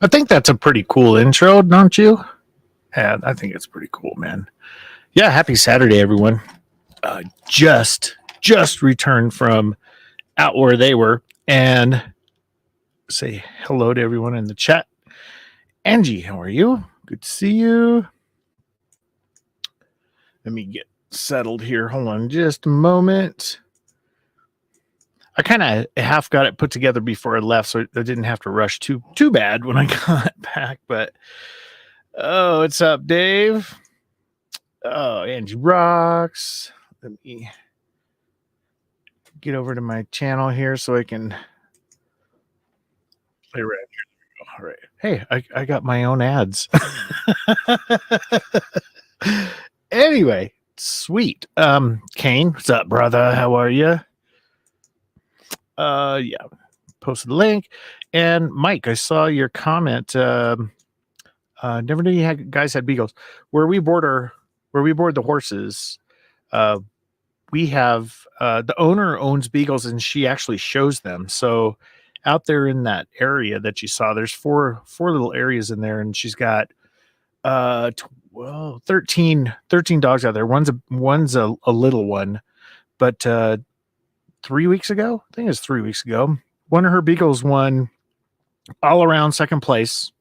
I think that's a pretty cool intro, don't you? Yeah, I think it's pretty cool, man. Yeah, happy Saturday, everyone. Just returned from out where they were, and say hello to everyone in the chat. Angie, how are you? Good to see you. Let me get settled here. Hold on just a moment. I kind of half got it put together before I left, so I didn't have to rush too bad when I got back. But oh, what's up, Dave? Oh, Angie rocks. Let me get over to my channel here so I can play around here. All right. Hey, I got my own ads. Anyway, sweet. Kane, what's up, brother? How are you? Yeah, posted the link. And Mike, I saw your comment. Never knew you guys had beagles. Where we board the horses, we have the owner owns beagles, and she actually shows them. So out there in that area that you saw, there's four little areas in there, and she's got 13 dogs out there. One's a little one, but 3 weeks ago, I think it was 3 weeks ago, one of her beagles won all around second place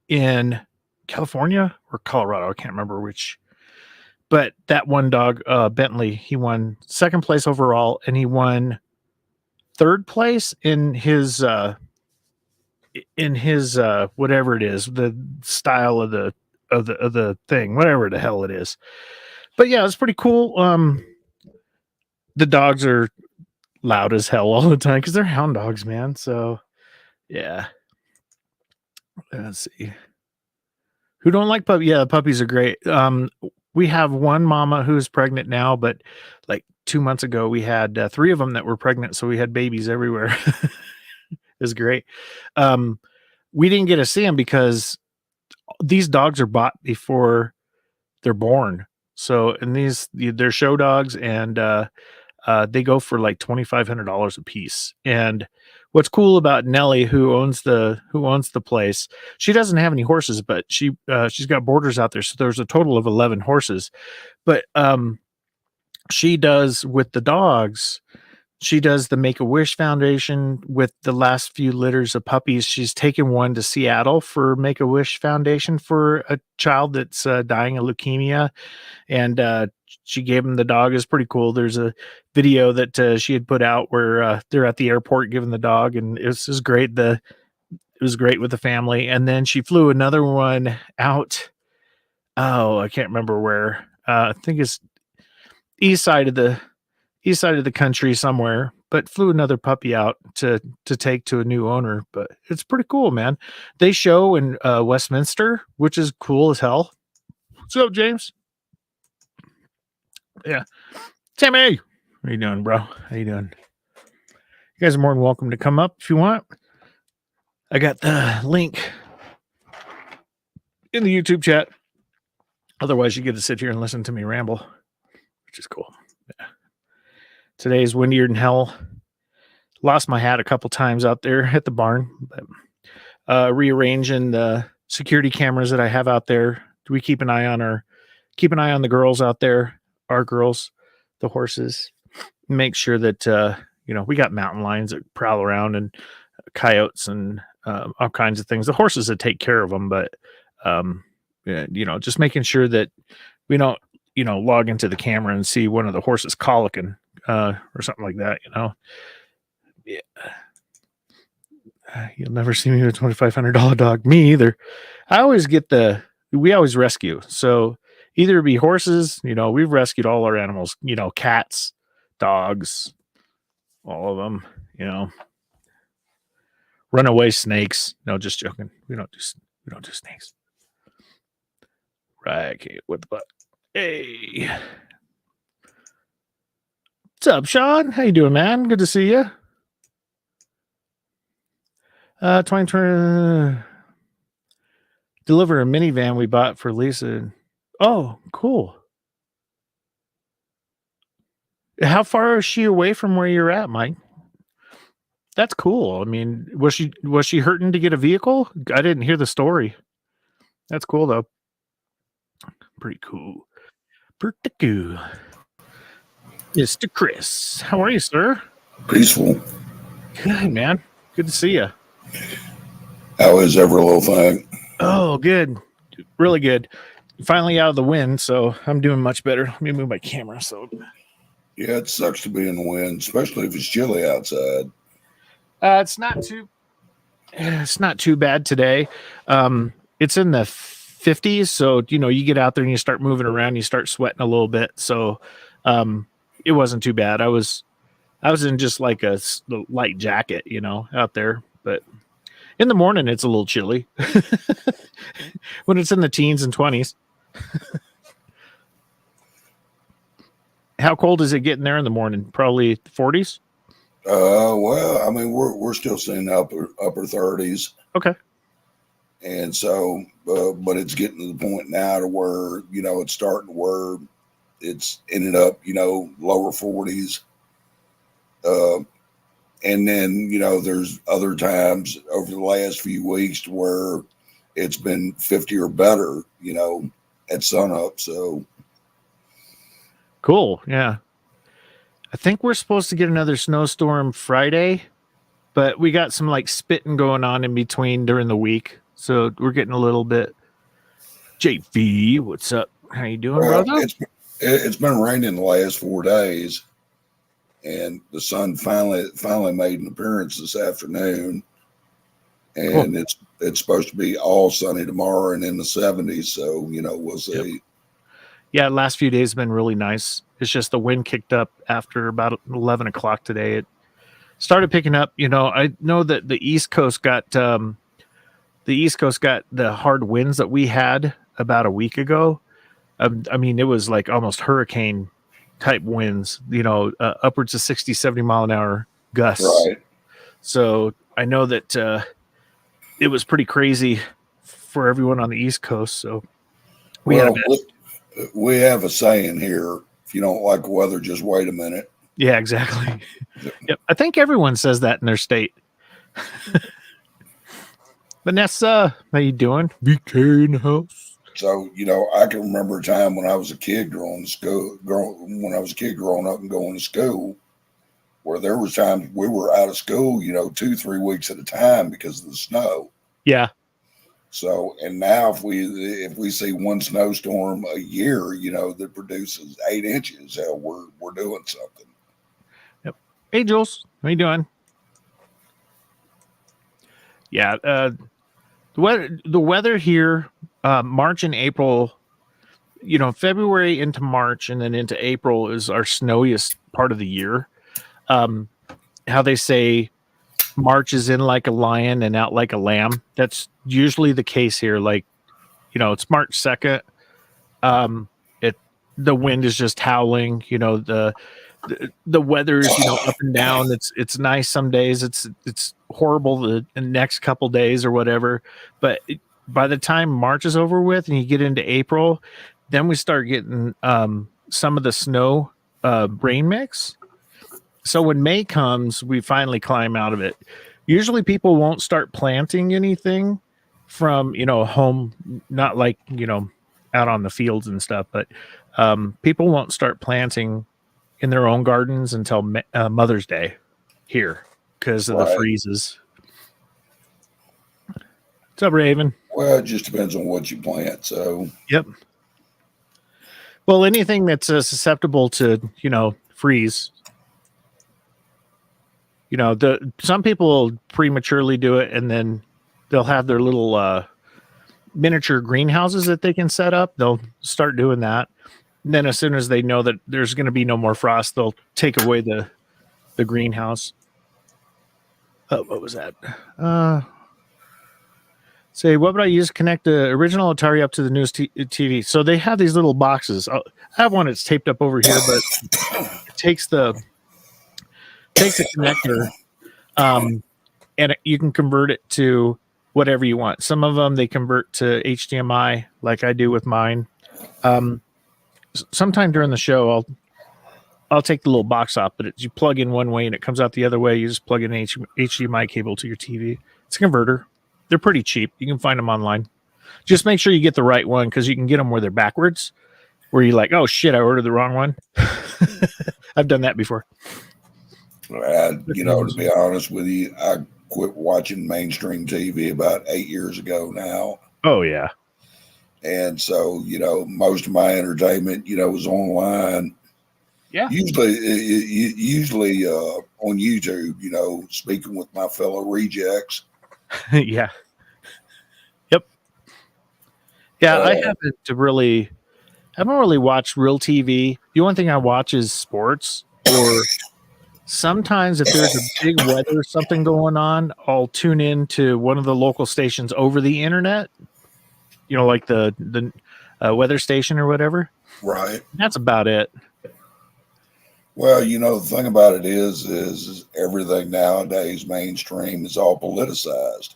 in California or Colorado. I can't remember which, but that one dog, Bentley, he won second place overall, and he won third place in his whatever it is, the style of the thing, whatever the hell it is. But yeah, it's pretty cool. The dogs are loud as hell all the time because they're hound dogs, man. So yeah. Let's see. Who don't like puppies? Yeah, puppies are great. We have one mama who's pregnant now, but like 2 months ago, we had 3 of them that were pregnant, so we had babies everywhere. It was great. Um, we didn't get to see them because these dogs are bought before they're born. So, and they're show dogs, and they go for like $2,500 a piece. And what's cool about Nellie, who owns the place, she doesn't have any horses, but she's got boarders out there. So there's a total of 11 horses. But she does with the dogs. She does the Make-A-Wish Foundation with the last few litters of puppies. She's taken one to Seattle for Make-A-Wish Foundation for a child that's dying of leukemia, and she gave him the dog. Is pretty cool. There's a video that she had put out where they're at the airport giving the dog, and it was great. It was great with the family, and then she flew another one out. Oh, I can't remember where. I think it's east side of the country somewhere, but flew another puppy out to take to a new owner. But it's pretty cool, man. They show in Westminster, which is cool as hell. What's up, James? Yeah. Timmy, how you doing, bro? How you doing? You guys are more than welcome to come up if you want. I got the link in the YouTube chat. Otherwise, you get to sit here and listen to me ramble, which is cool. Yeah. Today is windier than hell. Lost my hat a couple times out there at the barn, but rearranging the security cameras that I have out there. We keep an eye on the girls out there, our girls, the horses. Make sure that we got mountain lions that prowl around, and coyotes, and all kinds of things. The horses that take care of them, but just making sure that we don't log into the camera and see one of the horses colicking or something like that. Yeah. You'll never see me with a $2,500 dog. Me either. We always rescue. So either it be horses, we've rescued all our animals, cats, dogs, all of them, runaway snakes. No, just joking. We don't do snakes. Right. Okay. What the fuck? Hey. What's up, Sean? How you doing, man? Good to see you. 2020 deliver a minivan we bought for Lisa. Oh, cool. How far is she away from where you're at, Mike? That's cool. I mean, was she hurting to get a vehicle? I didn't hear the story. That's cool though. Pretty cool. Pretty cool. Mr. Chris, how are you, sir? Peaceful. Good, man. Good to see you. How is every little thing? Oh, good. Really good. Finally out of the wind, so I'm doing much better. Let me move my camera. Yeah, it sucks to be in the wind, especially if it's chilly outside. It's not too bad today. It's in the 50s, so you get out there and you start moving around, you start sweating a little bit. So it wasn't too bad. I was in just like a light jacket, out there, but in the morning it's a little chilly when it's in the teens and 20s. How cold is it getting there in the morning? Probably 40s. Well, I mean, we're still seeing upper 30s. Okay. And so, but it's getting to the point now to where it's starting where it's ended up lower 40s. And then there's other times over the last few weeks to where it's been 50 or better, at sunup. So cool. Yeah. I think we're supposed to get another snowstorm Friday, but we got some like spitting going on in between during the week. So we're getting a little bit. JV, what's up? How you doing, brother? It's been raining the last 4 days, and the sun finally made an appearance this afternoon. And cool. It's supposed to be all sunny tomorrow and in the 70s. So, we'll see. Yep. Yeah, last few days have been really nice. It's just the wind kicked up after about 11 o'clock today. It started picking up. I know that the East Coast got the hard winds that we had about a week ago. I mean, it was like almost hurricane type winds, upwards of 60, 70 mile an hour gusts. Right. So I know that it was pretty crazy for everyone on the East Coast. So we have a saying here: if you don't like the weather, just wait a minute. Yeah, exactly. Yep. I think everyone says that in their state. Vanessa, how you doing? VK in the house. So, I can remember a time when I was a kid growing up and going to school, where there was times we were out of school, 2-3 weeks at a time because of the snow. Yeah. So, and now if we see one snowstorm a year, that produces 8 inches, hell, we're doing something. Yep. Hey, Jules, how you doing? Yeah. The weather here, March and April, February into March and then into April is our snowiest part of the year. How they say March is in like a lion and out like a lamb. That's usually the case here. Like, it's March 2nd. The wind is just howling, the weather's, up and down. It's nice some days. It's horrible the next couple days or whatever. But by the time March is over with and you get into April, then we start getting some of the snow rain mix. So when May comes, we finally climb out of it. Usually people won't start planting anything from, home, not like, out on the fields and stuff, but people won't start planting in their own gardens until Mother's Day here because of the freezes. What's up, Raven? Well, it just depends on what you plant. So, yep. Well, anything that's susceptible to, freeze. Some people will prematurely do it, and then they'll have their little miniature greenhouses that they can set up. They'll start doing that. And then as soon as they know that there's going to be no more frost, they'll take away the greenhouse. What was that? Say, what would I use to connect the original Atari up to the newest TV? So they have these little boxes. I have one that's taped up over here, but it takes a connector, and you can convert it to whatever you want. Some of them they convert to HDMI, like I do with mine. Sometime during the show, I'll take the little box off, but you plug in one way and it comes out the other way. You just plug in an HDMI cable to your TV. It's a converter. They're pretty cheap. You can find them online. Just make sure you get the right one because you can get them where they're backwards, where you're like, oh shit, I ordered the wrong one. I've done that before. To be honest with you, I quit watching mainstream TV about 8 years ago now. Oh, yeah. And so, most of my entertainment, is online. Yeah. Usually on YouTube, speaking with my fellow rejects. Yeah. Yep. Yeah, I haven't really watched real TV. The only thing I watch is sports, or sometimes if there's a big weather something going on, I'll tune in to one of the local stations over the internet. Like the weather station or whatever. Right. That's about it. Well, the thing about it is everything nowadays mainstream is all politicized.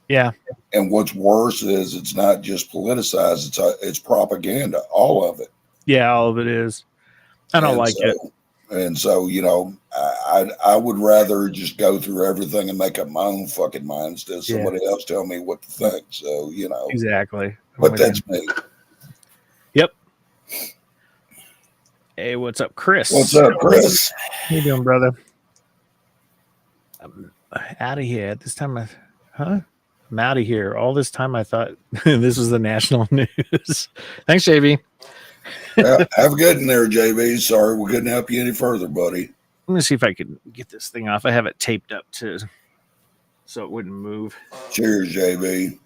Yeah. And what's worse is it's not just politicized; it's propaganda, all of it. Yeah, all of it is. I don't like it. And so, I would rather just go through everything and make up my own fucking mind instead of somebody else tell me what to think. So, Exactly. But that's me. Yep. Hey, what's up, Chris? What's up, Chris? How you doing, brother? I'm out of here. This time I'm out of here. All this time I thought this was the national news. Thanks, JV. Well, have a good one there, JV. Sorry we couldn't help you any further, buddy. Let me see if I can get this thing off. I have it taped up so it wouldn't move. Cheers, JV.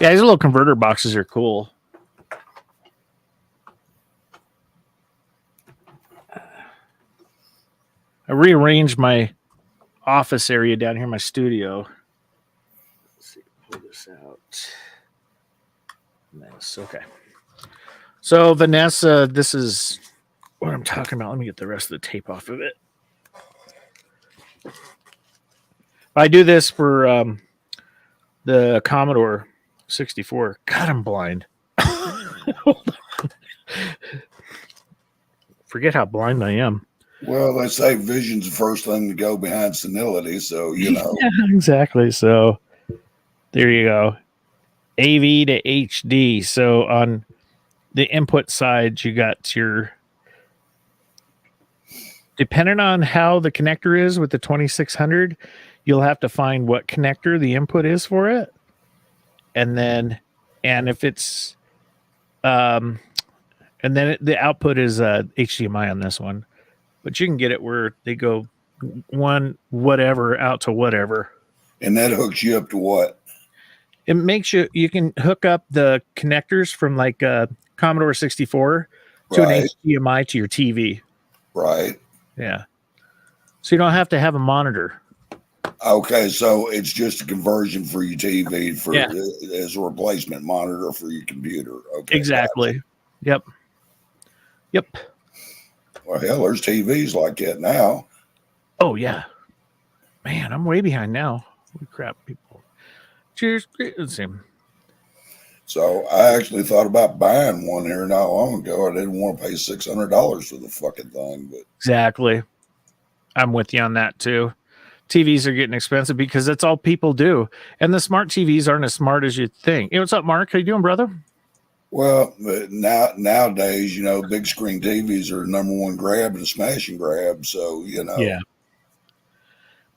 Yeah, these little converter boxes are cool. I rearranged my office area down here in my studio. Let's see, pull this out. Nice. Okay. So Vanessa, this is what I'm talking about. Let me get the rest of the tape off of it. I do this for the Commodore 64. God, I'm blind. Hold on. Forget how blind I am. Well, they say vision's the first thing to go behind senility, so you know. Yeah, exactly. So there you go. AV to HD. So on the input side, you got your, depending on how the connector is with the 2600, you'll have to find what connector the input is for it. And if it's, and then the output is HDMI on this one. But you can get it where they go one whatever out to whatever. And that hooks you up to what? It makes you can hook up the connectors from like Commodore 64 to an HDMI to your TV. Right. Yeah. So you don't have to have a monitor. Okay, so it's just a conversion for your TV as a replacement monitor for your computer. Okay. Exactly. Gotcha. Yep. Well, hell, there's TVs like that now. Oh yeah. Man, I'm way behind now. Holy crap, people. Cheers. Let's see. So I actually thought about buying one here not long ago. I didn't want to pay $600 for the fucking thing, but exactly. I'm with you on that too. TVs are getting expensive because that's all people do, and the smart TVs aren't as smart as you think. Hey, what's up, Mark? How you doing, brother? Well, nowadays, you know, big screen TVs are the number one grab and smash and grab. So you know, yeah.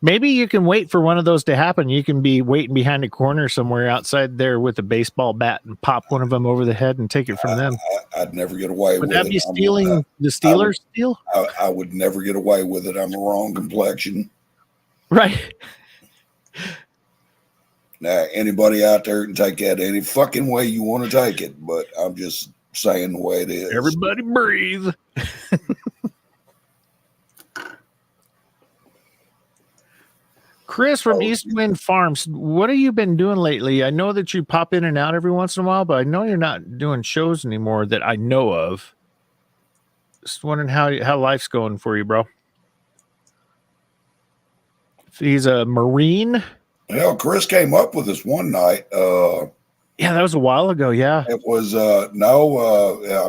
Maybe you can wait for one of those to happen. You can be waiting behind a corner somewhere outside there with a baseball bat and pop one of them over the head and take it from them. I'd never get away with it. Would that be stealing the Steelers' steal? I would never get away with it. I'm the wrong complexion. Right. Now, anybody out there can take that any fucking way you want to take it, but I'm just saying the way it is. Everybody breathe. Chris from East Wind Farms, what have you been doing lately? I know that you pop in and out every once in a while, but I know you're not doing shows anymore that I know of. Just wondering how life's going for you, bro. He's a Marine. Well, Chris came up with this one night. Yeah, that was a while ago. Yeah, it was I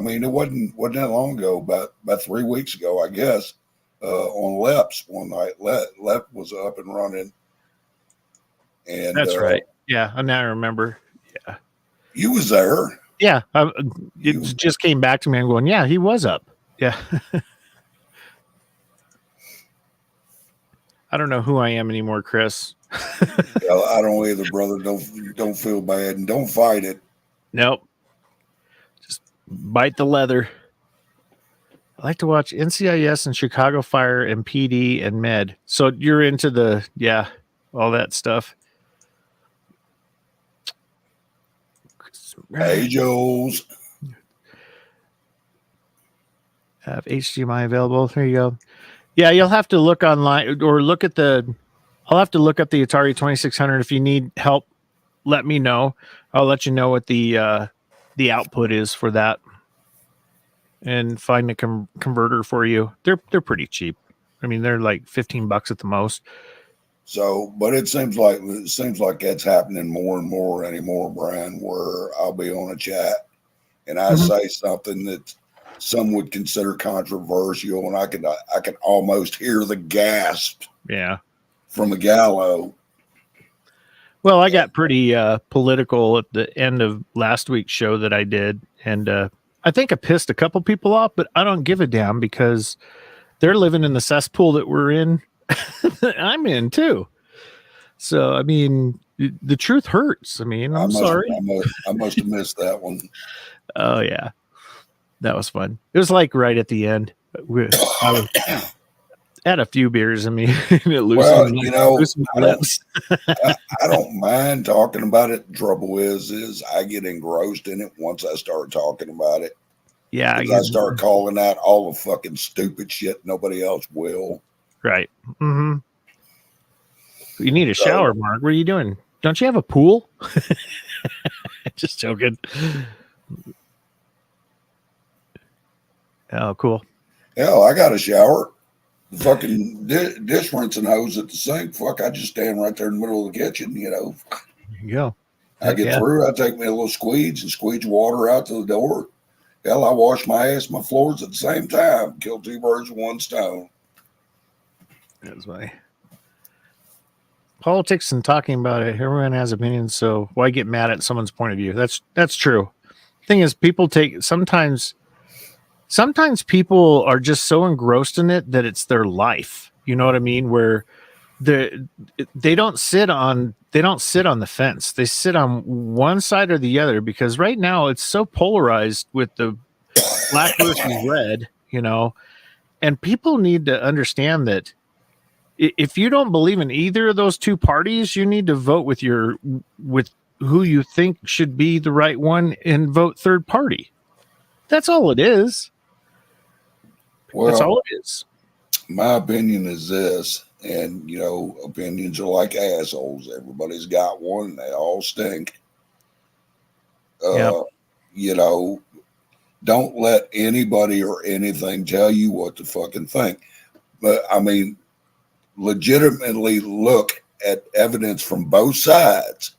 mean, it wasn't that long ago. About 3 weeks ago, I guess. On LEP's one night, LEP was up and running, and that's right. Yeah, I now remember. Yeah, you was there. Yeah, it just came back to me and going, yeah, he was up. Yeah. I don't know who I am anymore, Chris. Well, I don't either, brother. Don't feel bad and don't fight it. Nope. Just bite the leather. I like to watch NCIS and Chicago Fire and PD and Med. So you're into all that stuff. Hey, Joes. Have HDMI available. There you go. Yeah, you'll have to look online or look at I'll have to look up the Atari 2600. If you need help, let me know. I'll let you know what the output is for that, and find a converter for you. They're pretty cheap. I mean, they're like $15 at the most. So, but it seems like that's happening more and more anymore, Brian. Where I'll be on a chat and I say something that some would consider controversial, and I can almost hear the gasp. Yeah. From the gallows. Well, I got pretty political at the end of last week's show that I did, and I think I pissed a couple people off, but I don't give a damn because they're living in the cesspool that we're in. I'm in too. So, I mean, the truth hurts. I mean, I'm sorry. I must have missed that one. Oh yeah, that was fun. It was like right at the end. I had a few beers in me. Well, you know, I don't mind talking about it. The trouble is I get engrossed in it once I start talking about it. Yeah, I start calling out all the fucking stupid shit nobody else will. Right. Mm-hmm. You need a So, shower, Mark. What are you doing? Don't you have a pool? Just joking. Oh, cool. hell, I got a shower. The fucking dish rinsing hose at the sink. Fuck, I just stand right there in the middle of the kitchen, you know. There you go. I get through, I take me a little squeeze and squeeze water out to the door. Hell, I wash my ass, my floors at the same time. Kill two birds with one stone. That's why. Politics and talking about it, everyone has opinions, so why get mad at someone's point of view? That's true. Thing is, people take sometimes people are just so engrossed in it that it's their life. You know what I mean? Where they don't sit on the fence. They sit on one side or the other, because right now it's so polarized with the black versus red, you know, and people need to understand that if you don't believe in either of those two parties, you need to vote with who you think should be the right one and vote third party. That's all it is. Well, that's all it is. My opinion is this, and you know, opinions are like assholes. Everybody's got one, and they all stink. Yep. You know, don't let anybody or anything tell you what to fucking think. But I mean, legitimately look at evidence from both sides,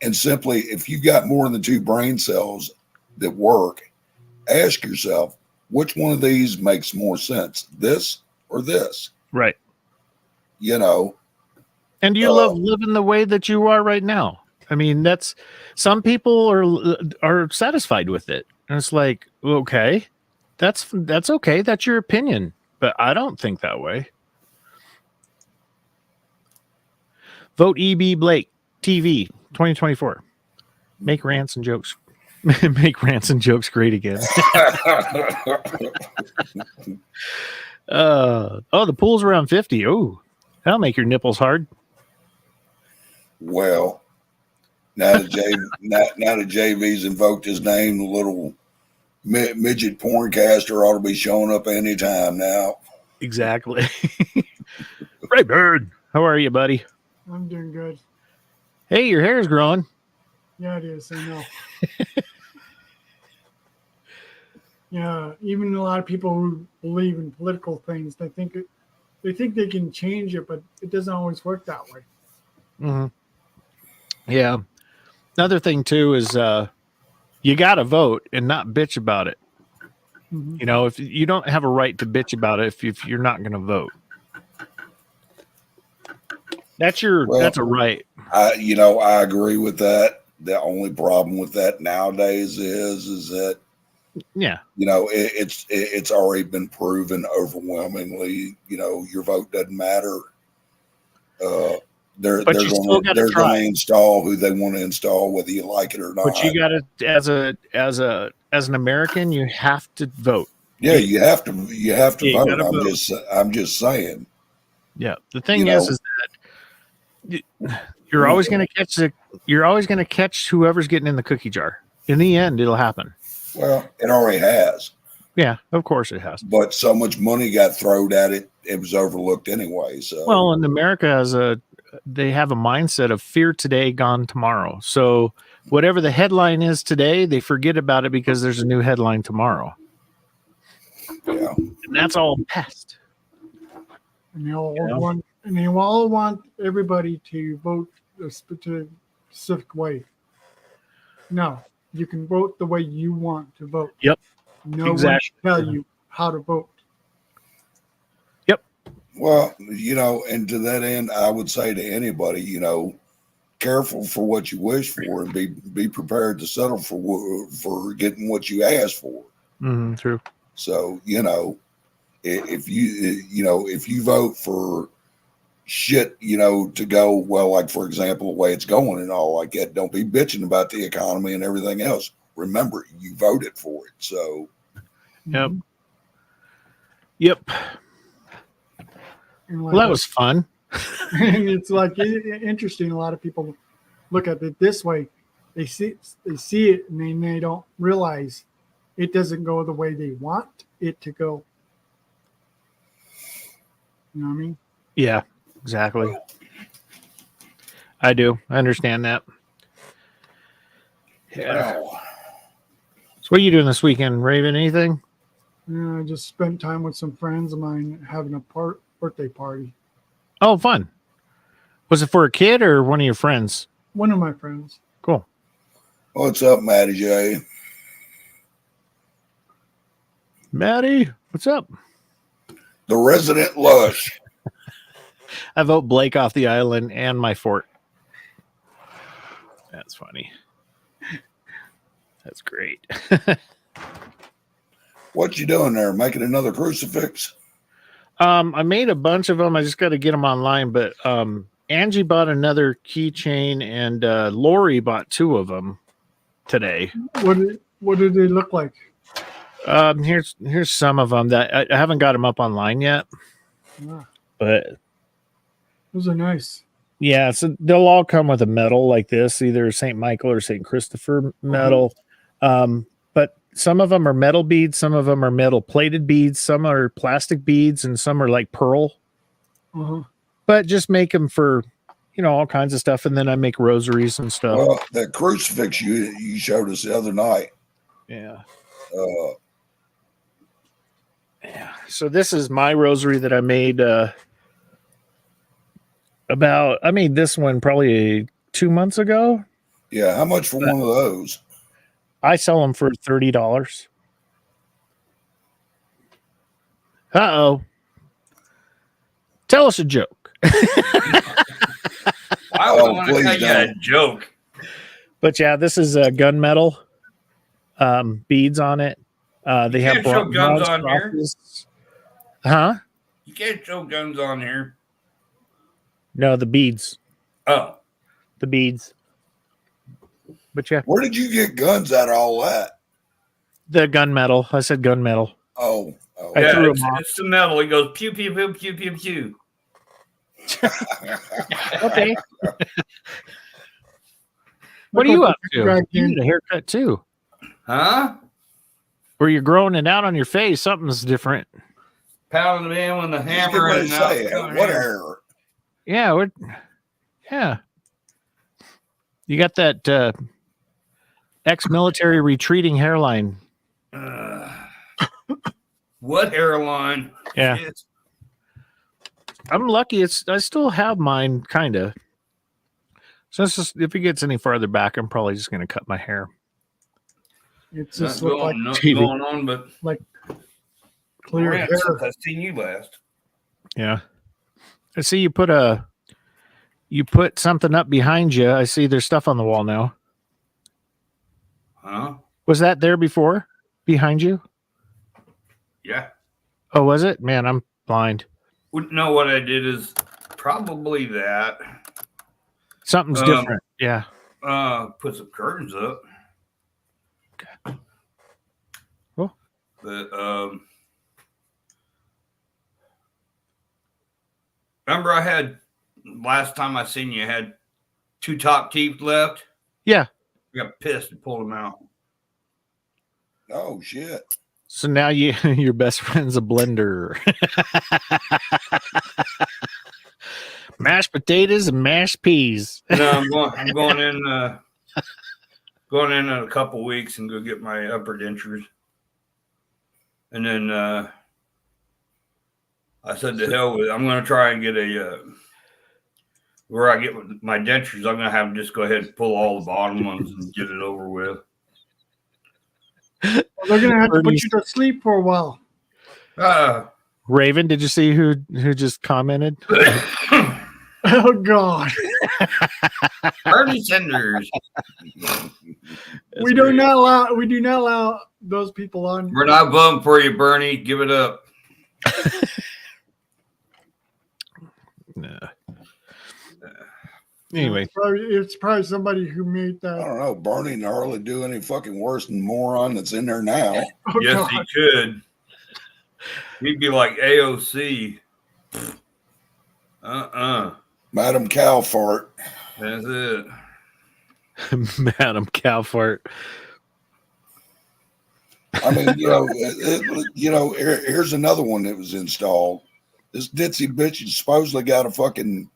and simply, if you've got more than two brain cells that work, ask yourself, which one of these makes more sense, this or this? Right. You know. And do you love living the way that you are right now? I mean, that's, some people are satisfied with it. And it's like, okay, that's okay. That's your opinion. But I don't think that way. Vote EB Blake TV 2024. Make rants and jokes. Make rants and jokes great again. The pool's around 50. Oh, that'll make your nipples hard. Well, now that JV's invoked his name, the little midget porncaster ought to be showing up anytime now. Exactly. Ray Bird, how are you, buddy? I'm doing good. Hey, your hair's growing. Yeah, it is. I know. Yeah, even a lot of people who believe in political things, they think they can change it, but it doesn't always work that way. Mm-hmm. Yeah. Another thing too is you got to vote and not bitch about it. Mm-hmm. You know, if you don't have a right to bitch about it, if you're not going to vote, that's a right. I agree with that. The only problem with that nowadays is that, yeah, you know, it's already been proven overwhelmingly, you know, your vote doesn't matter. They're going to install who they want to install, whether you like it or not. But you got to, as an American, you have to vote. Yeah, you have to vote. I'm just saying. Yeah, the thing is that you're always going to catch whoever's getting in the cookie jar. In the end, it'll happen. Well, it already has. Yeah, of course it has. But so much money got thrown at it, it was overlooked anyway. So, well, and America they have a mindset of fear today, gone tomorrow. So whatever the headline is today, they forget about it because there's a new headline tomorrow. Yeah, and that's all past. And they all want everybody to vote a specific way. No, you can vote the way you want to vote. Yep. No one should tell you how to vote. Yep. Well, you know, and to that end, I would say to anybody, you know, careful for what you wish for, and be prepared to settle for getting what you ask for. Mm-hmm, true. So, you know, if you vote for shit, you know, to go, well, like, for example, the way it's going and all like that, don't be bitching about the economy and everything else. Remember, you voted for it. So, yep. Yep. Well, that was fun. And it's like interesting. A lot of people look at it this way. They see it and then they don't realize it doesn't go the way they want it to go. You know what I mean? Yeah, exactly. I do. I understand that. Yeah. Wow. So what are you doing this weekend, Raven? Anything? Yeah, I just spent time with some friends of mine having a birthday party. Oh, fun. Was it for a kid or one of your friends? One of my friends. Cool. What's up, Matty J? Maddie, what's up? The resident lush. I vote Blake off the island and my fort. That's funny. That's great. What you doing there? Making another crucifix? I made a bunch of them. I just got to get them online. But Angie bought another keychain, and Lori bought 2 of them today. What did they look like? Here's some of them that I haven't got them up online yet. Yeah, But those are nice. yeah, so they'll all come with a medal like this, either St. Michael or St. Christopher medal. But some of them are metal beads, some of them are metal plated beads, some are plastic beads, and some are like pearl. Uh-huh. But just make them for, all kinds of stuff. And then I make rosaries and stuff. Well, that crucifix you showed us the other night. Yeah. Uh, Yeah. So this is my rosary that I made I made this one probably 2 months ago. yeah, how much for one of those? I sell them for $30. Uh-oh. Tell us a joke. I Oh, want to please tell you a don't. joke. But yeah, this is gunmetal beads on it. They You have can't show guns bronze on here. crosses. Huh? You can't show guns on here. No, the beads. Oh, The beads. But yeah, Where did you get guns out of all that? the gunmetal. I said gunmetal. Oh, I yeah, threw it's, 'em off. it's the metal. He goes pew pew pew pew pew pew. Okay. What are you up to? Dragged You in. need a haircut too. Huh? Where you're growing it out on your face, something's different. Pounding the man with a I was hammer getting ready and to now say, it's coming what here. hair? Yeah, yeah. You got that ex-military retreating hairline. What hairline? Yeah. Shit. I'm lucky. I still have mine, kind of. So it's just, if it gets any farther back, I'm probably just going to cut my hair. It's Not just look like nothing going on, but clear rant hair. since I've seen you last. Yeah. I see you put something up behind you. I see there's stuff on the wall now. Huh? Was that there before? Behind you? Yeah. Oh, was it? Man, I'm blind. No, what I did is probably that. Something's different. Yeah. Put some curtains up. Okay. Cool. But remember I had last time I seen you had 2 top teeth left? Yeah. I got pissed and pulled them out. Oh, shit. So now your best friend's a blender. Mashed potatoes and mashed peas. No, I'm going in in a couple weeks and go get my upper dentures. And then I said to hell with it. I'm going to try and get where I get my dentures. I'm going to have them just go ahead and pull all the bottom ones and get it over with. Well, they're gonna have to put you to sleep for a while. Raven, did you see who just commented? Oh God. Bernie Sanders. We do not allow those people on. We're not voting for you, Bernie. Give it up. No. Anyway, It's probably somebody who made I that. don't know. Bernie and Harley do any fucking worse than the moron that's in there now. Oh, Yes, God. he could. He'd be like AOC. Madam Cowart. That's it. Madam Cowart. I mean, here's another one that was installed. This ditzy bitch has supposedly got a fucking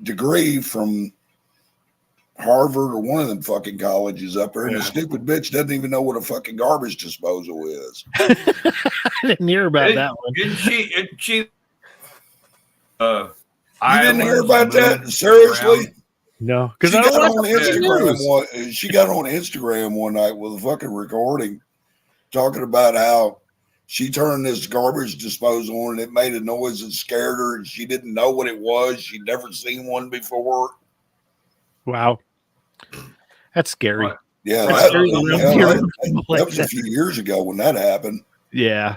degree from Harvard or one of them fucking colleges up there, and the stupid bitch doesn't even know what a fucking garbage disposal is. I didn't hear about that one. Didn't she? You didn't hear about that? Seriously? No, because She I got don't on watch the Instagram news. she got on Instagram one night with a fucking recording talking about how she turned this garbage disposal on and it made a noise that scared her, and she didn't know what it was. She'd never seen one before. Wow, that's scary. What? Yeah, That's that, scary that was a few years ago when that happened. Yeah.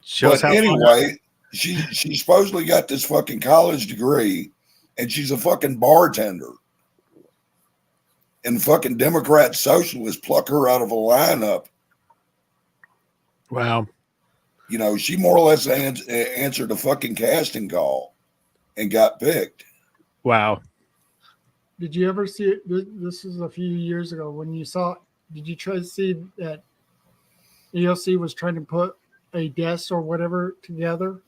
Shows But how anyway, she supposedly got this fucking college degree, and she's a fucking bartender. And fucking Democrat socialists pluck her out of a lineup. Wow. You know, she more or less answered a fucking casting call and got picked. Wow. Did you ever see it? This is a few years ago when you saw. Did you try to see that ELC was trying to put a desk or whatever together,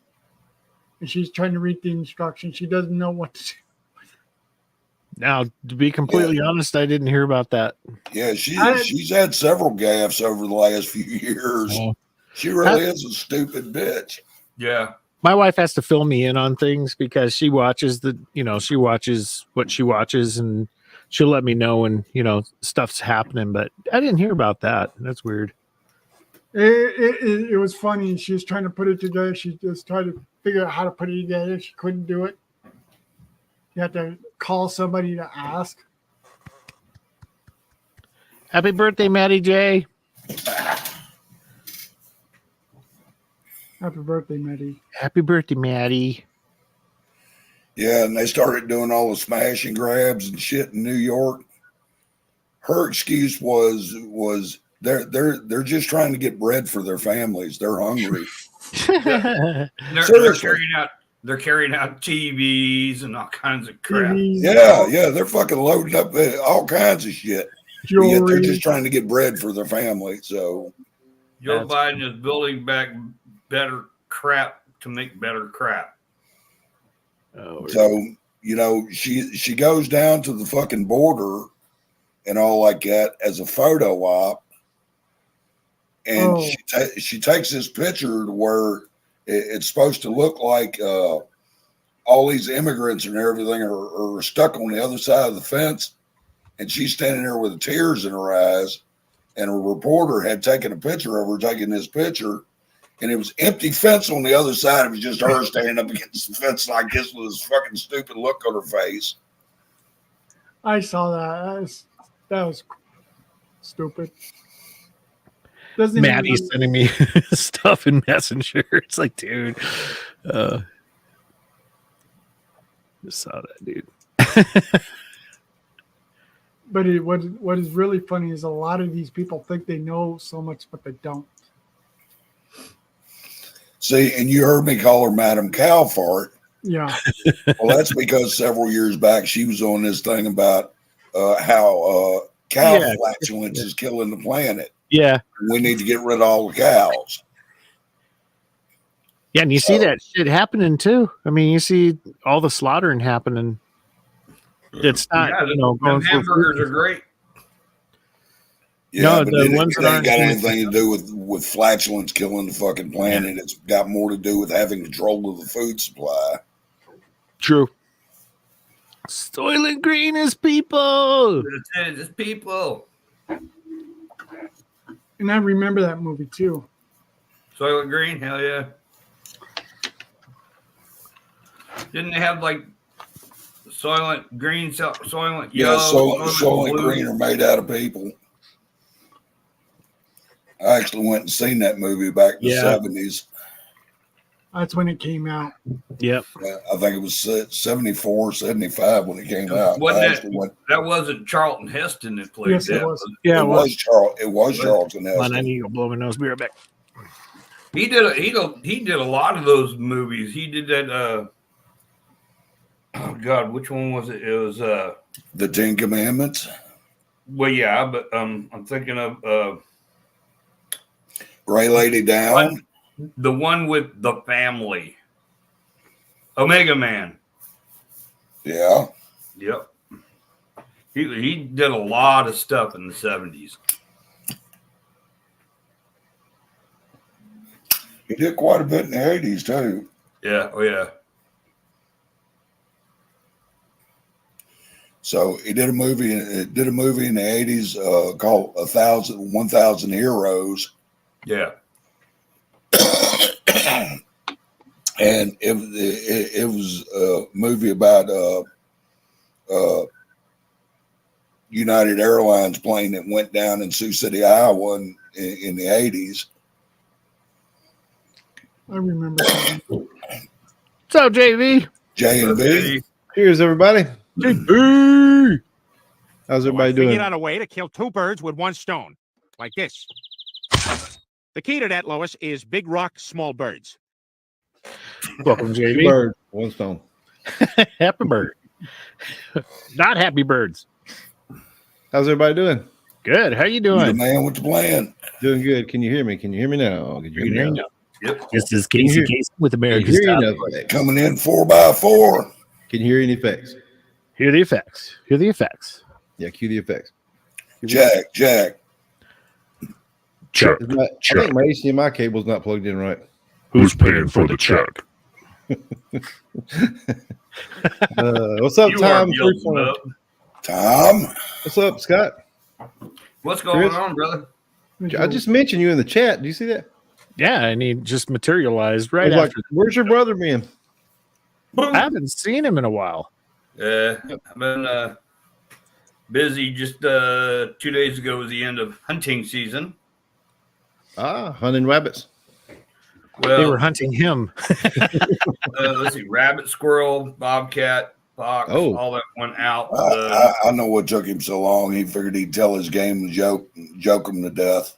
and she's trying to read the instructions? She doesn't know what to do. Now, to be completely honest, I didn't hear about that. Yeah, she's had several gaffes over the last few years. Oh. She really is a stupid bitch. Yeah. My wife has to fill me in on things because she watches she watches what she watches, and she'll let me know when, stuff's happening. But I didn't hear about that. That's weird. It was funny. She was trying to put it together. She just tried to figure out how to put it together. She couldn't do it. You have to call somebody to ask. Happy birthday, Maddie J. Happy birthday, Maddie. Happy birthday, Maddie. Yeah, and they started doing all the smash and grabs and shit in New York. Her excuse was they're just trying to get bread for their families. They're hungry. They're carrying out TVs and all kinds of crap. Yeah, they're fucking loading up all kinds of shit. Yet they're just trying to get bread for their family. So Joe Biden is building back better crap to make better crap. Oh, so she goes down to the fucking border and all like that as a photo op, and she takes this picture to where it's supposed to look like all these immigrants and everything are stuck on the other side of the fence, and she's standing there with the tears in her eyes, and a reporter had taken a picture of her taking this picture, and it was empty fence on the other side. It was just her standing up against the fence like this with this fucking stupid look on her face. I saw that. That was stupid. Maddie's sending me stuff in Messenger. It's like, dude, just saw that, dude. But what is really funny is a lot of these people think they know so much, but they don't. See, and you heard me call her Madam Cowart. Yeah. Well, that's because several years back she was on this thing about how cow flatulence is killing the planet. Yeah. We need to get rid of all the cows. Yeah, and you see that shit happening too. I mean, you see all the slaughtering happening. It's not, them hamburgers are great. Yeah, but it ain't got anything to do with flatulence killing the fucking planet. Yeah. It's got more to do with having control of the food supply. True. Soylent Green is people. It's people. And I remember that movie too. Soylent Green, hell yeah. Didn't they have like Soylent Green, Soylent Yellow? Yeah, Soylent Green are made out of people. I actually went and seen that movie back in the 70s. That's when it came out. Yep. I think it was 74, 75 when it came out. That wasn't Charlton Heston that played that. It was. Yeah, it was Charlton Heston. I need to go blow my nose. Be right back. He did a lot of those movies. He did that. Oh God, which one was it? It was The Ten Commandments. Well, yeah, but I'm thinking of Gray Lady Down. The one with the family. Omega Man. Yeah. Yep. He did a lot of stuff in the 70s. He did quite a bit in the 80s too. Yeah. Oh, yeah. So he did a movie. It did a movie in the 80s called 1,000 Heroes. Yeah. And it was a movie about United Airlines plane that went down in Sioux City, Iowa in the 80s. I remember that. What's up, JV? J and B. Cheers, everybody. JV. How's So everybody I figured doing? out a way to kill two birds with one stone, like this. The key to that, Lois, is big rock, small birds. Welcome, Two JV. birds, one stone. Happy bird. Not happy birds. How's everybody doing? Good. How you You the doing? man with the plan. Doing good. Can you hear me? Can you hear me now? Can you hear me now? Yep. This is Can you Casey hear- Casey with Can you America's hear Top. any effects? Coming in 4x4. Can you hear any effects? Hear the effects. Hear the effects. Yeah, cue the effects. Jack. Chuck. I think my HDMI cable's not plugged in right. Who's paying for the check? What's up, You are Tom? Beelzebub. Tom. What's up, Scott? What's going Chris? on, brother? I just mentioned you in the chat. Do you see that? Yeah, and he just materialized right I was like, after. where's your brother been? I haven't seen him in a while. I've been busy. Just 2 days ago was the end of hunting season. Hunting rabbits. They were Well, hunting him. let's see, rabbit, squirrel, bobcat, fox, Oh. all that went out. I know what took him so long. He figured he'd tell his game and joke him to death.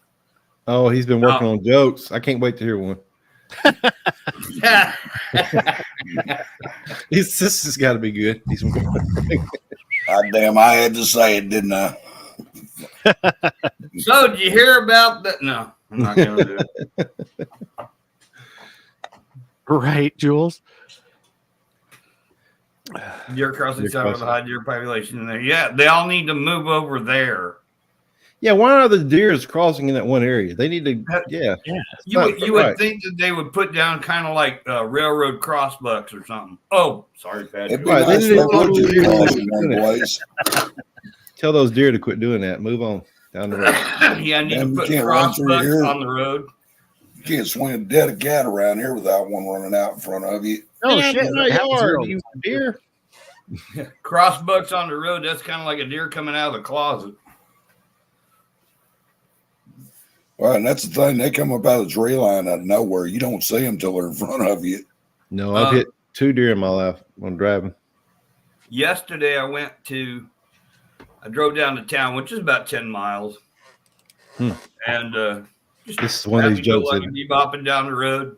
Oh, he's been working on jokes. I can't wait to hear one. This has got to be good. God damn, I had to say it, didn't I? So, did you hear about that? No, I'm not going to do it. Right, Jules? Deer crossing Deer south with a high deer population in there. Yeah, they all need to move over there. Yeah, why are the deers crossing in that one area? They need to. Yeah, You would right. think that they would put down kind of like railroad crossbucks or something. Oh, sorry, Patrick. It'd be Right, nice they for didn't a deer do to it. cross in one place. Tell those deer to quit doing that. Move on down the road. Yeah, I need Damn, to you put can't run through crossbucks here. on the road. You can't swing a dead cat around here without one running out in front of you. Oh, Man, shit. in my that happens yard, real- you deer. Crossbucks on the road, that's kind of like a deer coming out of the closet. Well, and that's the thing. They come up out of the tree line out of nowhere. You don't see them till they're in front of you. No, I've hit 2 deer in my life when driving. Yesterday, I drove down to town, which is about 10 miles. And This is one of these jokes. Like be bopping down the road.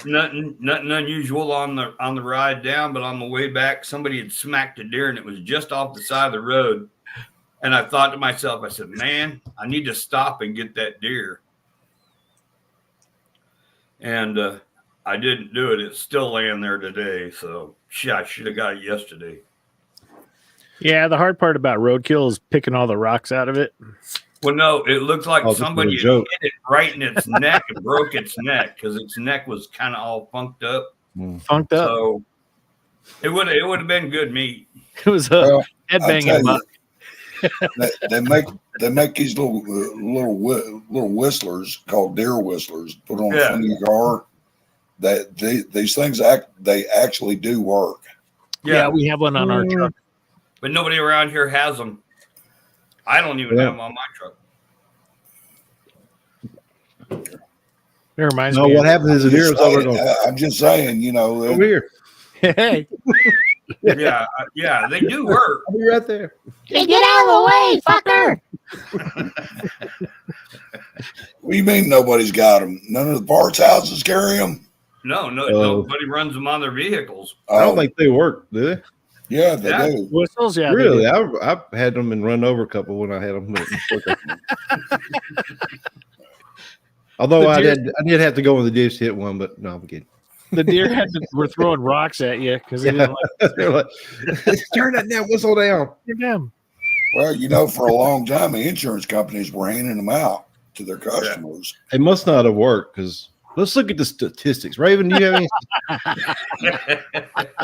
Nothing unusual on the ride down, but on the way back, somebody had smacked a deer and it was just off the side of the road. And I thought to myself, I said, man, I need to stop and get that deer. And I didn't do it. It's still laying there today. So shit, I should have got it yesterday. Yeah, the hard part about roadkill is picking all the rocks out of it. Well, no, it looked like Oh, this was somebody a had joke. hit it right in its neck and broke its neck because its neck was kind of all funked up. Funked up. So it would have been good meat. It was a Well, I'll headbanging tell buck. you, they make these little whistlers called deer whistlers. Put on the front of your car. That these things they actually do work. Yeah, we have one on our truck. But nobody around here has them. I don't even have them on my truck. It reminds No, me. what happens is the deer is over going, I'm just saying, you know, over here. Hey, Yeah, they do work. I'll be right there. get out of the way, fucker! what do you mean nobody's got them? None of the parts houses carry them. No, nobody runs them on their vehicles. I don't think they work, do they? Yeah, they Yeah. do. Whistles, yeah. they Really? do. I've had them and run over a couple when I had them. Although The I deer- did have to go in the ditch to hit one, but no, I'm kidding. The deer were throwing rocks at you because they didn't They're like, turn that damn whistle down. them. Well, for a long time, the insurance companies were handing them out to their customers. It must not have worked because let's look at the statistics. Raven, do you have any? You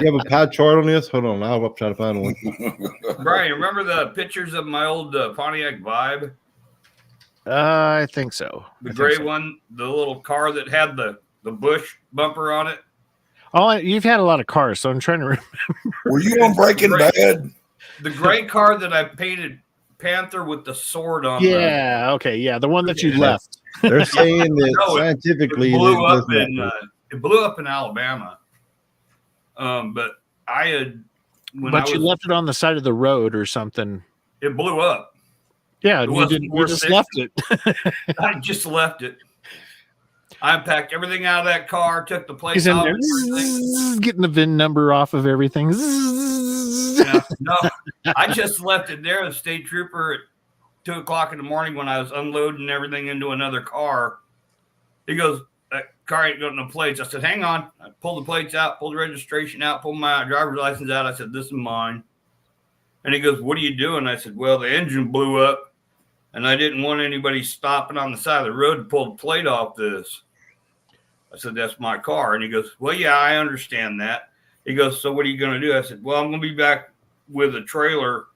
have a pie chart on this? Hold on, I'll try to find one. Brian, remember the pictures of my old Pontiac Vibe? I think so. The gray one, the little car that had the Bush bumper on it. Oh, you've had a lot of cars, so I'm trying to remember. Were you on Breaking Bad? The gray car that I painted Panther with the sword on. Yeah, okay, yeah, the one that you left. They're saying that No, scientifically it blew up it in Alabama. But I had You left it on the side of the road or something. it blew up. Yeah, It you wasn't didn't. You worth just it. left it. I just left it. I packed everything out of that car, took the plates He's in off, there, and everything. getting the VIN number off of everything. Yeah, no, I just left it there. The state trooper at 2:00 in the morning when I was unloading everything into another car, he goes, "That car ain't got no plates." I said, "Hang on." I pulled the plates out, pulled the registration out, pulled my driver's license out. I said, "This is mine." And he goes, "What are you doing?" I said, "Well, the engine blew up, and I didn't want anybody stopping on the side of the road to pull the plate off this." I said, "That's my car." And he goes, "Well, yeah, I understand that." He goes, "So what are you going to do?" I said, "Well, I'm going to be back with a trailer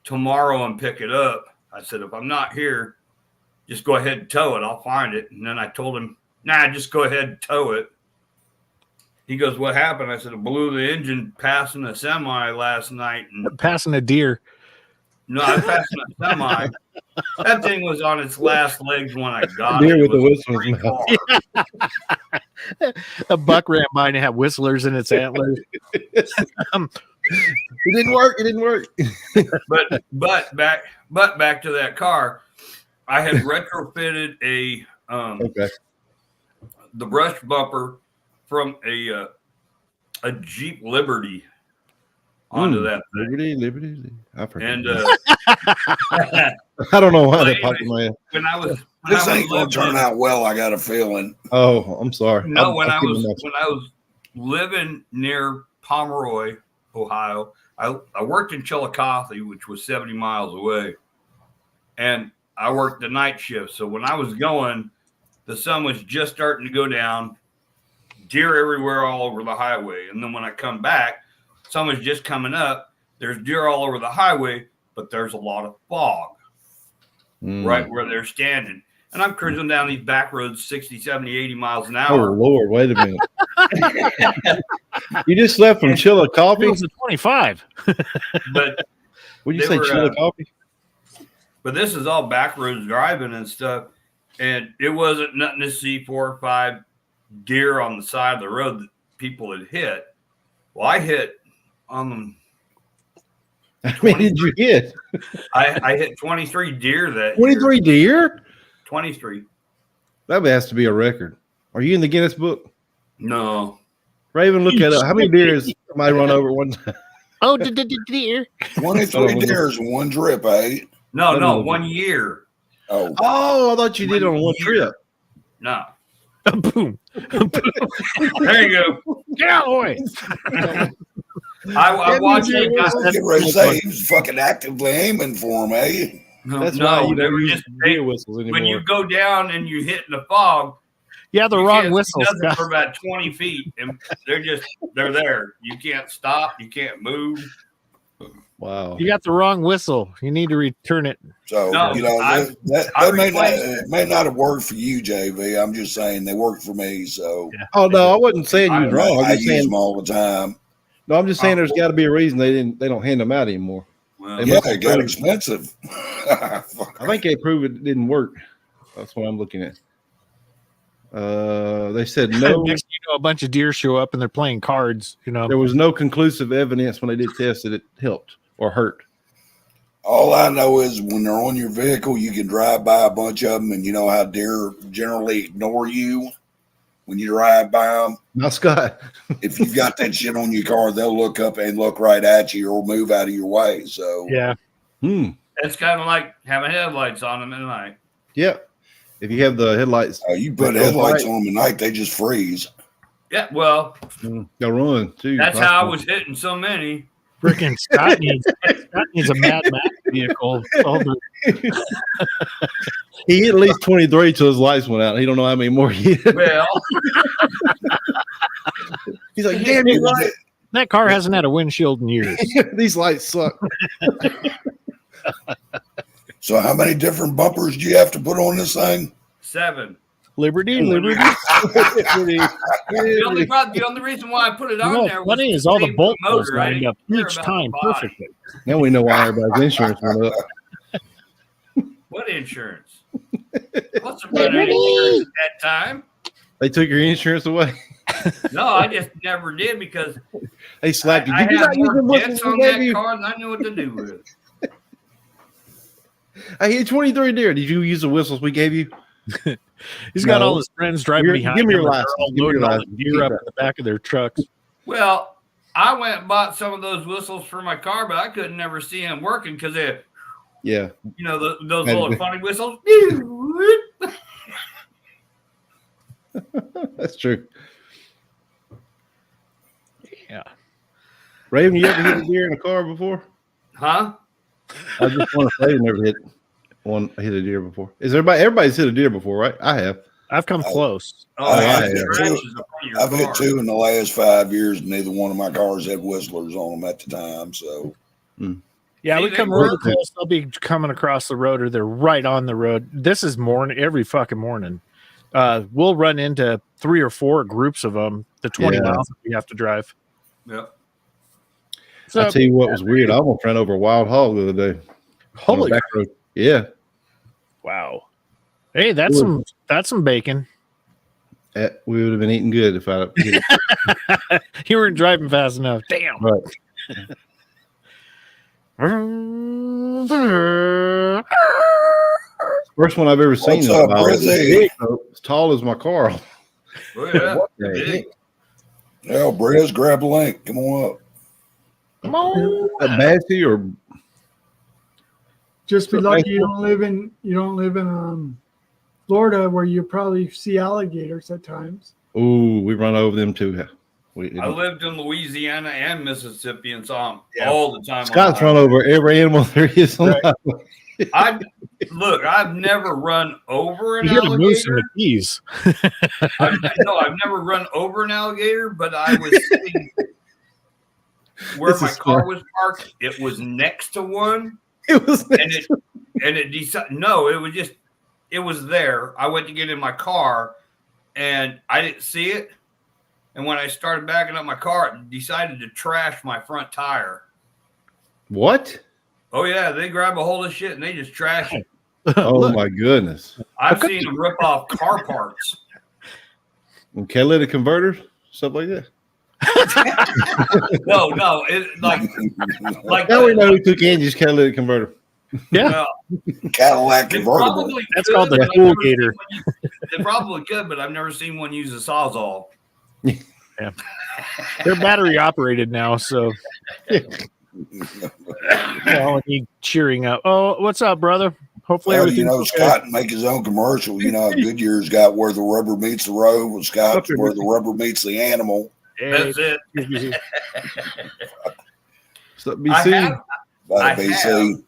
tomorrow and pick it up." I said, "If I'm not here, just go ahead and tow it. I'll find it." And then I told him, "Nah, just go ahead and tow it." He goes, "What happened?" I said, "I blew the engine passing a semi last night." And Passing a deer. no, I passed a semi. That thing was on its last legs when I got Deer it. with It the was a whistle in great his car. A buck ran by and it had whistlers in its antlers. It didn't work. It didn't work. But back to that car. I had retrofitted Okay. the brush bumper from a Jeep Liberty onto that thing. Liberty. I've heard And I don't know why well, that popped in my head. when I was This ain't gonna turn living, out well. I got a feeling. Oh, I'm sorry. no, I when I couldn't was living near Pomeroy, Ohio, I worked in Chillicothe, which was 70 miles away, and I worked the night shift. So when I was going, the sun was just starting to go down, deer everywhere all over the highway. And then when I come back, sun was just coming up. There's deer all over the highway, but there's a lot of fog right where they're standing. And I'm cruising down these back roads 60, 70, 80 miles an Oh, hour. Lord. Wait a minute. You just left from Chillicothe? It was a 25. But Would you they say were, Chillicothe? But this is all back roads driving and stuff. And it wasn't nothing to see 4 or 5 deer on the side of the road that people had hit. Well, I hit on them. How many did you hit? I hit 23 deer that 23 deer? 23. That has to be a record. Are you in the Guinness Book? No. Raven, look at it. How many deer has somebody run over at one time? Oh, deer. 23 deers in one trip, eh? No, 1 year. Oh, Oh, I thought you did it on one trip. No. Boom. There you go. Get out of the way. I watched I it. was getting ready to say he was fucking actively aiming for him, eh? That's why you they don't were use just deer whistles anymore. when you go down and you hit in the fog. Yeah, the you wrong can't see whistles. nothing for about 20 feet, and they're there. You can't stop. You can't move. Wow. You got the wrong whistle. You need to return it. So No, that may not have worked for you, JV. I'm just saying they worked for me. So Oh no, I wasn't saying you was wrong. I I'm just use saying them all the time. no. I'm just saying there's got to be a reason they don't hand them out anymore. Well, They Yeah, must it have got proved- expensive. I think they proved it didn't work. That's what I'm looking at. They said no. Next, a bunch of deer show up and they're playing cards. There was no conclusive evidence when they did tests that it helped or hurt. All I know is when they're on your vehicle, you can drive by a bunch of them, and you know how deer generally ignore you when you drive by them. Now, Scott, If you've got that shit on your car, they'll look up and look right at you or move out of your way. So Yeah. it's kind of like having headlights on them at night. Yep. If you have the headlights, You put headlights on them at night, they just freeze. Yeah, well, they'll run too. that's how I was hitting so many. Freaking Scott needs a Mad Max vehicle. He hit at least 23 till his lights went out. He don't know how many more he hit. Well, He's like, damn, you right. That car hasn't had a windshield in years. These lights suck. So how many different bumpers do you have to put on this thing? 7. Liberty. The only reason why I put it on there was funny is all the bolt holes lined up each time perfectly. Now we know why everybody's insurance went up. What insurance? What's the insurance at that time? They took your insurance away. No, I just never did because They slapped you. I Did you had not use more the dents whistles on we that gave you? car than I knew what to do with it. I hit 23 deer. Did you use the whistles we gave you? He's got all his friends driving behind give me him. your and license. they're all Give me your loading all the license. gear up in the back of their trucks. Well, I went and bought some of those whistles for my car, but I couldn't never see them working because they, Yeah. those little funny whistles. That's true. Yeah. Raven, you ever hit a deer in a car before? Huh? I just want to say you never hit a deer before. Everybody's hit a deer before, right? I have. I've come close. I've I've hit 2 in the last 5 years. Neither one of my cars had whistlers on them at the time. So Yeah, we They come work. really close. They'll be coming across the road or they're right on the road. This is every fucking morning. We'll run into 3 or 4 groups of them, the 20 miles that we have to drive. Yep. So, I'll tell you what was weird. I almost ran over a wild hog the other day. holy back road. Yeah. wow. Hey, that's some bacon. We would have been eating good if I hit it. You weren't driving fast enough. Damn. Right. First one I've ever seen. What's is up, about Brizzy? as tall as my car. Oh, yeah. What the heck? yeah, Briz, grab the link. Come on up. Come on. That Massey or Just be So lucky thank you don't live in Florida where you probably see alligators at times. ooh, we run over them too. I lived in Louisiana and Mississippi and saw them all the time. Scott's run over every animal there is. On the highway. I've never run over an You hear the moose and alligator. the keys. I've never run over an alligator, but I was sitting where This my is car fun. was parked. It was next to one, It was and it decided. No, it was there. I went to get in my car, and I didn't see it. And when I started backing up my car, it decided to trash my front tire. what? Oh yeah, they grab a hold of shit and they just trash it. Oh Look, my goodness! I've seen them rip off car parts. And catalytic converters, stuff like that. No, it like Now we know who took Angie's catalytic converter. yeah, well, Cadillac they convertible. probably That's could, called the but I've Cool never seen Gator. one they probably could, but I've never seen one use a Sawzall. they're battery operated now, so I need cheering up. Oh, what's up, brother? Hopefully Well, everything's okay. Scott make his own commercial. Goodyear's got where the rubber meets the road. Well, Scott's where the rubber meets the animal. Hey, That's it. So BC. By the BC.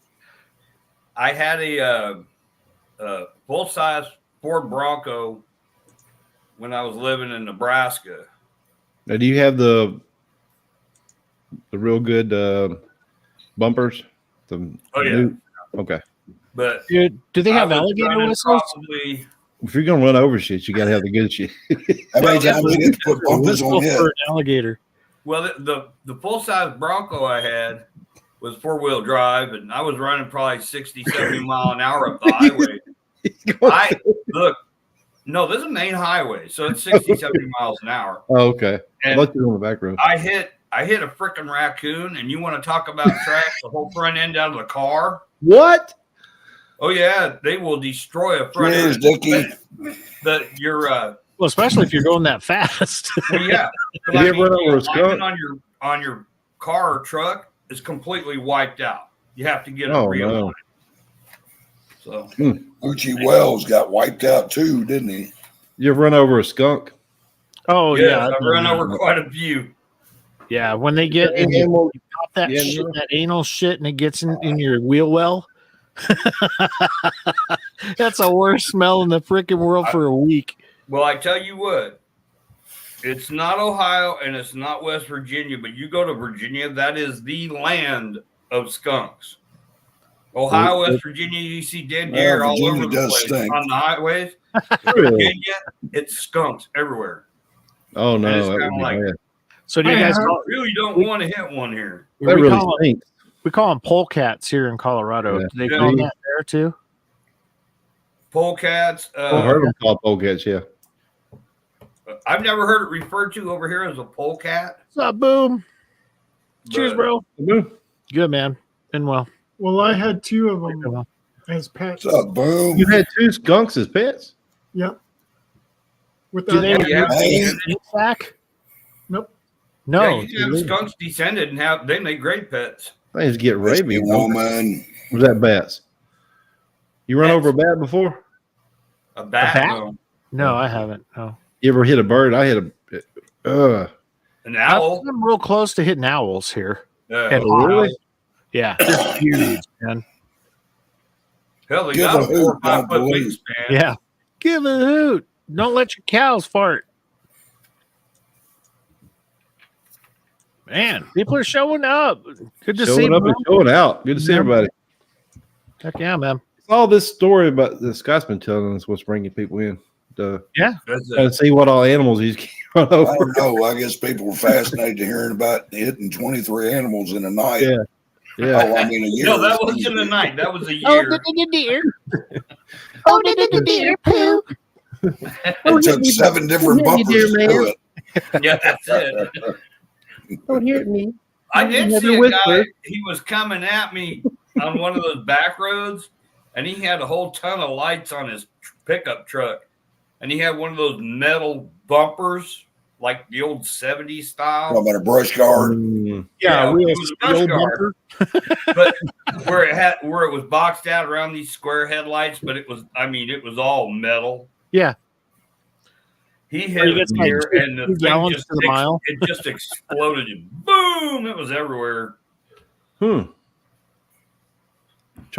I had a full size Ford Bronco when I was living in Nebraska. Now, do you have the real good bumpers? Oh, yeah. Okay. But do they have I was alligator running whistles? Probably, If you're gonna run over shit, you gotta have the good shit. How many Well, times you get to put bumpers Whistle on his? for an alligator. well, the full size Bronco I had was 4-wheel drive, and I was running probably 60, 70 mile an hour up the highway. No, this is a main highway, so it's 60, 70 miles an hour. Oh, okay. I And thought you were on the back road. I hit a freaking raccoon, and you want to talk about trash the whole front end out of the car? What? Oh yeah, they will destroy a front Cheers, end. Dickie. Well, especially if you're going that fast. Well, yeah. But Did you ever run over a skunk? on your car or truck is completely wiped out. You have to get it Oh, realigned. no. So Gucci Wells got wiped out too, didn't he? You ever run over a skunk? Oh yes, yeah, I've run over quite a few. yeah. When they get in, Yeah, you pop that yeah, shit, no. that anal shit, and it gets in your wheel well. That's the worst smell in the freaking world for a week. Well, I tell you what, it's not Ohio and it's not West Virginia, but you go to Virginia, that is the land of skunks. Ohio, West Virginia, you see dead deer all Virginia over the does place stink. on the highways. Really? Virginia, it's skunks everywhere. Oh no, And it's that kind would of be like, bad. So do you guys I call, really don't want to hit one here. That we really call stinks. we call them polecats here in Colorado? Yeah. Do they Yeah. call them that there too? Polecats. I've heard them called polecats. Yeah. I've never heard it referred to over here as a polecat. What's up, boom? Cheers, but bro. Boom. Good man. Been well. Well, I had two of Been them well. as pets. What's up, boom? You had 2 skunks as pets. Yep. Do they Yeah, have yeah. a sack? Nope. No. yeah, you can have skunks descended and they make great pets. Things get Crispy rabies. woman. Was that bats? You run Bats. over a bat before? A bat? bat? No. No, I haven't. No. You ever hit a bird? I hit a. An owl? I'm real close to hitting owls here. And Oh, really? hawks. Yeah. They're huge, man. Hell, they Give got a a 4 or hoot, 5 don't foot believe. wingspan. Yeah. Give a hoot. Don't let your cows fart. Man, people are showing up. Good to see Showing up you. and showing out. Good to see Yeah. everybody. Heck yeah, man. All this story about the Scott's been telling us what's bringing people in to That's try to see what all animals he's run I over. don't know. I guess people were fascinated to hearing about hitting 23 animals in a night. Yeah. Yeah. Oh, I mean a year. No, that wasn't a night. That was a Oh, year. the deer. Oh, the deer poo. It took 7 different bumpers to do it. Yeah, that's it. Don't hurt me. I did Never see a whisper. guy. He was coming at me on one of those back roads, and he had a whole ton of lights on his pickup truck, and he had one of those metal bumpers, like the old '70s style. Talking about a brush guard. Yeah, it real was a brush steel guard. bumper. But where it was boxed out around these square headlights, but it was all metal. Yeah. He Oh, hit you a get like deer, 2 and the thing gallons to the mile. it just exploded. And boom! It was everywhere. Trying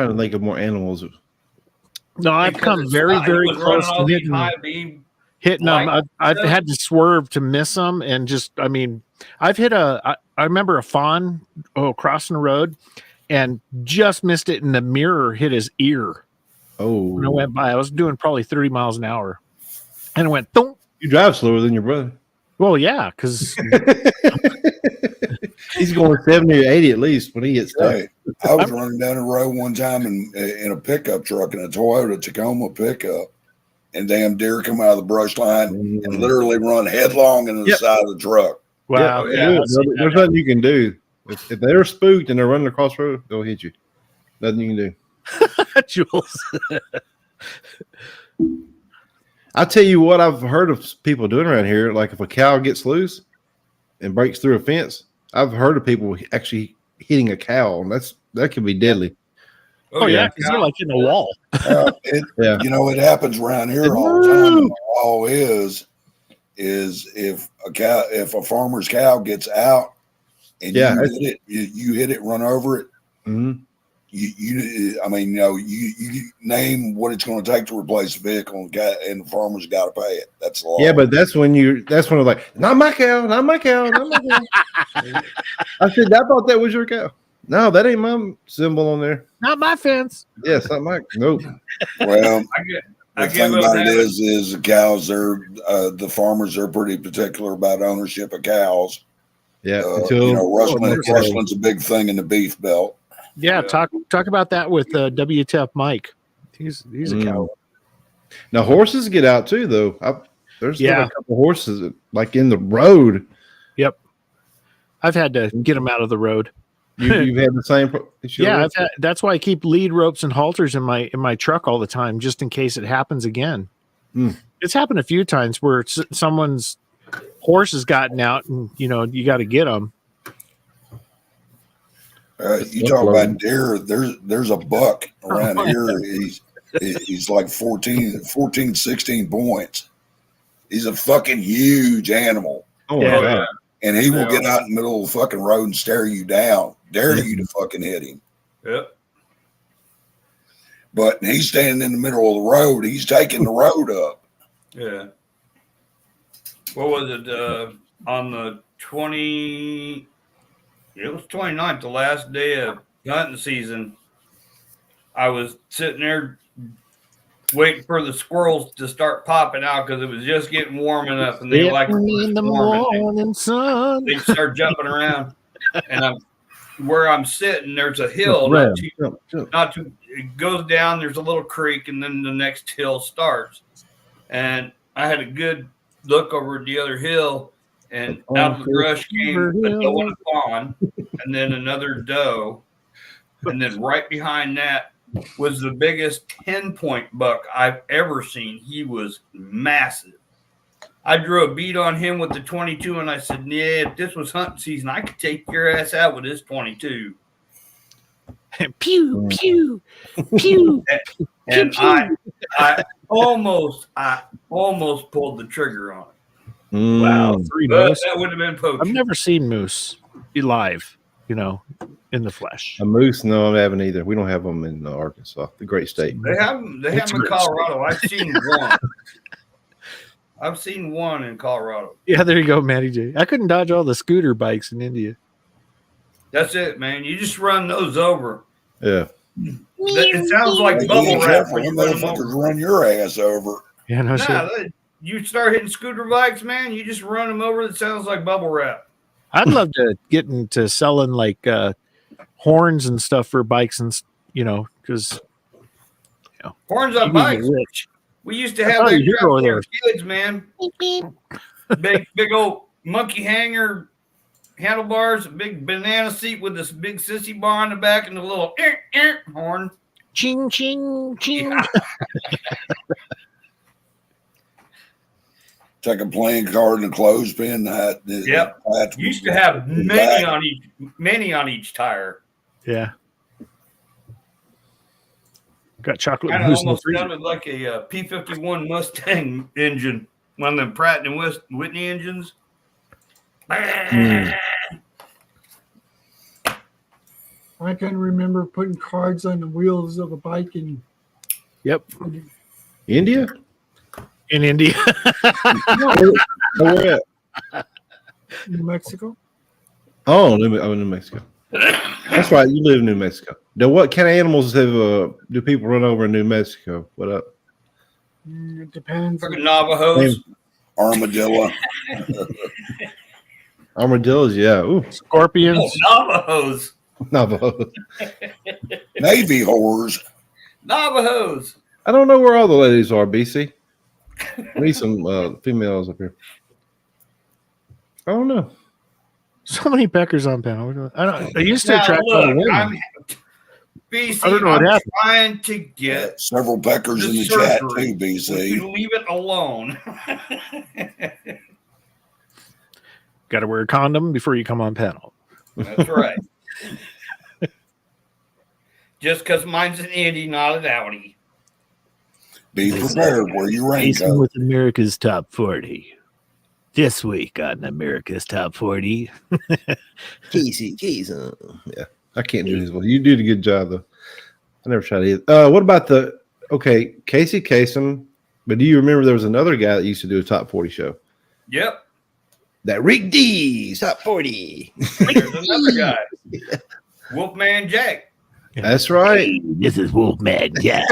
to think of more animals. No, I've Because come it's very, not- he very was close running to all these hitting high beam. them. light I've stuff. had to swerve to miss them, and just, I mean, I've hit I remember a fawn crossing the road, and just missed it, and the mirror hit his ear when I Oh, went by. I was doing probably 30 miles an hour, and it went thump. you drive slower than your brother. Well, yeah, because He's going 70 or 80 at least when he gets stuck. Right. I was running down the road one time in a pickup truck, in a Toyota Tacoma pickup, and damn deer come out of the brush line and literally run headlong into the Yep. side of the truck. wow, Yeah, yeah, There's nothing you can do. If they're spooked and they're running across the road, they'll hit you. Nothing you can do. Jules. I'll tell you what I've heard of people doing around here. Like if a cow gets loose and breaks through a fence, I've heard of people actually hitting a cow, and that can be deadly. Oh yeah, because you're like in a wall. Yeah. You know, it happens around here all the time. And the law is if a farmer's cow gets out and you hit it, run over it. Mm-hmm. You name what it's going to take to replace the vehicle, and the farmer's got to pay it. That's the law. Yeah, but that's when they're like, not my cow, not my cow, not my cow. I said, I thought that was your cow. No, that ain't my symbol on there. Not my fence. Yes, not my. Nope. Well, I the give thing up about it having- is the cows are the farmers are pretty particular about ownership of cows. Yeah. Rustling's a big thing in the beef belt. Yeah, talk about that with WTF Mike. He's a cow. Now horses get out too, though. There's been Yeah. a couple horses like in the road. Yep. I've had to get them out of the road. You've had the same issue. Yeah, that's why I keep lead ropes and halters in my truck all the time, just in case it happens again. It's happened a few times where someone's horse has gotten out, and you got to get them. You talk about deer. There's a buck around here. He's like 14, 16 points. He's a fucking huge animal. Oh, Yeah. my God. And he will Yeah. get out in the middle of the fucking road and stare you down, dare you to fucking hit him. Yep. But he's standing in the middle of the road. He's taking the road up. Yeah. What was it? On the 20, it was 29th, the last day of hunting season. I was sitting there waiting for the squirrels to start popping out because it was just getting warm enough, and they like in the morning sun. they start jumping around, and where I'm sitting. There's a hill, not too. It goes down. There's a little creek, and then the next hill starts. And I had a good look over the other hill, and out of the brush came a doe and a fawn, and then another doe, and then right behind that was the biggest 10-point buck I've ever seen. He was massive. I drew a bead on him with the 22, and I said, yeah, if this was hunting season, I could take your ass out with this 22. Pew, pew, pew. And I almost pulled the trigger on it. Wow, 3 But moose. that would have been poaching. I've never seen moose live, in the flesh. A moose? No, I haven't either. We don't have them in Arkansas, the great state. They have them It's in great Colorado. I've seen one. I've seen one in Colorado. Yeah, there you go, Matty J. I couldn't dodge all the scooter bikes in India. That's it, man. You just run those over. Yeah. It sounds like Hey, bubble you wrap careful, when them you run them motherfuckers over. run your ass over. Yeah, no shit. Nah, you start hitting scooter bikes, man. You just run them over. It sounds like bubble wrap. I'd love to get into selling like horns and stuff for bikes, and because Horns on bikes. We used to I have thought that you crap were when we were those. kids, man. Big old monkey hanger handlebars, a big banana seat with this big sissy bar on the back, and a little horn. Ching, ching, ching. Yeah. Take a playing card and a clothespin. Yep. Used to have many on each tire. Yeah. Got chocolate Kind of mousse in the almost freezer. sounded like a P-51 Mustang engine, one of them Pratt and Whitney engines. I can remember putting cards on the wheels of a bike in Yep. India? In India. Where at? New Mexico. Oh, New Mexico. That's right. You live in New Mexico. Now, what kind of animals do people run over in New Mexico? What up? It depends. Freaking Navajos. Armadillo. Armadillos, yeah. Ooh, Scorpions. Navajos. Navajo. Navy whores. Navajos. I don't know where all the ladies are, BC. We need some females up here. I don't know. So many peckers on panel. I used to Now, attract all the look, women. BC, I don't know what I'm happened. trying to get Several peckers the in the chat surgery. too, We BC. can leave it alone. Got to wear a condom before you come on panel. That's right. Just because mine's an Indy, not an Audi. Be prepared. Wear your Racing raincoat. with America's Top 40. This week on America's Top 40. Casey. Yeah, I can't do his voice. You did a good job, though. I never tried it. What about Casey Kasem? But do you remember there was another guy that used to do a top 40 show? Yep. That Rick D's top 40. There's another guy. Wolfman Jack. That's right. This is Wolfman Jack.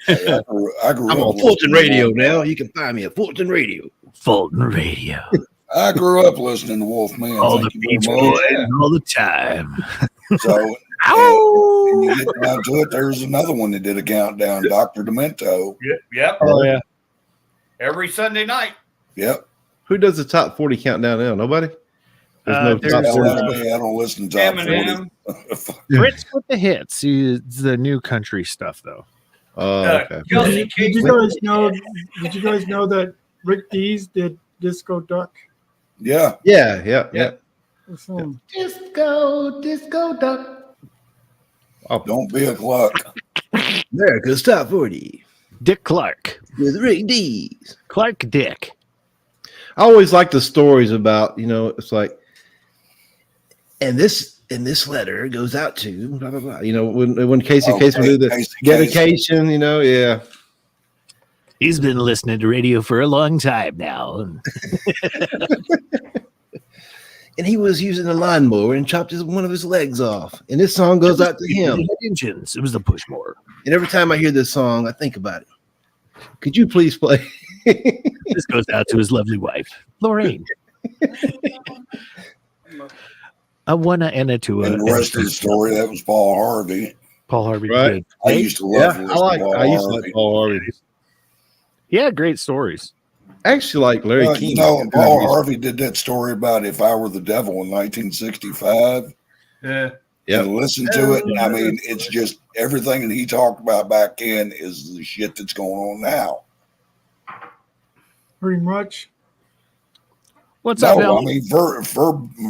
I grew I'm up on Fulton Radio now. You can find me at Fulton Radio. Fulton Radio. I grew up listening to Wolfman. All the Thank you people very much. and all the time. So, Ow! when you get down to it, there's another one that did a countdown, Dr. Demento. Yep. Oh, yeah. Every Sunday night. Yep. Who does the top 40 countdown now? Nobody? There's no there's, top 40. I don't listen to top 40. Eminem. Fritz with the hits. It's the new country stuff, though. Oh, okay. Kelsey Did you Casey. guys know? Did you guys know that Rick Dees did Disco Duck? Yeah. Yeah. The song. Disco duck. Don't be a cluck. America's Top 40 Dick Clark. with Rick Dees. Clark Dick. I always like the stories about, it's like, and this letter goes out to blah blah blah. When Casey Kasem would do the Casey dedication, yeah. He's been listening to radio for a long time now. And he was using a lawnmower and chopped one of his legs off. And this song goes out to him. Engines. It was the push mower. And every time I hear this song, I think about it. Could you please play? This goes out to his lovely wife, Lorraine. I want to end it to And the rest of the story, that was Paul Harvey. Paul Harvey. Right. Did. I used to love listening to Paul I used to Harvey. like Paul Harvey. Yeah, great stories. I actually like Larry King. Paul Harvey did that story about If I Were the Devil in 1965. Yeah. Yeah. And listen to it. I mean, it's just everything that he talked about back then is the shit that's going on now. Pretty much. What's up, No, Bill? I mean,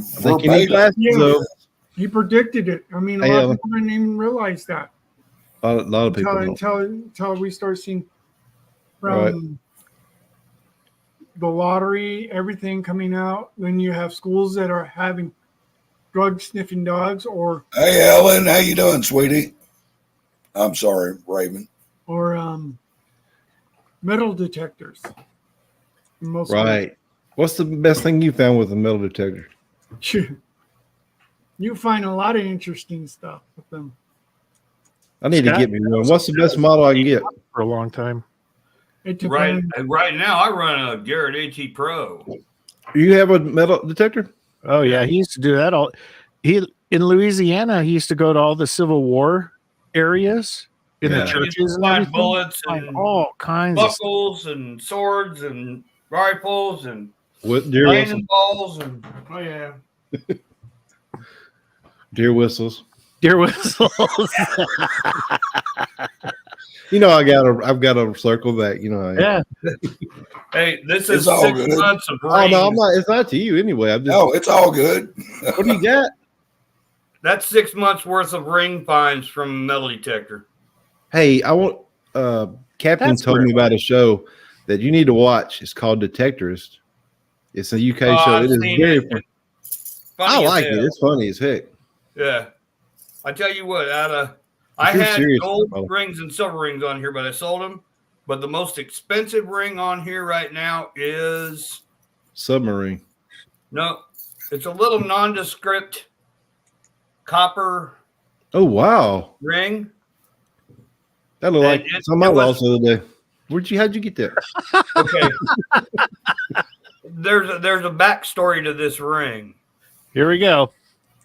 Think you need glasses, though. He predicted it. I mean, a Hey, lot of people didn't even realize that A lot of people don't. until we start seeing from the lottery, everything coming out. Then you have schools that are having drug sniffing dogs or Hey, Ellen, how you doing, sweetie? I'm sorry, Raven. metal detectors. Most Right. What's the best thing you found with a metal detector? You find a lot of interesting stuff with them. I need to Scott? get me one. What's the best model I can get? For a long time. It Right, depends. right now, I run a Garrett AT Pro. You have a metal detector? Oh yeah, he used to do that all. He in Louisiana. He used to go to all the Civil War areas in Yeah. the churches and Find everything. bullets Find and all kinds of buckles and swords and rifles and With deer whistles? cannonballs and oh yeah. Deer whistles. deer whistles. I've got to circle back. Yeah, Hey, this It's is all 6 good. months of Oh rain. no, I'm not. It's not to you anyway. I'm just. No, it's all good. What do you got? That's 6 months worth of ring finds from metal detector. Hey, I want. Captain That's told me about a show that you need to watch. It's called Detectorist. It's a UK show. I've It is seen very it. fun. Funny I as like hell. it. It's funny as heck. Yeah. I tell you what, I you're had serious, gold brother. rings and silver rings on here, but I sold them. But the most expensive ring on here right now is Submarine. no, it's a little nondescript copper Oh wow, ring. that looked like And it- something I it was- lost the other day. How'd you get that? Okay. there's a backstory to this ring. here we go.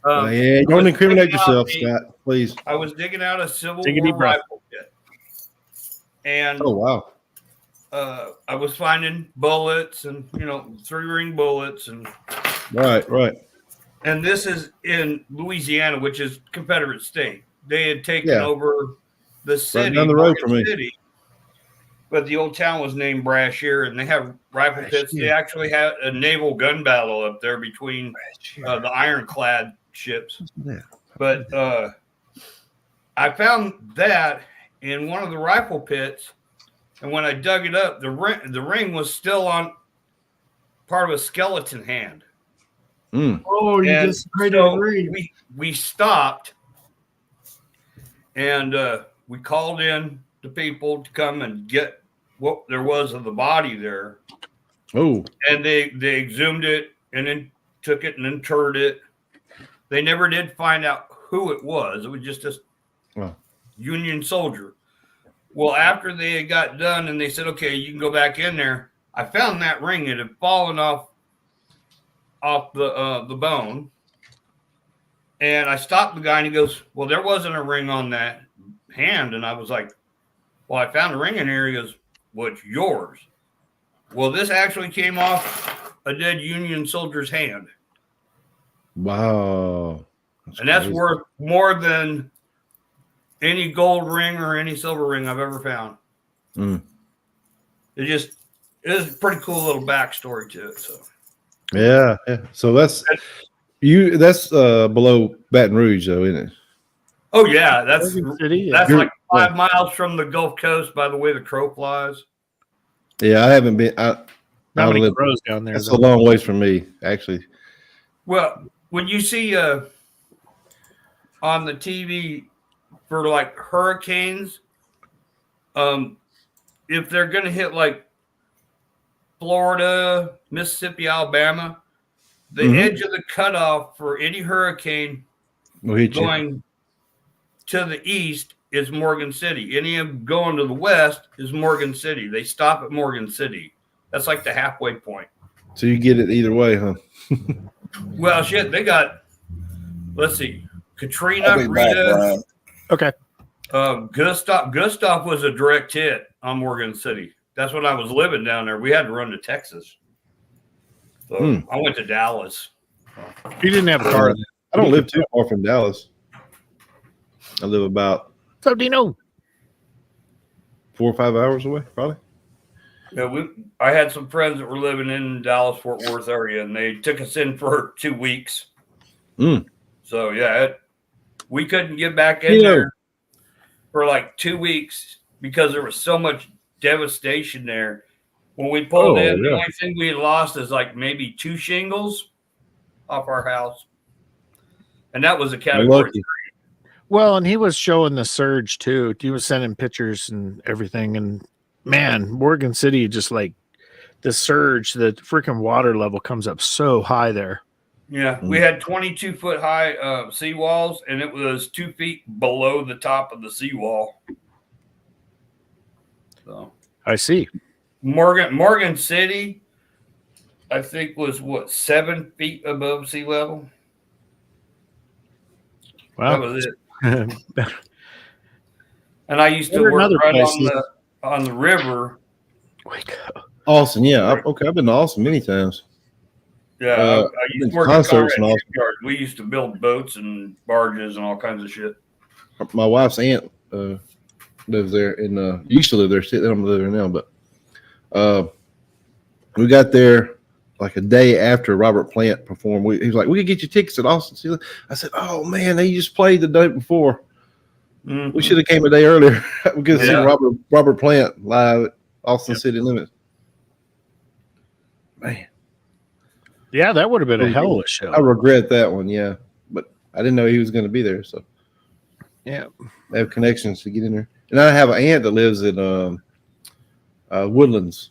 Yeah, I don't was incriminate digging out yourself, a- Scott. Please. I was digging out a Civil Take a deep War breath. rifle pit, and Oh wow. I was finding bullets and 3-ring bullets Right. and this is in Louisiana, which is Confederate state. They had taken Yeah. over the city, down the road Morgan from me. City, but the old town was named Brashear, and they have rifle pits. They actually had a naval gun battle up there between the ironclad ships. Yeah. But I found that in one of the rifle pits, and when I dug it up, the ring was still on part of a skeleton hand. Oh, you And just created so a ring. we stopped, and we called in the people to come and get what there was of the body there, Oh, and they exhumed it and then took it and interred it. They never did find out who it was. It was just this Wow. Union soldier. Well, after they had got done and they said, okay, you can go back in there, I found that ring. It had fallen off the bone. And I stopped the guy and he goes, well, there wasn't a ring on that hand. And I was like, well, I found a ring in here. He goes, well, it's yours. Well, this actually came off a dead Union soldier's hand. wow. And that's crazy. worth more than any gold ring or any silver ring I've ever found. Mm. It is a pretty cool little backstory to it. So Yeah. So that's below Baton Rouge, though, isn't it? oh yeah, that's Morgan City, yeah. that's You're- like 5 miles from the Gulf Coast by the way the crow flies. Yeah, I haven't been. I Not many live, crows down there. that's Though. a long ways from me, actually. Well, when you see on the TV for like hurricanes, if they're going to hit like Florida, Mississippi, Alabama, the edge of the cutoff for any hurricane going to the east is Morgan City. Any of them going to the west is Morgan City. They stop at Morgan City. That's like the halfway point. So you get it either way, huh? Well, shit, they got, let's see, Katrina, I'll be back, Rita, Brian. Okay. Gustav was a direct hit on Morgan City. That's when I was living down there. We had to run to Texas. So I went to Dallas. You didn't have a car. I don't live too far from Dallas. I live about So do you know? 4 or 5 hours away, probably. Yeah, I had some friends that were living in Dallas, Fort Worth area, and they took us in for 2 weeks. So yeah, we couldn't get back in there for like 2 weeks because there was so much devastation there. When we pulled in, the only thing we had lost is like maybe 2 shingles off our house, and that was a category 3. Well, and he was showing the surge too. He was sending pictures and everything. And man, Morgan City, just like the surge, the freaking water level comes up so high there. Yeah, we had 22-foot high seawalls, and it was 2 feet below the top of the seawall. So I see. Morgan City, I think, was 7 feet above sea level. Wow. That was it. And I used to work right on the river. Austin, yeah. I've been to Austin many times. Yeah, I used to work at concerts Cowart and shipyard. We used to build boats and barges and all kinds of shit. My wife's aunt lives there, and used to live there. They don't live there now, but we got there like a day after Robert Plant performed. He was like, "We could get you tickets at Austin." I said, "Oh man, they just played the day before. We should have came a day earlier. We could have seen Robert Plant live at Austin City Limits." Man, yeah, that would have been a hell of a show. I regret that one, yeah, but I didn't know he was going to be there, so yeah, they have connections to get in there. And I have an aunt that lives in Woodlands.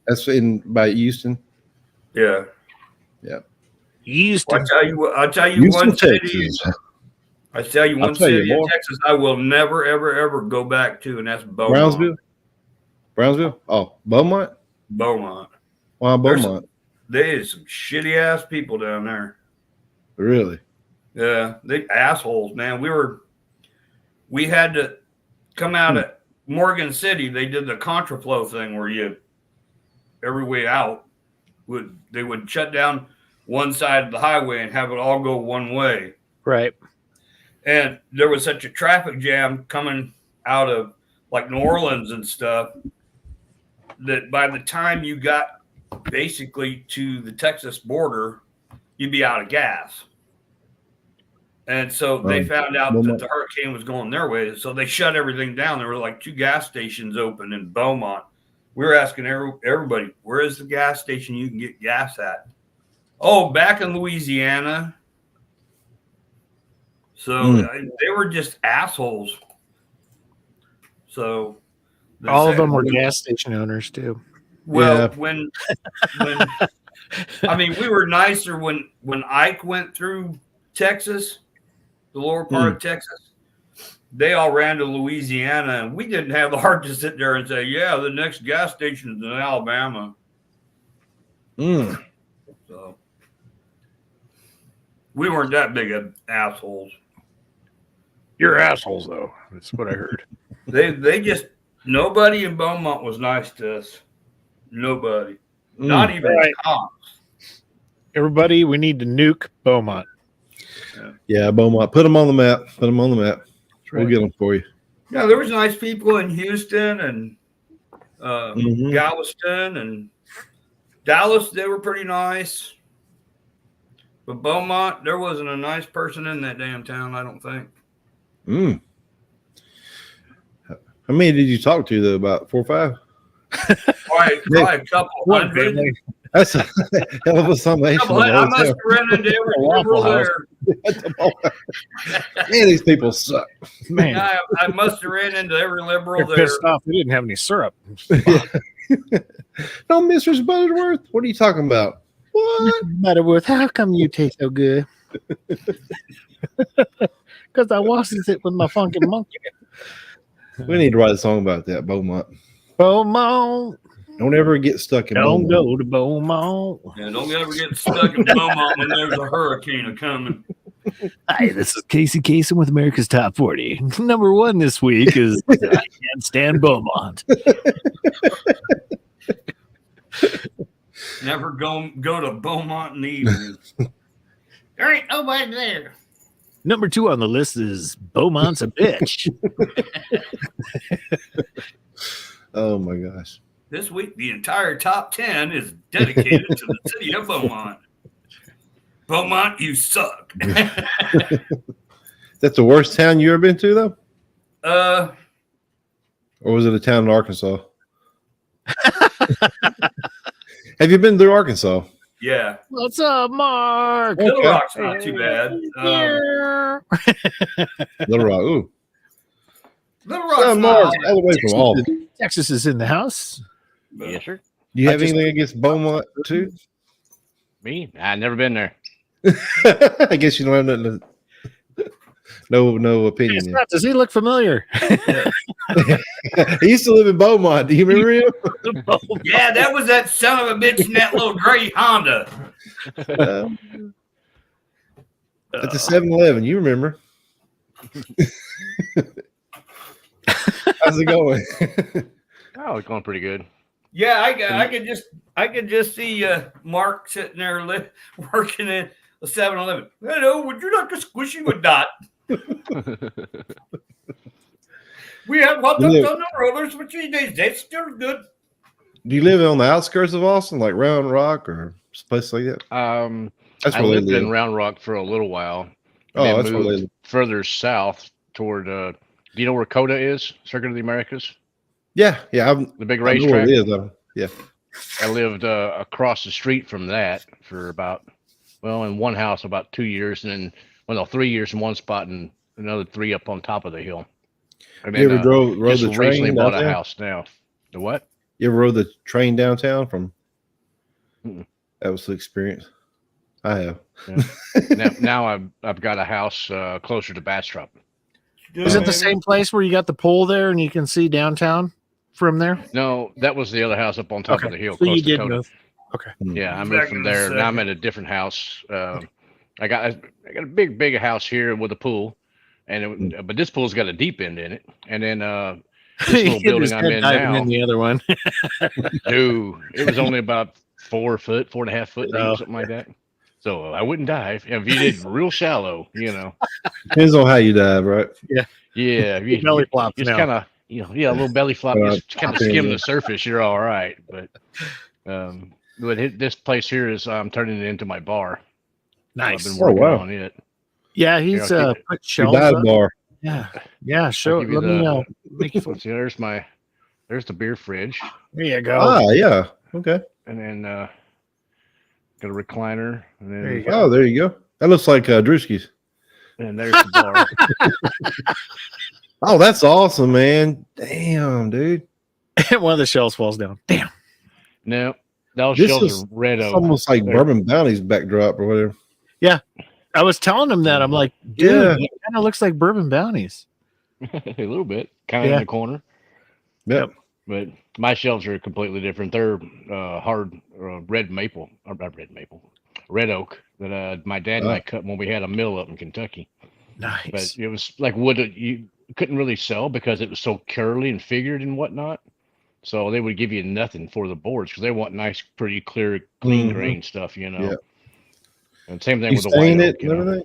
That's by Houston. Yeah. Houston. I'll tell you Houston, one city. Texas. I tell you one city in Texas I will never, ever, ever go back to, and that's Beaumont. Brownsville? Oh, Beaumont? Beaumont. Why Beaumont? There's some shitty ass people down there. Really? Yeah, they assholes, man. We had to come out at Morgan City. They did the contraflow thing where every way out they would shut down one side of the highway and have it all go one way. Right. And there was such a traffic jam coming out of like New Orleans and stuff that by the time you got basically to the Texas border, you'd be out of gas. And so they found out that the hurricane was going their way. So they shut everything down. There were like 2 gas stations open in Beaumont. We were asking everybody, where is the gas station you can get gas at? Oh, back in Louisiana. So they were just assholes. So all of them were gas station owners too. Well, when I mean, we were nicer when Ike went through Texas, the lower part of Texas. They all ran to Louisiana, and we didn't have the heart to sit there and say, "Yeah, the next gas station is in Alabama." So we weren't that big of assholes. You're assholes, though. That's what I heard. They just nobody in Beaumont was nice to us. Nobody, not even cops. Everybody, we need to nuke Beaumont. Yeah, Beaumont. Put them on the map. We'll get them for you. Yeah, there was nice people in Houston and Galveston and Dallas. They were pretty nice. But Beaumont, there wasn't a nice person in that damn town, I don't think. How many did you talk to though? About 4 or 5? Probably a couple One hundred. family. That's a hell of a summation. Couple hundred. I must have ran into every Waffle liberal House. there. Man, these people suck. Man, I must have ran into every liberal they're there. pissed off. They didn't have any syrup. No, Mr. Butterworth. What are you talking about? What? Butterworth, how come you taste so good? Because I washes it with my funky monkey. We need to write a song about that, Beaumont. Beaumont. Don't ever get stuck in Don't Beaumont. go to Beaumont. Yeah, don't ever get stuck in Beaumont when there's a hurricane a coming. Hi, this is Casey Kasem with America's Top 40. Number 1 this week is I Can't Stand Beaumont. Never go to Beaumont in the evening. There ain't nobody there. Number 2 on the list is Beaumont's a bitch. Oh my gosh. This week, the entire top 10 is dedicated to the city of Beaumont. Beaumont, you suck. That's the worst town you ever been to, though? Or was it a town in Arkansas? Have you been through Arkansas? Yeah. What's up, Mark? Little Okay. Rock's not too bad. Little Rock. Ooh. Little Son, Rock's Mark, not. all the way from Albany. Texas is in the house. Yes, sir. Do you I have just- anything against Beaumont, too? Me? I've never been there. I guess you don't have nothing to, no opinion. It's not, does he look familiar? He used to live in Beaumont. Do you remember him? Yeah, that was that son of a bitch in that little gray Honda. At the 7-Eleven. You remember. How's it going? Oh, it's going pretty good. Yeah, I could just see Mark sitting there working at a 7-Eleven. Hello, would you like a squishy with dot? We have hot dogs on the rollers for 3 days. That's still good. Do you live on the outskirts of Austin, like Round Rock or place like that? That's I where they lived in live. Round Rock for a little while. Oh, Then that's where they moved live. further south toward. Do you know where Coda is? Circuit of the Americas, Yeah, the big I know where racetrack. it is. Yeah. I lived across the street from that for about, in one house about 2 years, and then 3 years in one spot, and another 3 up on top of the hill. And You ever rode just the recently train bought a downtown? house now. The what? You ever rode the train downtown from? Mm-mm. That was the experience. I have. now I've got a house closer to Bastrop. Is it the same place where you got the pole there and you can see downtown from there? No, that was the other house up on top of the hill. So close you to did Coda. move. Yeah, I Back moved from in a there. Now I'm second. at a different house. I got a big house here with a pool, and but this pool's got a deep end in it. And then this little Hit his building I'm head in diving now, in the other one. dude, it was only about 4 foot, 4.5 foot deep, Oh. something like that. So I wouldn't dive if you did real shallow, Depends on how you dive, right? Yeah, if you Belly flops just now. kind of, a little belly flop, just kind of okay, skim yeah. the surface, you're all right. But this place here is I'm turning it into my bar. So I've Nice. been working wow. on it. Yeah, he's Here, I'll put Your shelves dive up. bar. Yeah. Show it. give you Let me the- make it. See, there's the beer fridge, There you go. Ah, yeah. Okay. and then got a recliner, and then There you go. Oh, there you go. That looks like Drewski's. and there's the bar. Oh, that's awesome, man. Damn, dude. One of the shells falls down. Damn. No, those This shells is- are red It's oak. almost like There. Bourbon Bounty's backdrop or whatever. I was telling him that. I'm like, dude, Yeah. it kind of looks like bourbon bounties. A little bit, kind of Yeah. in the corner. Yep. But my shelves are completely different. They're hard red maple, or not red maple, red oak that my dad and I cut when we had a mill up in Kentucky. Nice. But it was like wood that you couldn't really sell because it was so curly and figured and whatnot. So they would give you nothing for the boards because they want nice, pretty clear, clean Mhm. grain stuff, Yeah. And same thing You with the white stained oak. it and everything?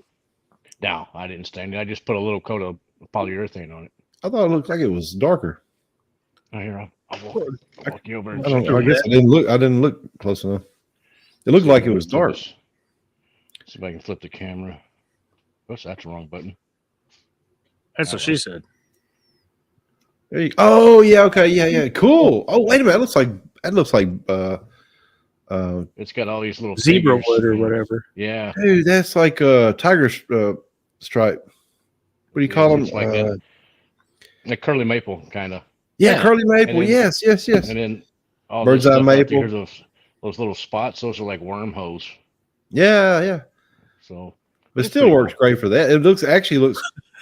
No, I didn't stain it. I just put a little coat of polyurethane on it. I thought it looked like it was darker. Oh, here, I'll walk you over. And I don't show know. I you. guess I didn't look close enough. It looked like it was dark. See if I can flip the camera. Oops, that's the wrong button. That's what she said. Oh yeah, okay, yeah, cool. Oh wait a minute, that looks like It's got all these little Zebra figures. wood or whatever. Yeah, dude, that's like a tiger stripe. What do you call them? it's like a curly maple kind of. Yeah, curly maple. then- Yes. And then all Bird's this eye stuff out there, maple. those little spots. Those are like wormholes. Yeah. So But it it's still pretty works great for that. It looks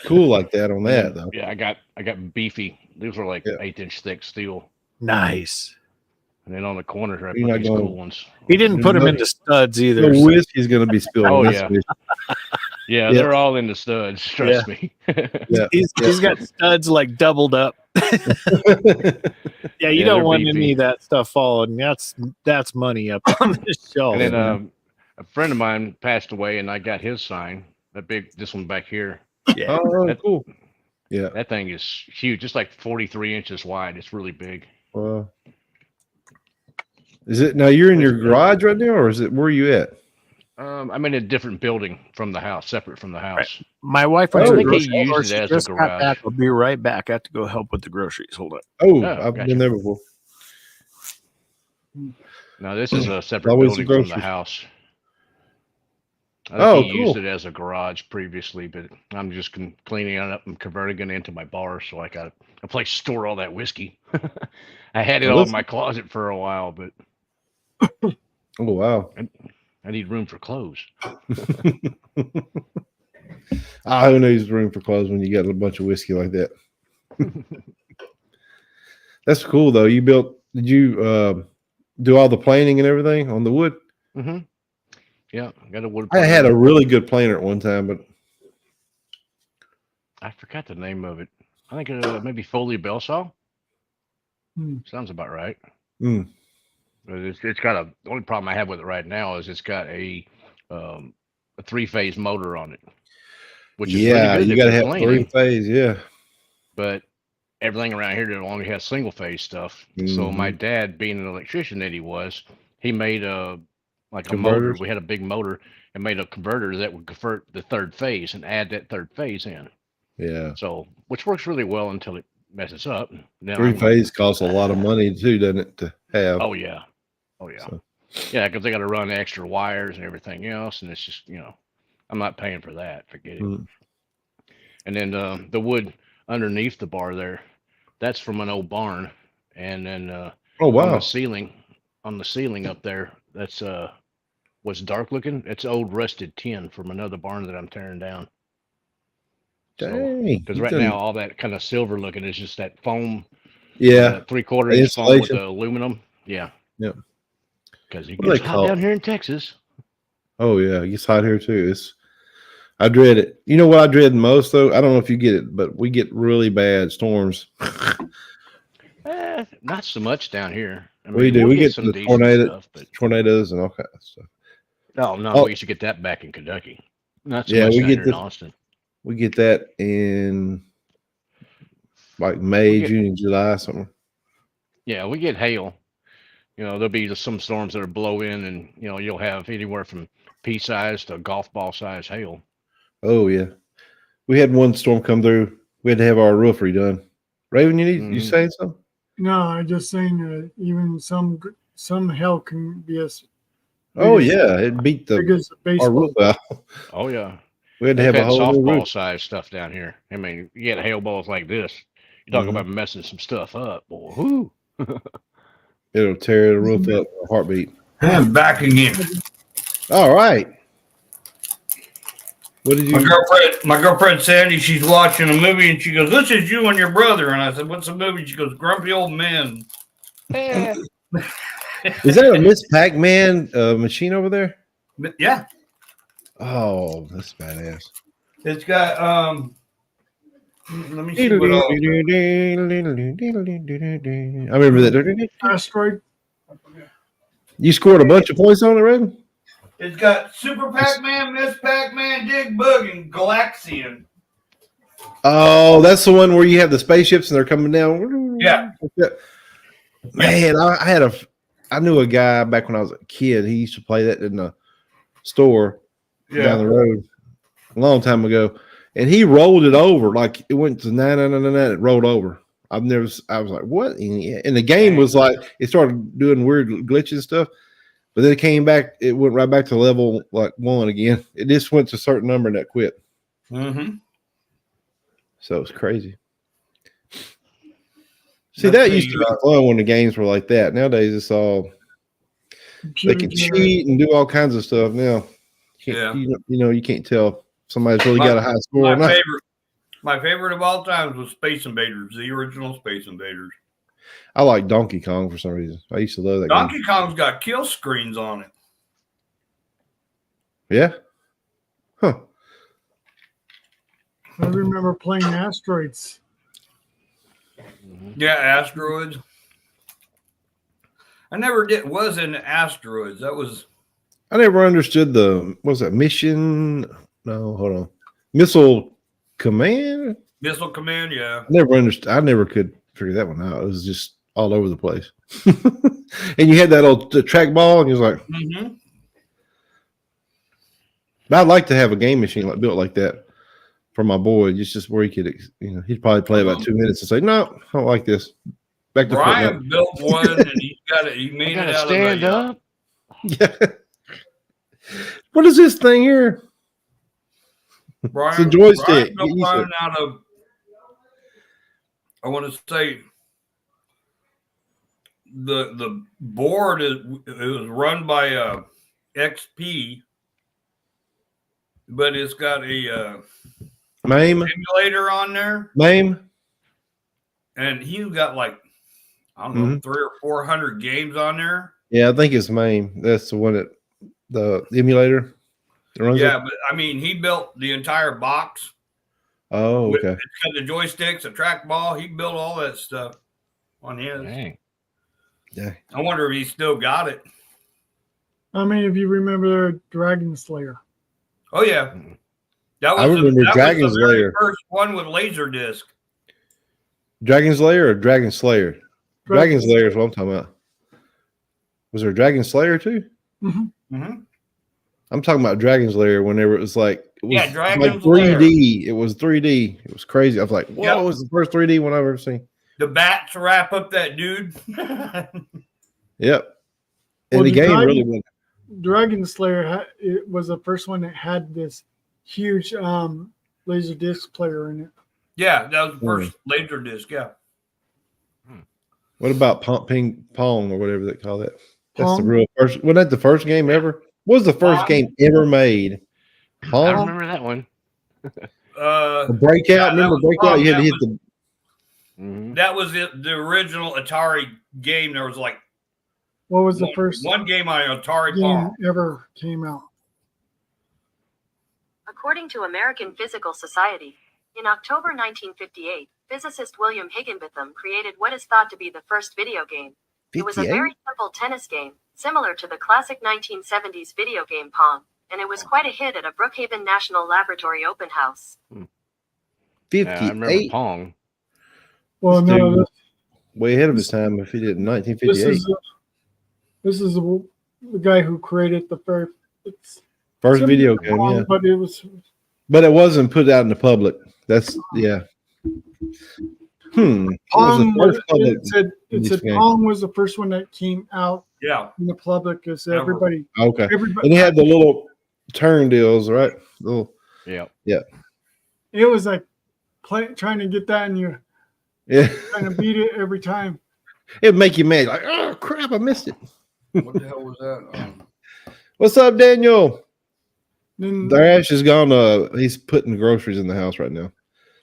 cool like that on that though. Yeah, I got beefy. These are like Yeah. 1/8 thick steel. Nice. And then on the corners, I You're put not these going- cool ones. He didn't put them No- into studs either. The whiskey's gonna be spilled. Oh, That's yeah. whiskey. Yeah, Yeah. they're all in the studs. Trust me. Yeah. He's got studs like doubled up. Yeah, you Yeah, don't they're want beefy. any of that stuff falling. That's money up on the shelf. And then man. a friend of mine passed away, and I got his sign. This one back here. Yeah. Oh, That- cool. Yeah. That thing is huge. It's like 43 inches wide. It's really big. Well, is it now? You're in your garage right now, or is it where are you at? I'm in a different building from the house, separate from the house. My wife went Oh, to the I think he grocery store. used it She as a just got garage. back. I'll be right back. I have to go help with the groceries. Hold on. Oh, Oh, I've gotcha. been there before. Now this is a separate Always the building from the groceries. house. I think Oh, he used cool. it as a garage previously, but I'm just cleaning it up and converting it into my bar, so I got a place to store all that whiskey. I had it Well, all in listen- my closet for a while, but Oh wow. I need room for clothes. Who needs room for clothes when you got a bunch of whiskey like that? That's cool though. Did you do all the planing and everything on the wood? Mm-hmm. Yeah, I got a wood. I had planter. a really good planer at one time, but I forgot the name of it. I think maybe Foley Bell Saw. Sounds about right. Mm. But it's got the only problem I have with it right now is it's got a 3-phase motor on it, which is yeah, really good you if got to you're have planing, 3-phase. Yeah. but everything around here only has single phase stuff. So my dad, being an electrician that he was, he made a motor. Converters? We had a big motor and made a converter that would convert the 3rd phase and add that 3rd phase in. Yeah. So which works really well until it messes up. Then 3-phase costs a lot of money too, doesn't it, to have? Oh yeah. So- Yeah, because they got to run extra wires and everything else, and it's just I'm not paying for that. Forget it. Mm. And then the wood underneath the bar there, that's from an old barn, and then Oh on wow. the ceiling up there, that's what's dark looking. It's old rusted tin from another barn that I'm tearing down. Dang. Because right now all that kind of silver looking is just that foam. Yeah. 3/4 inch foam with Insulation. the aluminum. Yeah. Yep. Because it What do they gets hot call down it? here in Texas. Oh yeah, it gets hot here too. I dread it. You know what I dread most though? I don't know if you get it, but we get really bad storms. Not so much down here. I We do. we'll We get some the decent stuff, but tornadoes and all kinds of stuff. no, Oh. we used to get that back in Kentucky. Not so Yeah, much we down get here in the- Austin. We get that in like May, We get- June, and July, something. Yeah, we get hail. There'll be just some storms that are blow in, and you'll have anywhere from pea size to golf ball size hail. Oh yeah, we had one storm come through. We had to have our roof redone. Raven, you Mhm. saying something? No, I'm just saying that even some hell can be as Oh big as- yeah, it beat big as a our baseball. roof out. Oh yeah, We had to they've have a had whole new softball roof. size stuff down here. I mean, you get hail balls like this. You talk Mhm. about messing some stuff up, boy. Whoo. It'll tear the roof up in a heartbeat. And back again. All right. What did you? My girlfriend Sandy, she's watching a movie and she goes, "This is you and your brother." And I said, "What's the movie?" She goes, "Grumpy Old Men." Is that a Miss Pac-Man machine over there? But yeah, Oh, that's badass. it's got let me see what else. I remember that. Asteroid. You scored a bunch of points on it, Raven? It's got Super Pac-Man, Miss Pac-Man, Dig Bug, and Galaxian. Oh, that's the one where you have the spaceships and they're coming down. Yeah. Man, I knew a guy back when I was a kid. He used to play that in the store down the road a long time ago. And he rolled it over like it went to 9. It rolled over. I was like, what? And the game was like, it started doing weird glitches stuff, but then it came back. It went right back to level like 1 again. It just went to a certain number and that quit. Mm-hmm. So it's crazy. See, that used to be fun when the games were like that. Nowadays, it's all they can cheat and do all kinds of stuff. Now, you can't tell if somebody's really got a high score or not. My favorite of all times was Space Invaders, the original Space Invaders. I like Donkey Kong for some reason. I used to love that Donkey game. Kong's got kill screens on it. Yeah? Huh. I remember playing Asteroids. Yeah, Asteroids. I never was in Asteroids. I never understood what was that mission? No, hold on. Missile Command? Missile Command, yeah. I never could figure that one out. It was just all over the place. And you had that old trackball, and you was like, mm-hmm. But I'd like to have a game machine built like that for my boy, just where he could, he'd probably play about 2 minutes and say, no, I don't like this. Back to Brian built one, and he made it out stand of up. Yeah. What is this thing here? Brian, it's a joystick. Brian built one out of, I want to say, the board it was run by XP, but it's got a MAME emulator on there. MAME, and he's got like, I don't know, 300 or 400 games on there. Yeah, I think it's MAME. That's the one that the emulator runs. Yeah, but I mean, he built the entire box. Oh, okay. It's got the joysticks, a trackball. He built all that stuff on his. Dang. Yeah. I wonder if he still got it. How many of you remember Dragon Slayer? Oh yeah, I remember Dragon Slayer. First one with Laserdisc. Dragon Slayer or Dragon Slayer? Dragon Slayer is what I'm talking about. Was there a Dragon Slayer too? Mm-hmm. Mm-hmm. I'm talking about Dragon Slayer whenever it was like, Dragon like 3D. It was 3D. It was crazy. I was like, whoa, it was the first 3D one I've ever seen. The bats wrap up that dude. Yep. And the game really went. Dragon Slayer it was the first one that had this huge laser disc player in it. Yeah, that was the first laser disc. Yeah. What about Ping Pong or whatever they call that? That's Pong? the real first. Wasn't that the first game ever? What was the first game ever made? Pong? I remember that one. Breakout. Remember Breakout? You had to hit the. That was the original Atari game. There was like. What was the first one game on Atari game Pong ever came out? According to American Physical Society, in October 1958, physicist William Higginbotham created what is thought to be the first video game. It was a very simple tennis game, similar to the classic 1970s video game Pong, and it was quite a hit at a Brookhaven National Laboratory open house. 58. I remember Pong. Well, no, way ahead of his time if he did in 1958. This is the guy who created the first video game, Pong, yeah. But it wasn't put out in the public. That's Pong it said Pong was the first one that came out in the public because everybody. Okay. And he had the little turn deals, right? Yeah. It was like trying to get that and you're trying to beat it every time. It'd make you mad. Like, oh crap, I missed it. What the hell was that? What's up, Daniel? Dash is gone. He's putting groceries in the house right now.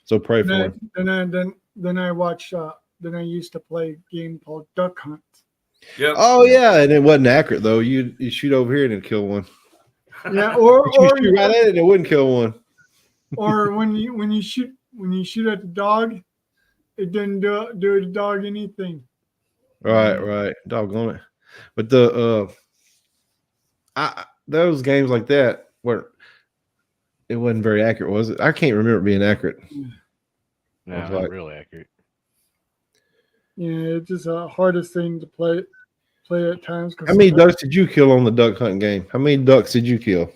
So pray for him. Then I watched. Then I used to play a game called Duck Hunt. Yep. Oh yeah, and it wasn't accurate though. You shoot over here and it'd kill one. Yeah, or you shoot right at it, it wouldn't kill one. Or when you shoot at the dog, it didn't do the dog anything. Right. Doggone it. But those games like that where it wasn't very accurate, was it? I can't remember it being accurate. No, not really accurate. Yeah, it's just the hardest thing to play at times. How many ducks did you kill on the duck hunting game? How many ducks did you kill?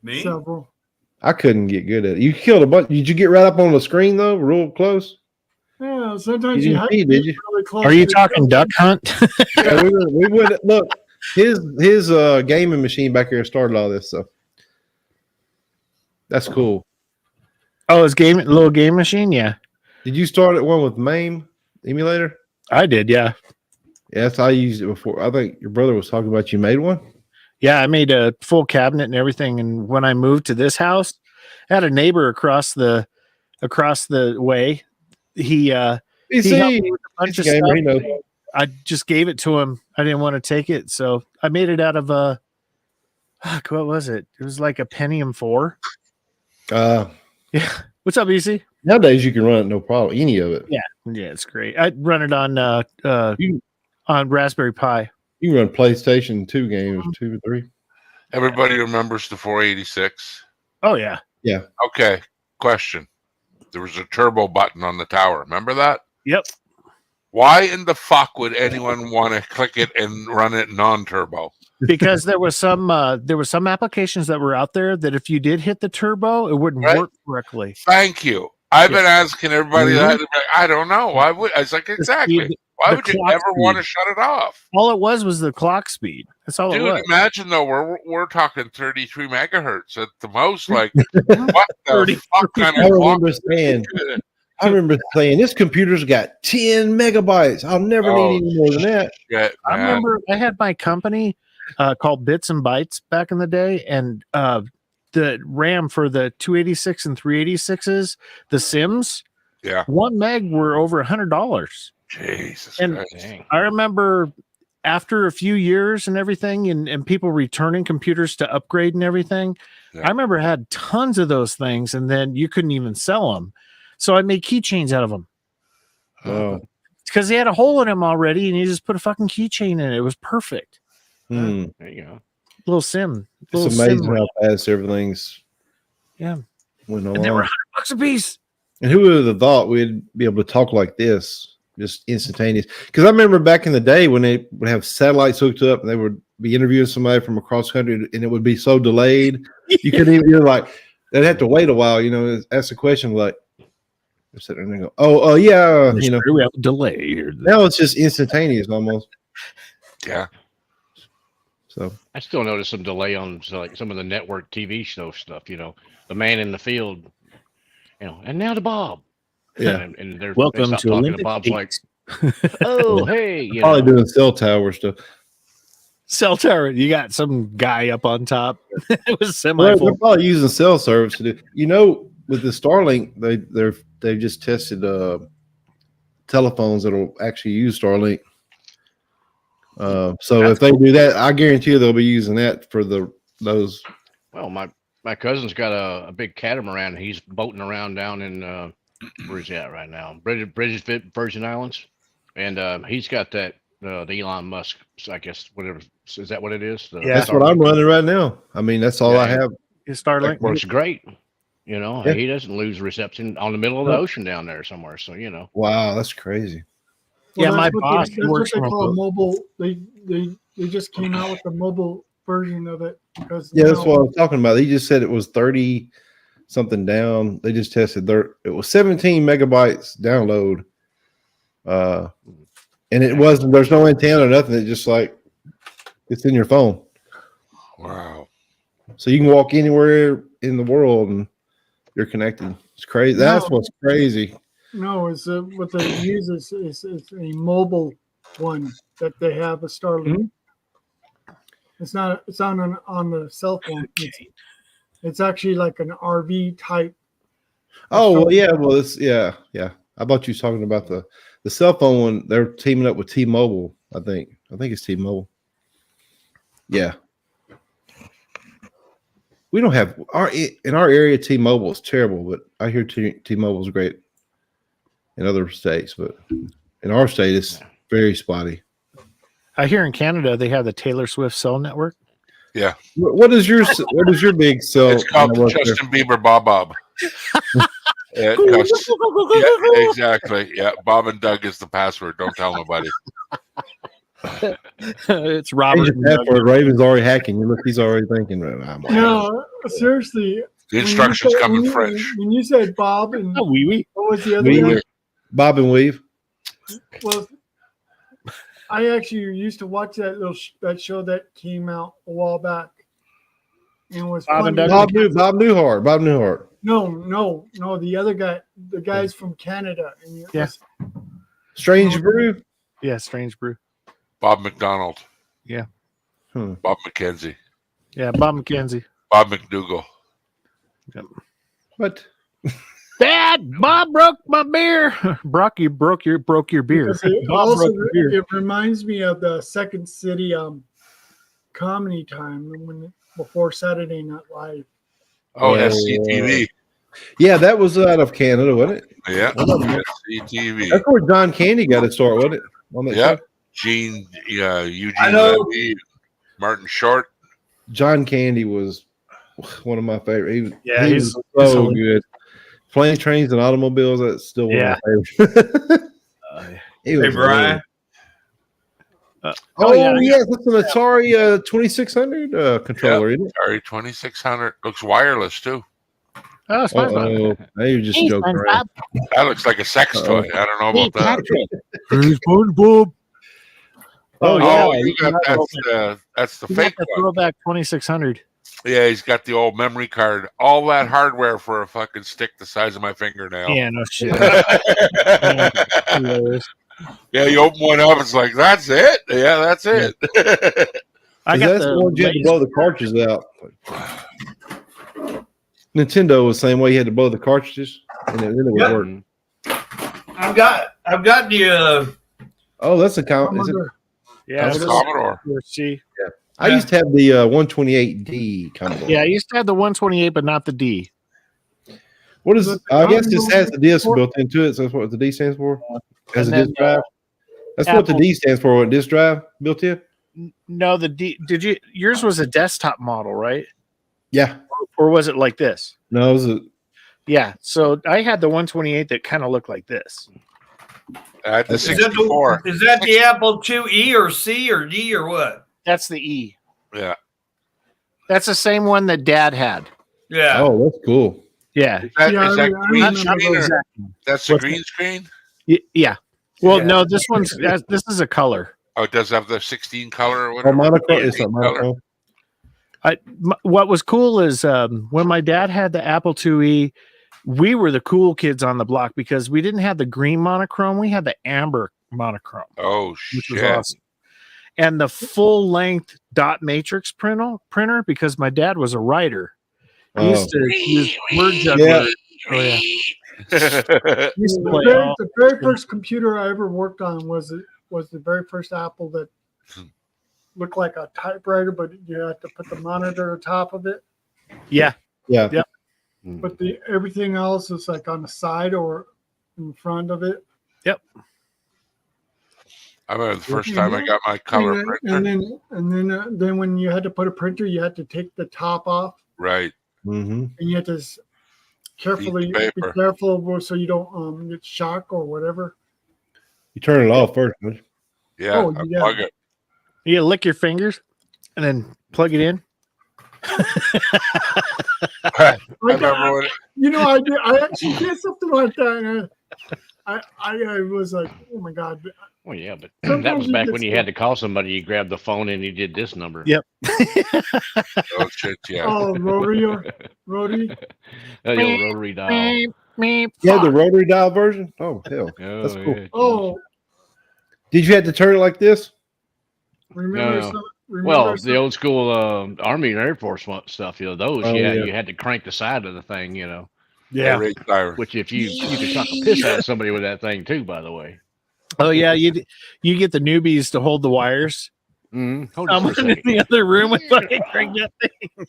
Me? Several. I couldn't get good at it. You killed a bunch. Did you get right up on the screen though, real close? Yeah, No, sometimes You you didn't have see, to be did you? really close. Are you to talking duck hunt? Yeah, we would look. His gaming machine back here started all this stuff. That's cool. Oh, his little game machine. Yeah, Did you start at one with MAME emulator? I did. Yeah, Yes, I used it before. I think your brother was talking about you made one. yeah. I made a full cabinet and everything. And when I moved to this house, I had a neighbor across the way. He helped PC. me with a bunch He's of a gamer. stuff. He knows. I just gave it to him. I didn't want to take it, so I made it out of what was it? It was like a Pentium 4. Yeah. What's up, EC? Nowadays you can run it no problem. Any of it. Yeah, it's great. I run it on You on Raspberry Pi. you can run PlayStation 2 games, 2 or 3. Everybody remembers the 486. Oh yeah. Okay, question. There was a turbo button on the tower. Remember that? Yep. Why in the fuck would anyone want to click it and run it non-turbo? Because there was some applications that were out there that if you did hit the turbo, it wouldn't Right. work correctly. Thank you. I've been asking everybody Mhm. that. They're like, I don't know. Why would I was like exactly? Why the would you clock ever want to shut it off? All it was the clock speed. That's all it Dude, was. imagine though, we're talking 33 megahertz at the most. Like, what the fuck kind I of clock? remember saying this computer's got 10 megabytes. I'll never need any more than that. Shit, I man. remember I had my company called Bits and Bytes back in the day, and the RAM for the 286 and 386s, the Sims, Yeah. 1 meg were over $100. Jesus And- Christ. Dang. I remember after a few years and everything, and people returning computers to upgrade and everything, Yeah. I remember I had tons of those things, and then you couldn't even sell them. So I made keychains out of them Oh. because they had a hole in them already, and you just put a fucking keychain in it. It was perfect. Hmm. There you go. Little sim. It's Little amazing sim. how fast everything's Yeah. went And they were along. $100 a piece. And who would have thought we'd be able to talk like this, just instantaneous? Because I remember back in the day when they would have satellites hooked up and they would be interviewing somebody from across the country, and it would be so delayed. You couldn't even, you're like, they'd have to wait a while, ask a question like, they're sitting there and they go, oh, yeah, We have a delay here. now it's just instantaneous almost. Yeah. So, I still notice some delay on like some of the network TV show stuff. The man in the field. And now to Bob. yeah. And they're Welcome they stop to talking Olympic to Bob's Games. like, oh hey, Probably doing cell tower stuff. Cell tower. You got some guy up on top. It was semi Well, they're full. probably using cell service to do. With the Starlink, they've just tested telephones that'll actually use Starlink. So That's if they do that, I guarantee you they'll be using that for those. Well, my cousin's got a big catamaran. He's boating around down in where's he at right now? British Virgin Islands, and he's got that the Elon Musk. I guess whatever is that what it is? Yeah. That's what I'm running right now. I mean, that's all I Yeah. have. Starlink. Works great. Yeah. He doesn't lose reception on the middle of the ocean down there somewhere. So Wow, that's crazy. Yeah, my that's what boss That's what works they from a call boat. mobile. They just came out with the mobile version of it because Yeah, that's what I was talking about. He just said it was 30 something down. They just tested it was 17 megabytes download. And it wasn't, there's no antenna or nothing. It's just like it's in your phone. Wow. So you can walk anywhere in the world and you're connected. It's crazy. That's what's crazy. No, is what they use is a mobile one that they have a Starlink. It's not on the cell phone. It's actually like an RV type. Oh, well, yeah. Well, yeah. I thought you was talking about the cell phone one. They're teaming up with T-Mobile, I think. I think it's T-Mobile. Yeah. We don't have in our area. T-Mobile is terrible, but I hear T-Mobile is great in other states, but in our state, it's very spotty. I hear in Canada they have the Taylor Swift cell network. Yeah. What is your big cell? It's called the network there? Justin Bieber Bob. Yeah, exactly. Yeah, Bob and Doug is the password. Don't tell nobody. It's Change Robert. your password. Raven's already hacking. You look, he's already thinking. No, seriously. The instructions come in French. When you said Bob and Oh, wee wee. what was the other Wee one? wee. Bob and weave. Well, I actually used to watch that that show that came out a while back, and it was Bob and funny. Doug? Bob Newhart. No, the other guy, the guy's from Canada, and it Yeah. was, Strange Brew. Yeah, Strange Brew. Bob McDonald. Yeah. Bob McKenzie. Yeah, Bob McKenzie. Bob McDougal. What? Dad, Bob broke my beer. Brock, you broke your beer. because it Bob also broke your beer. it reminds me of the Second City comedy time before Saturday Night Live. Oh, Yeah. SCTV. Yeah, that was out of Canada, wasn't it? Yeah. SCTV. That's where John Candy got his start, wasn't it? On that Yeah. show? Eugene I know. Levy, Martin Short. John Candy was one of my favorite. He he's was so he's good. Planes, Trains, and Automobiles. That's still one Yeah. of my favorites. He Hey, was Brian. Oh, yeah. yes, that's an Atari 2600 controller, isn't it? Sorry, 2600. Looks wireless too. Oh, it's fine. Oh, now you're just joking around. That looks like a sex toy. I don't know about that. Hey, SpongeBob. Oh, yeah. Oh, you got that's the You got fake the one. throwback 2600. Yeah, he's got the old memory card. All that hardware for a fucking stick the size of my fingernail. Yeah, no shit. Yeah, you open one up, it's like, that's it? Yeah, that's it. I got That's the one you had to blow the cartridges out. Nintendo was the same way. You had to blow the cartridges, and then it would Yeah. work. I've got the Oh, that's a is it? Yeah, That's this a Commodore. is C. I used to have the 128D Commodore. Yeah, I used to have the 128, but not the D. What is? The I guess this Commodore has the disc 64? built into it. So that's what the D stands for. As a And then, disc drive. That's what the Apple- D stands for. What disc drive built in? No, the D. Did you? Yours was a desktop model, right? Yeah. Or was it like this? No, it was a, Yeah. So I had the 128 that kind of looked like this. The is that 64. the Apple IIe or C or D or what? That's the E. Yeah. That's the same one that Dad had. Yeah. oh, that's cool. Yeah. Is that, Yeah, is that I green remember screen or exactly. that's the What's green screen? Yeah. Well, Yeah. no, this this is a color. Oh, it does have the 16 color or Oh, whatever. monochrome. 18 It's not color. monochrome. What was cool is when my dad had the Apple IIe, we were the cool kids on the block because we didn't have the green monochrome. We had the amber monochrome, Oh, which was shit. awesome. And the full length dot matrix printer because my dad was a writer. He used to use word juggler. Yeah. Oh, yeah. He used to play all- The very first computer I ever worked on was the very first Apple that looked like a typewriter, but you had to put the monitor on top of it. yeah. Yeah. Yeah. But everything else is like on the side or in front of it. I remember the first time I got my color printer. And then when you had to put a printer, you had to take the top off, Right. Mm-hmm. and you had to carefully Eat be the paper. careful so you don't get shock or whatever. You turn it off first. don't you? Yeah. Oh, I yeah. plug it. You lick your fingers and then plug it in. I remember when I actually did something like that. And I was like, oh my god. Well, yeah, but Sometimes that was you back just when you had to call somebody. You grabbed the phone and you did this number. Yep. oh shit, yeah. Oh, rotary. The old rotary dial. Meep. You had the rotary dial version? Oh, hell. Oh, That's cool. yeah, Oh, Did you have to turn it like this? remember? No. Remember well, some- the old school Army and Air Force stuff, those, Oh, yeah, yeah. you had to crank the side of the thing, Yeah. Ray Cyrus. which if you could suck a piss out of somebody with that thing too, by the way. Oh yeah, you get the newbies to hold the wires. Mm-hmm. Hold I'm it for a in second. the other room with fucking crank that thing.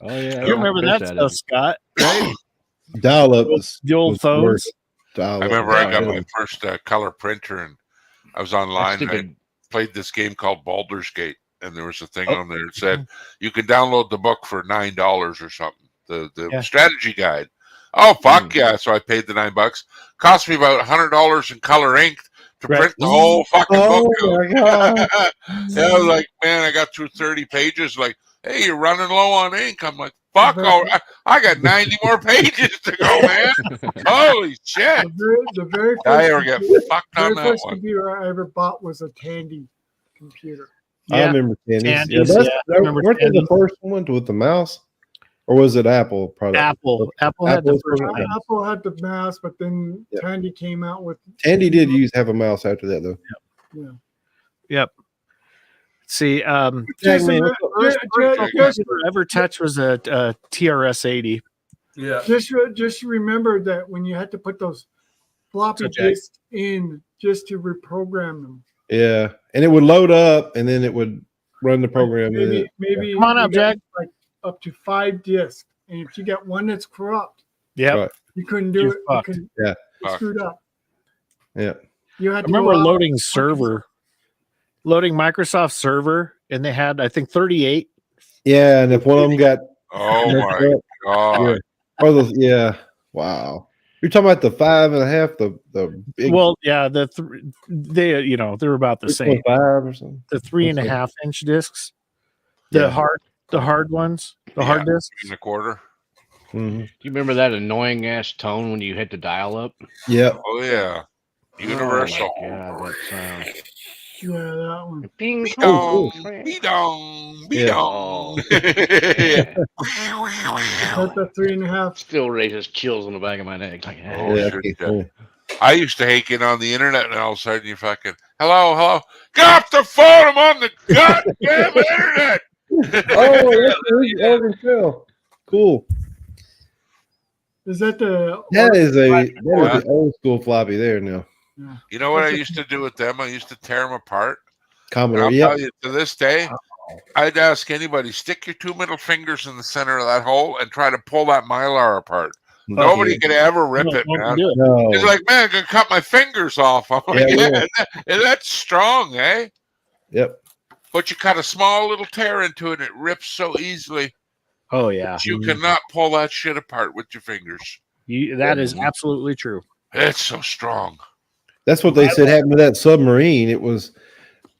Oh yeah, You remember I'll that piss out stuff, of Scott? Right? Dial up. Was, The old was the phones. worst. Dial I up. remember I got Yeah. my first color printer and I was it. online. That And I stupid- played this game called Baldur's Gate, and there was a thing on there that said you can download the book for $9 or something. The Yeah. strategy guide. Oh fuck yeah! So I paid the $9. Cost me about $100 in color ink to Right. print the whole fucking Oh, book. my God. Yeah, I was like, man, I got through 30 pages. Like, "Hey, you're running low on ink." I'm like, "Fuck! I got 90 more pages to go, man! Holy shit!" The very I first ever get fucked on very that first one. computer I ever bought was a Tandy computer. I remember Tandy's. Tandy's, Yeah, I remember weren't they the Tandy's. first one with the mouse, or was it Apple product? Apple had the Apple's first one? one. Apple had the mouse, but then Yeah. Tandy came out with. Tandy did have a mouse after that though. Yeah. Yep. See, Just, man, remember- first just- computer I ever touched was a TRS-80. Yeah. just remember that when you had to put those floppy So, Jack- disks in just to reprogram them. Yeah, and it would load up, and then it would run the program. Maybe Come on you up, got, Jack. like up to 5 disks, and if you got one that's corrupt, Yep. Right. you couldn't do You're it. fucked. You couldn't, Yeah. you screwed up. Yeah. You I had to remember go out- loading Microsoft Server, and they had, I think, 38. Yeah, and if one of them got Oh messed my up, god! or those, wow. You're talking about the 5.5, the big Well, yeah, they're about the same. 3.5 or something. The 3.5-inch discs, the Yeah. hard ones, the hard discs. 3.25. Mm-hmm. Do you remember that annoying ass tone when you hit the dial up? Yep. Oh yeah, Universal. Oh, my God, that sound. Yeah, that one. Bing, Be-dong, bong. be-dong, Yeah. be-dong. Put the 3.5. Still raises chills on the back of my neck. Like, Oh, Yeah, sure I can't did. tell you. I used to hate getting on the internet, and all of a sudden you fucking hello, get off the phone! I'm on the goddamn internet. Oh, that's Oregon Trail. Cool. Is that the? That is the old school floppy there now. You know what I used to do with them? I used to tear them apart. And Commodore. I'll Yep. tell you, to this day, I'd ask anybody, stick your 2 middle fingers in the center of that hole and try to pull that Mylar apart. Nobody could ever rip it, man. No. He's like, man, I'm gonna cut my fingers off. I'm like, Yeah, that's strong, eh? Yep. But you cut a small little tear into it, and it rips so easily. Oh yeah, That you cannot pull that shit apart with your fingers. that is absolutely true. It's so strong. That's what they said happened to that submarine. It was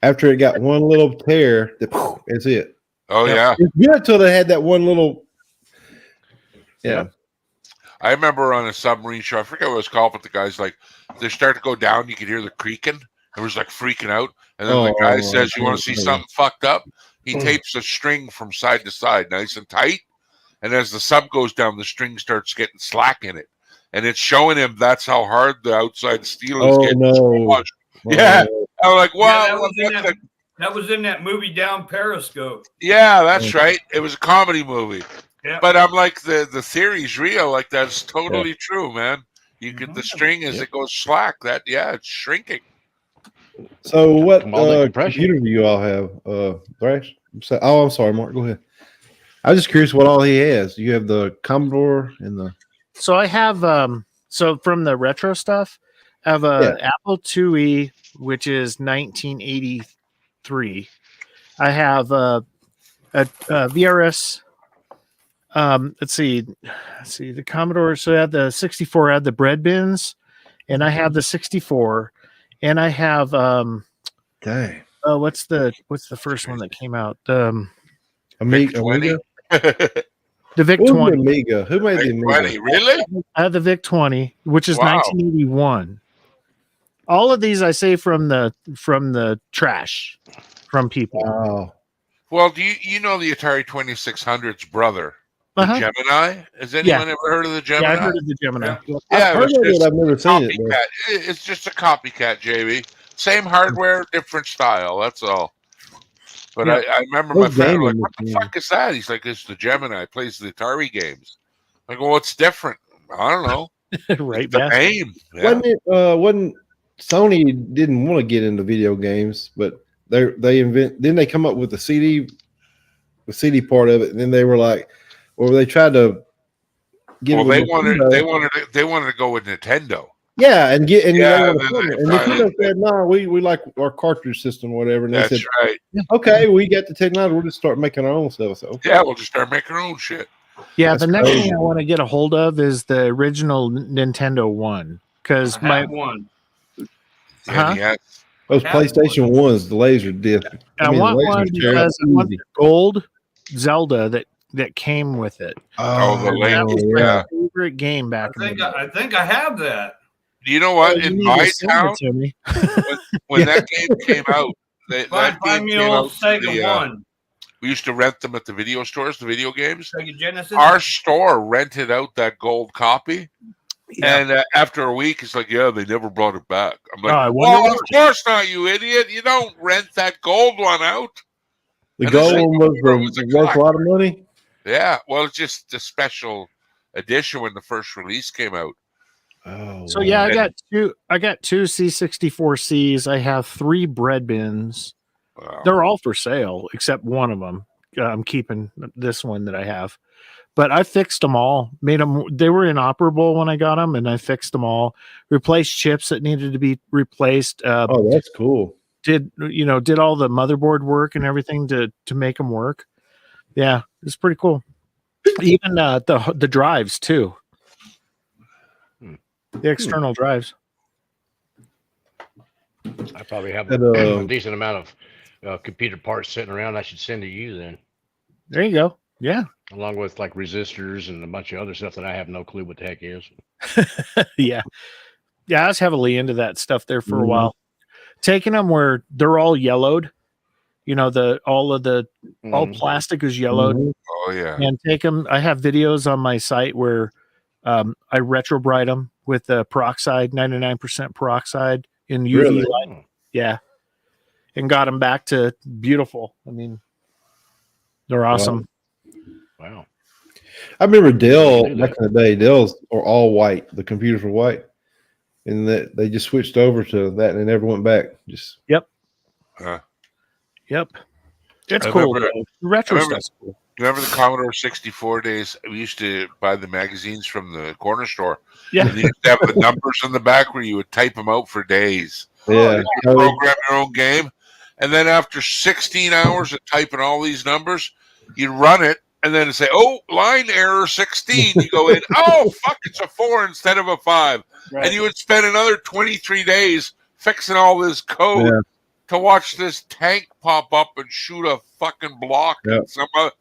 after it got one little tear, that's it. Oh yeah. It's good until they had that one little. Yeah. I remember on a submarine show, I forget what it was called, but the guys like they start to go down, you could hear the creaking. It was like freaking out. And then the guy says, "You want to see something fucked up?" He tapes a string from side to side, nice and tight. And as the sub goes down, the string starts getting slack in it. And it's showing him that's how hard the outside steel is getting squashed. Yeah. I'm like, wow. That was in that movie Down Periscope. Yeah, that's right. It was a comedy movie. Yeah. But I'm like, the theory's real. Like, that's totally true, man. You get the string as it goes slack. It's shrinking. So what From all that compression. computer do you all have? Thrash? I'm sorry, Mark. Go ahead. I was just curious what all he has. You have the Commodore and the. So I have so from the retro stuff, I have a Apple IIe, which is 1983. I have a VRS. Let's see the Commodore. So I had the 64. I had the bread bins, and I have the 64, and I have Dang. what's the first one that came out? Amiga. The VIC Who's 20. the Amiga? Who made the Amiga? 20, really? I have the VIC 20, which is 1981. All of these I say from the trash from people. Wow. Well, do you know the Atari 2600's brother, the Gemini? Has anyone ever heard of the Gemini? Yeah, I've heard of the Gemini. I've heard of it. I've never seen it. Copycat. It's just a copycat, JB. Same hardware, different style. That's all. But I remember my friend was like, "What the fuck is that?" He's like, "It's the Gemini. It plays the Atari games." I go, "What's different?" I don't know. Right, the name. Yeah. Wasn't Sony didn't want to get into video games, but then they come up with the CD part of it, and then they were like, or they tried to get. Well, they wanted to go with Nintendo. Yeah, and Nintendo said, "No, we like our cartridge system, whatever." And they said, right. "Okay, we got the technology. We'll just start making our own stuff." So yeah, we'll just start making our own shit. Yeah, the next thing I want to get a hold of is the original Nintendo one because my one. Those PlayStation 1s, the laser disc. I want one because I want the gold Zelda that came with it. Oh, the Link. That was Yeah. my favorite game back in the day. I think I have that. You know what? Oh, you In need my to send town, it to me. when that game came out, that Find game me came old out. Sega One, We used to rent them at the video stores, the video games. Sega Genesis. Our store rented out that gold copy. Yeah. And after a week, it's like, yeah, they never brought it back. I'm like, I wonder well, why. of course not, you idiot. You don't rent that gold one out. The And gold the one was worth a lot of money. Yeah, well, it's just a special edition when the first release came out. Oh, So yeah, I got two C64Cs. I have 3 bread bins. Wow. They're all for sale except one of them. I'm keeping this one that I have. But I fixed them all, made them, they were inoperable when I got them, and I fixed them all, replaced chips that needed to be replaced. Oh, that's cool. Did all the motherboard work and everything to make them work. Yeah, it's pretty cool. Even the drives too. The external drives. I probably have And, a decent amount of computer parts sitting around. I should send to you then, There you go. Yeah. along with like resistors and a bunch of other stuff that I have no clue what the heck is. Yeah. Yeah, I was heavily into that stuff there for a Mhm. while. Taking them where they're all yellowed, all Mhm. plastic is yellowed, Mhm. Oh, yeah. and take them. I have videos on my site where I retrobrite them with the peroxide, 99% peroxide in UV Really? light. Oh, Yeah. And got them back to beautiful. I mean, they're awesome. wow. I remember Dell do back that. in the day. Dell's are all white. The computers were white, and that they just switched over to that and they never went back. Just Yep. Huh. Yep. It's I cool. remember- though. Retro I remember- stuff's cool. Remember the Commodore 64 days? We used to buy the magazines from the corner store. Yeah. And they used to have the numbers in the back where you would type them out for days. yeah, You program your own game. And then after 16 hours of typing all these numbers, you run it and then say, oh, line error 16. You go in, oh, fuck, it's a 4 instead of a 5. And you would spend another 23 days fixing all this code Yeah. to watch this tank pop up and shoot a fucking block. Yep. And some other.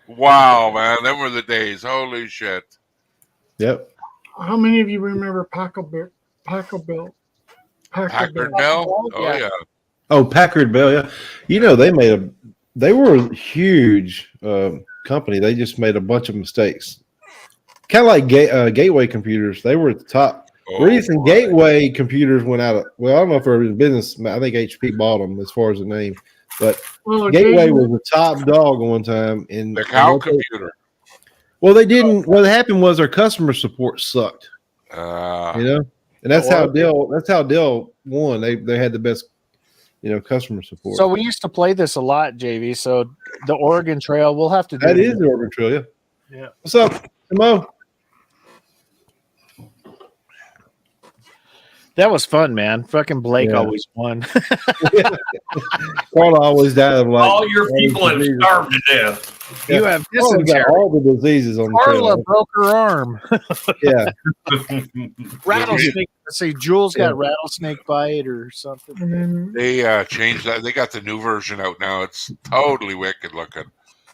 Wow, man, them were the days. Holy shit. yep. How many of you remember Packard Bell? Packard Bell? Oh, Yeah. yeah. Oh, Packard Bell. Yeah, they were a huge company. They just made a bunch of mistakes. Kind of like Gateway computers. They were at the top. Oh, Reason boy. Gateway computers went out of, well, I don't know if they're in business. I think HP bought them as far as the name, but Well, Gateway was the top dog one time. And The cow computer. well, they didn't. What happened was their customer support sucked. You know, and that's how Dell won. They had the best, customer support. So we used to play this a lot, JV. So the Oregon Trail, we'll have to do that it is the Oregon Trail. Yeah. Yeah. What's up, Mo? That was fun, man. Fucking Blake Yeah. always won. Carla always died of like All your people have diseases. starved to death. You have Carla's got dysentery. all the diseases on the Carla trail. broke her arm. Yeah. Rattlesnake. Let's see, Jules got rattlesnake bite or something. And then They changed that. They got the new version out now. It's totally wicked looking.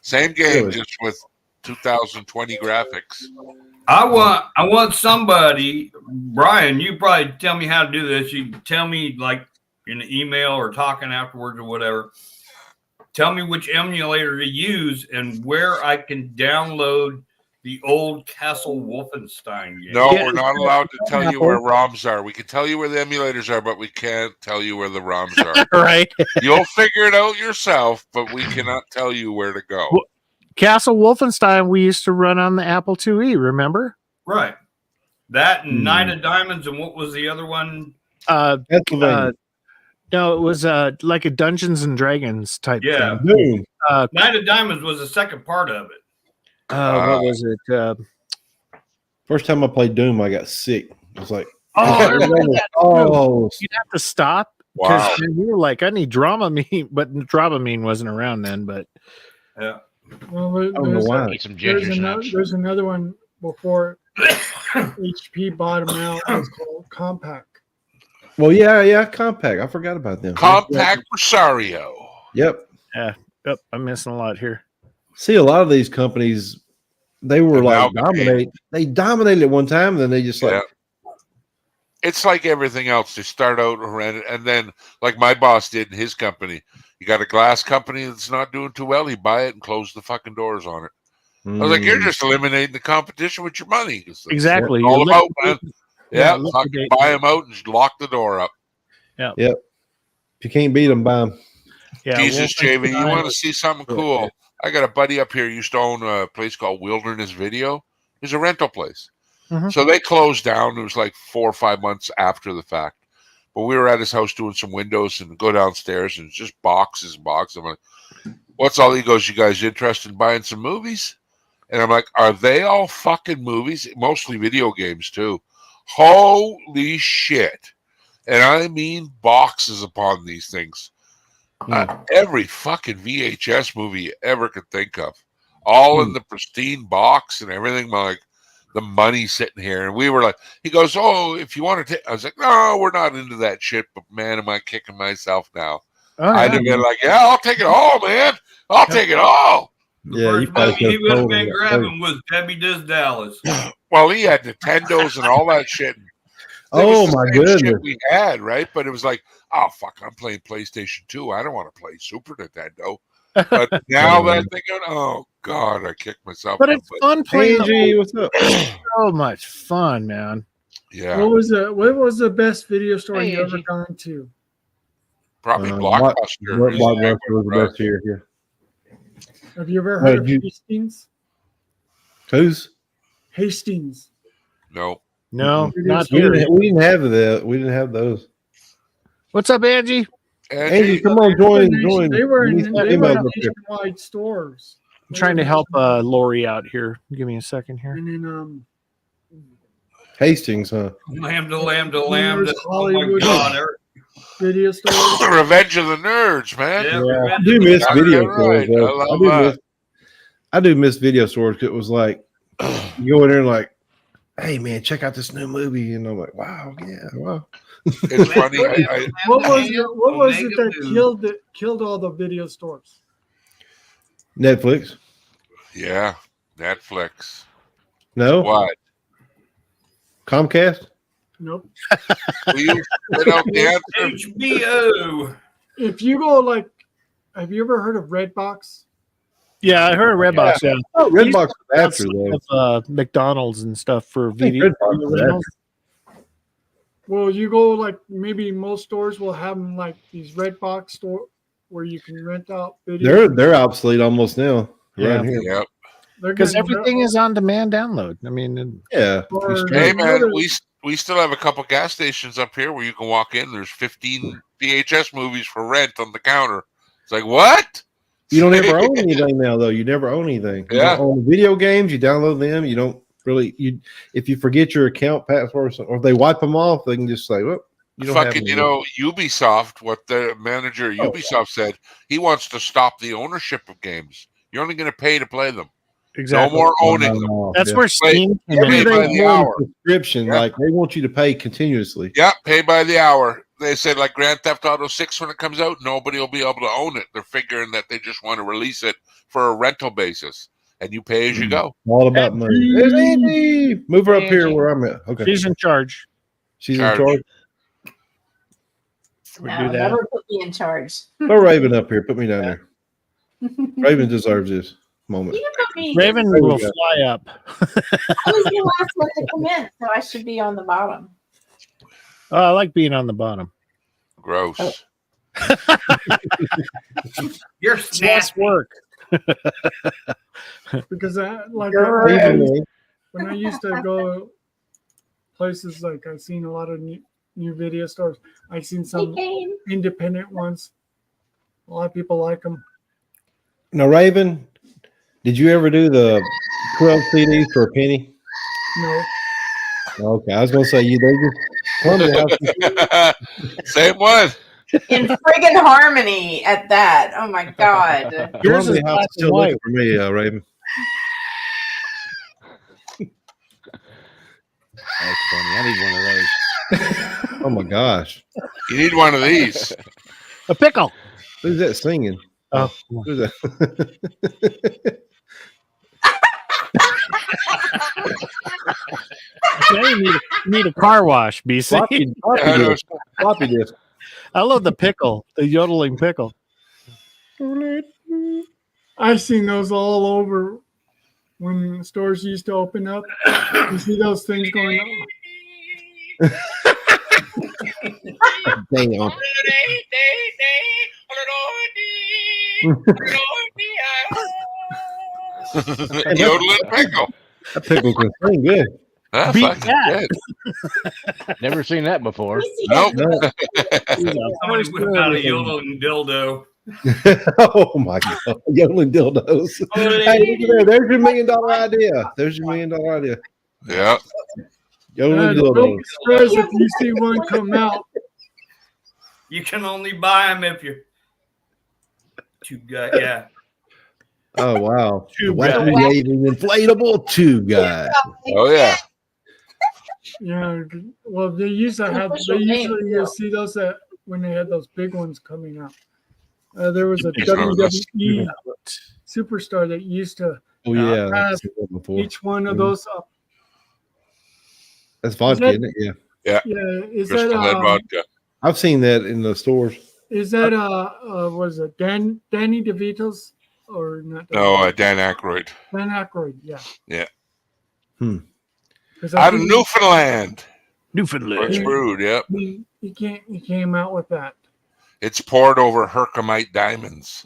Same game, Really? just with 2020 graphics. I want somebody, Brian, you probably tell me how to do this. You can tell me like in an email or talking afterwards or whatever. Tell me which emulator to use and where I can download the old Castle Wolfenstein game. No, Yeah, we're not allowed to tell you where ROMs are. We can tell you where the emulators are, but we can't tell you where the ROMs are. Right. You'll figure it out yourself, but we cannot tell you where to go. Well, Castle Wolfenstein, we used to run on the Apple IIe, remember? Right. That and Knight of Diamonds, and what was the other one? Pennsylvania. No, it was like a Dungeons and Dragons type Yeah. thing. Boom. Knight of Diamonds was the second part of it. What was it? First time I played Doom, I got sick. I was like, Oh, you'd have to stop because Wow. you were like, I need Dramamine, but Dramamine wasn't around then. But Yeah. well, I don't know why. Eat some ginger snaps. there's another one before HP bought them out. It's called Compact. Well, yeah, Compact. I forgot about them. Compact Rosario. Yep. yep, I'm missing a lot here. See, a lot of these companies, they were like Amalgamate. They dominated at one time, and then they just like it's like everything else. They start out and then like my boss did in his company. You got a glass company that's not doing too well. He buy it and close the fucking doors on it. I was like, you're just eliminating the competition with your money. Exactly. All about, man. Yeah, fucking buy them out and just lock the door up. Yeah. Yep. If you can't beat them, buy them. Yeah. Jesus, JV, you want to see something cool? I got a buddy up here used to own a place called Wilderness Video. It's a rental place. Mhm. So they closed down. It was like 4 or 5 months after the fact. But we were at his house doing some windows and go downstairs and it's just boxes and boxes. I'm like, what's all? He goes, you guys interested in buying some movies? And I'm like, are they all fucking movies? Mostly video games too. Holy shit. And I mean boxes upon these things. Every fucking VHS movie you ever could think of. All in the pristine box and everything. Like the money sitting here. And we were like, he goes, oh, if you want to take, I was like, no, we're not into that shit. But man, am I kicking myself now. Oh, I'd have been like, yeah, I'll take it all, man. I'll take it all. The first movie he would have been grabbing was Debbie Does Dallas. Well, he had Nintendos and all that shit. Oh my goodness! Shit we had, right? But it was like, oh fuck, I'm playing PlayStation 2. I don't want to play Super Nintendo. But now that I'm thinking, oh god, I kicked myself. But it's fun playing. Angie, what's up? So much fun, man. Yeah. What was the best video store you ever gone to? Probably Blockbuster. Blockbuster was the best here. Have you ever heard of Hastings? Who's? Hastings. No. No, not we here. we didn't have that. We didn't have those. What's up, Angie? Angie, come on, join. They were in emails up here. nationwide stores. I'm trying to help Lori out here. Give me a second here. And then Hastings, huh? Lambda. Oh my Hollywood god. video store. Revenge of the Nerds, man. Yeah, I do miss video stores. Though. I do miss video stores. It was like you go in there and like, hey man, check out this new movie, and I'm like, wow, yeah, wow. It's funny. What was it that killed all the video stores? Netflix. Yeah, Netflix. No. What? Comcast. Nope. HBO. If you go have you ever heard of Redbox? Yeah, I heard of Redbox. Yeah. Oh, Redbox after though. McDonald's and stuff for video. Well, you go maybe most stores will have them these Redbox store where you can rent out video. They're obsolete almost now. Yeah. Yep. Because everything is on demand download. I mean, yeah. Hey man, we still have a couple gas stations up here where you can walk in. There's 15 VHS movies for rent on the counter. It's like, what? You don't ever own anything now, though. You never own anything. You don't own video games. You download them. You don't really. If you forget your account password, or if they wipe them off, they can just say, "Well, you don't fucking." Ubisoft. What the manager of Ubisoft said, he wants to stop the ownership of games. You're only going to pay to play them. Exactly. No more owning them. That's where Steam came in. Pay by the hour. Subscription, like they want you to pay continuously. Yeah, pay by the hour. They said like Grand Theft Auto 6 when it comes out, nobody will be able to own it. They're figuring that they just want to release it for a rental basis, and you pay as you go. All about money. There's Andy. Move her up here where I'm at. Okay. She's in charge. She's in charge. We No, do that. never put me in charge. Throw Raven up here. Put me down there. Raven deserves this moment. You can put me. Raven will fly up. I was the last one to come in, so I should be on the bottom. Oh, I like being on the bottom. Gross. You're less work. Because when I used to go places I seen a lot of new video stores. I seen some independent ones. A lot of people like them. Now, Raven, did you ever do the 12 CDs for a penny? No. Okay, I was going to say same one. In friggin' harmony at that. Oh my god. Yours is still looking for me, Raven. That's funny. I need one of those. Oh my gosh. You need one of these. A pickle. Who's that singing? Oh, who's that? you need a car wash, BC. Floppy disk. I love the pickle, the yodeling pickle. I've seen those all over when stores used to open up. You see those things going on. Damn. Yodeling pickle. That pickle can sing good. That Beat fucking that. good. Never seen that before. Nope. Somebody whipped out a yodeling dildo. Oh my god, yodeling dildos. Hey, look at that. There's your $1 million idea. There's your $1 million idea. Yeah. Yodeling Don't dildos. be surprised if you see one come out. You can only buy them if you're two guys. Yeah. Oh wow. Two The wacky guys. waving inflatable two guy. Oh yeah. Yeah, well, they used to have. They usually you'll see those when they had those big ones coming out. There was a WWE superstar that used to Oh yeah. have I've seen that before. each one of those up. That's vodka, isn't it? Yeah. Yeah, is Crystal Head that vodka. I've seen that in the stores. is that was it Danny DeVito's or not? No, Dan Aykroyd. Dan Aykroyd, yeah. Yeah. 'Cause I Out of think Newfoundland. Newfoundland. It's brewed, yep. he came out with that. It's poured over Herkimer diamonds.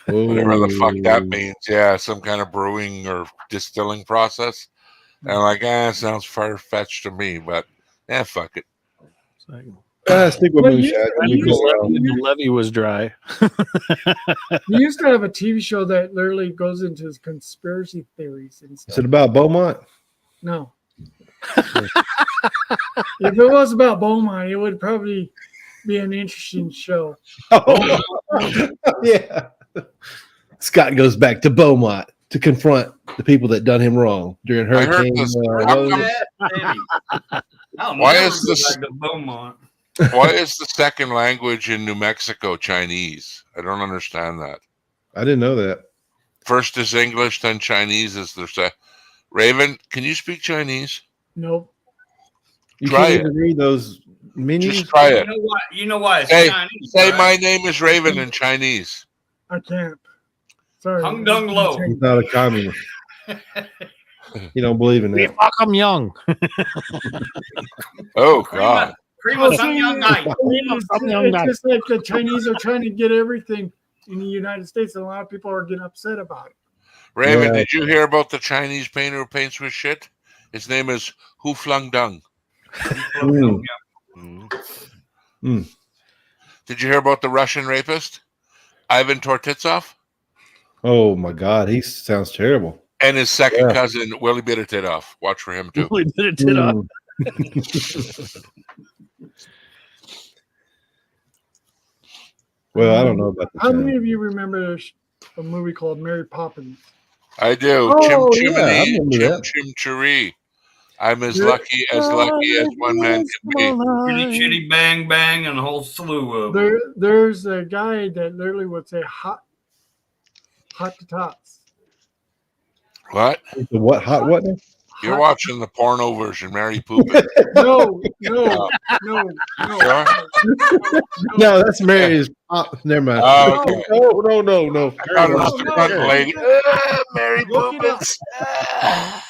Whatever the fuck that means. Yeah, some kind of brewing or distilling process. And I'm like, sounds far-fetched to me, but fuck it. Stick with Well, moonshine. The levee was dry. He used to have a TV show that literally goes into his conspiracy theories and Is stuff. it about Beaumont? No. If it was about Beaumont, it would probably be an interesting show. Oh, yeah. Scott goes back to Beaumont to confront the people that done him wrong during I heard Hurricane. this. Why Why is is this- this Beaumont? Why is the second language in New Mexico Chinese? I don't understand that. I didn't know that. First is English, then Chinese is their Raven, can you speak Chinese? Nope. You Try can't it. even read those menus. Just try it. You know why it's Hey, Chinese? Say right? my name is Raven in Chinese. I can't. Sorry. Hung Dung Lo. He's not a communist. You don't believe in We that. fuck 'em young. Oh God. Prima Sung Young Night. It's just like the Chinese are trying to get everything in the United States, and a lot of people are getting upset about it. Raven, Yeah. did you hear about the Chinese painter who paints with shit? His name is Hu Flung Dung. Mm. Did you hear about the Russian rapist, Ivan Tortitsov, Oh my God, he sounds terrible. and his second Yeah. cousin, Willie Bittertitov? Watch for him too. We did it up. Well, I don't know about the How many Chinese. of you remember a movie called Mary Poppins? I do. Oh, Chim yeah, I chimney, remember chim that. chim chiree. I'm as Yeah. lucky as one man can be. Chitty chitty bang bang and a whole slew of them. There's a guy that literally would say hot to tots. What? The what? Hot what? Now? You're watching the porno version, Mary Poopin. No. Sure? No, that's Mary's. Never mind. Oh, okay. No. I thought it was the No. cunt lady. Mary Look it up. Poopins.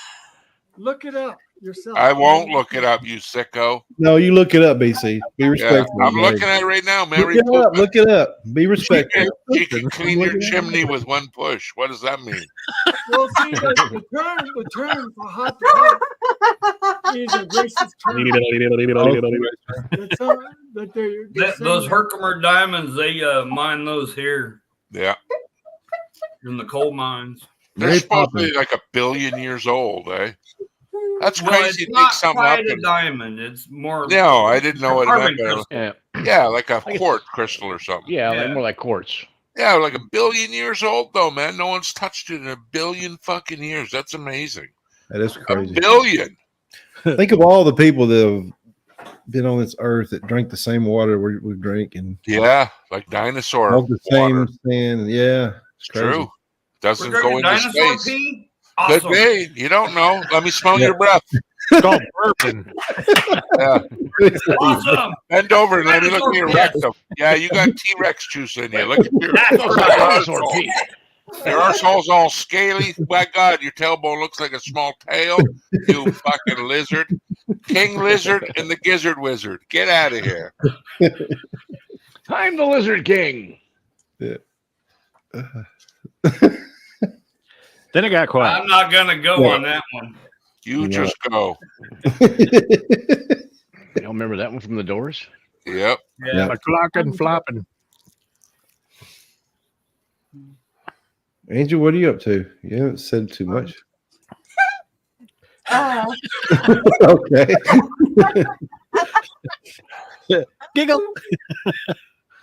Look it up yourself. I won't look it up, you sicko. No, you look it up, BC. Be Yeah, respectful. I'm Mary. looking at it right now, Look Mary it up. Poopin. Look it up. Be You respectful. can clean your chimney with one push. What does that mean? Well, see, the term for hot to tot is a racist term. Those Herkimer diamonds, they mine those here Yeah. in the coal mines. They're Mary supposed to Poppins. be like 1 billion years old, eh? That's Well, crazy. it's to dig not something up quite a and, diamond. It's more. no, I didn't know what it carbon meant. But crystal. Yeah, yeah, like a quartz crystal or something. yeah, Yeah. like more like quartz. Yeah, like 1 billion years old, though, man. No one's touched it in 1 billion fucking years. That's amazing. That is 1 crazy. billion. Think of all the people that have been on this earth that drink the same water we drink and Yeah, like dinosaur smoke the water. same sand. Yeah, It's crazy. true. We're Doesn't go drinking into dinosaur space. pee? Could Awesome. be. You don't know. Let me smell Yeah. your breath. It's called bourbon. Yeah. Awesome. Bend over and let me look at your rectum. Yeah, you got T-Rex juice in you. Look at your Dinosaur Pete. Your arsehole's all scaly. My God, your tailbone looks like a small tail. You fucking lizard. King Lizard and the Gizzard Wizard. Get out of here. I'm the Lizard King. Yeah. Then it got quiet. I'm not gonna go on that one. You just go. You don't remember that one from the Doors? Yep. Yeah. Like clocking, flopping. Angel, what are you up to? You haven't said too much. Okay. Giggle.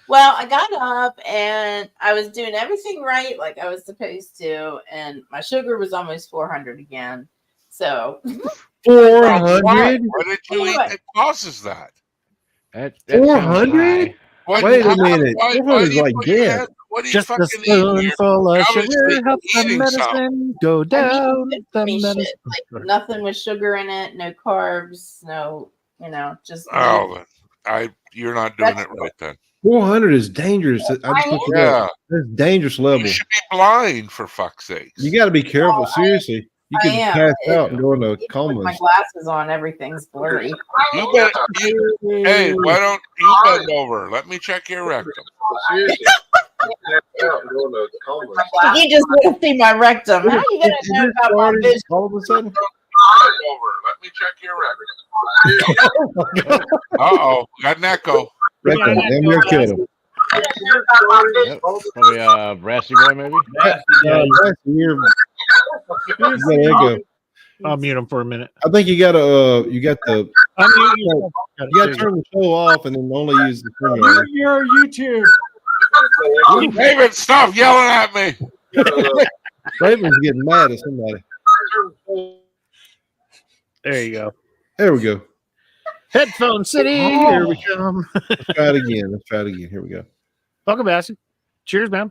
Well, I got up and I was doing everything right, like I was supposed to, and my sugar was almost 400 again. So 400? What did you eat that causes that? That 400? Wait a minute. 400 is like death. What are you Just a fucking eating? spoonful of Obviously sugar helps the eating medicine something. go down. good The for me medicine. shit. Like nothing with sugar in it, no carbs, no, just Oh, you're not doing That's it right then. 400 is dangerous. I just looked it up. That's dangerous level. You should be blind for fuck's sake. You got to be careful. Seriously. You I could am. pass out and go into even coma. with my glasses on, everything's blurry. Hey, why don't you bend over? Let me check your rectum. You just want to see my rectum. How are you gonna know about my vision? All of a sudden? Over. Let me check your rectum. Uh-oh. Got an echo. Rectum. Damn near killed him. Yep. Probably Brassy Boy, maybe? I'll mute him for a minute. I think you got to you got to Unmute you got to turn the show off and then only use the finger. Mute your YouTube. David, stop yelling at me. Raven's getting mad at somebody. There you go. There we go. Headphone City. Here we come. Let's try it again. Let's try it again. Here we go. Welcome, Bassy. Cheers, man.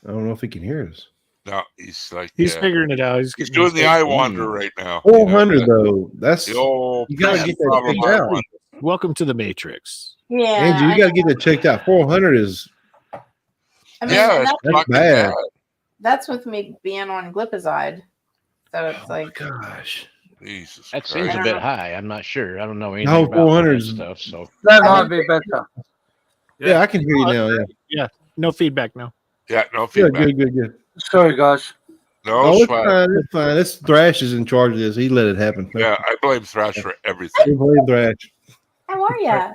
I don't know if he can hear us. No, he's like He's figuring it out. He's doing the eye wander right now. 400 though. That's The old you gotta get that problem checked eye out. wander. Welcome to the Matrix. Yeah, Angie, you got to get that checked out. 400 is I mean, Yeah, that's, that's fucking bad. that's with me being on glipizide. So it's like, Gosh. Jesus That Christ. seems a I bit don't know. high. I'm not sure. I don't know anything No, about 400 that is- stuff. So That might be better. Yeah, I can hear you now. Yeah. No feedback now. Yeah, no Good, feedback. good. Sorry, guys. No Oh, it's sweat. fine. It's fine. This Thrash is in charge of this. He let it happen. Yeah, I blame Thrash for everything. We blame Thrash. how are ya?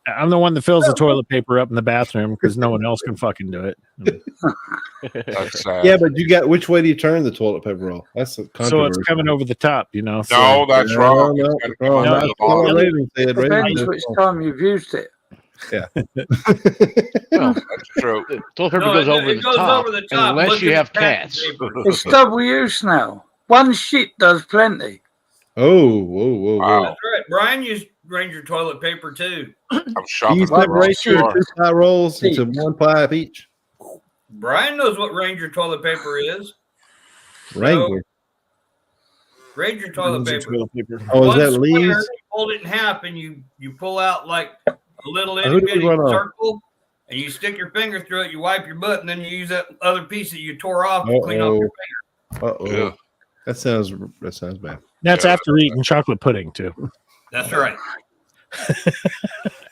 I'm the one that fills the toilet paper up in the bathroom because no one else can fucking do it. That's sad. Yeah, but you got which way do you turn the toilet paper roll? That's a So controversy. it's coming over the top, you know. So No, that's No, wrong. no, It's gotta come wrong. out No, the That's what bottom. Raven said. Raven Depends said which wrong. time you've used it. well, That's true. the toilet paper No, goes over it the goes top over the top. unless Look you at have the cats. paper. It's double use now. One shit does plenty. Oh, whoa. Wow. That's right. Brian used Ranger toilet paper too. I'm Do shopping. you at the wrong separate your store. 2 ply rolls into 1 ply of each? Brian knows what Ranger toilet paper is. Wrangler. Ranger toilet paper. Oh, is One that square, Lee's? you fold it in half and you pull out like a little Who itty did we bitty run off? circle and you stick your finger through it, you wipe your butt, and then you use that other piece that you tore off to clean off your finger. Uh-oh. Yeah. That sounds bad. That's Yeah. after eating chocolate pudding too. That's right.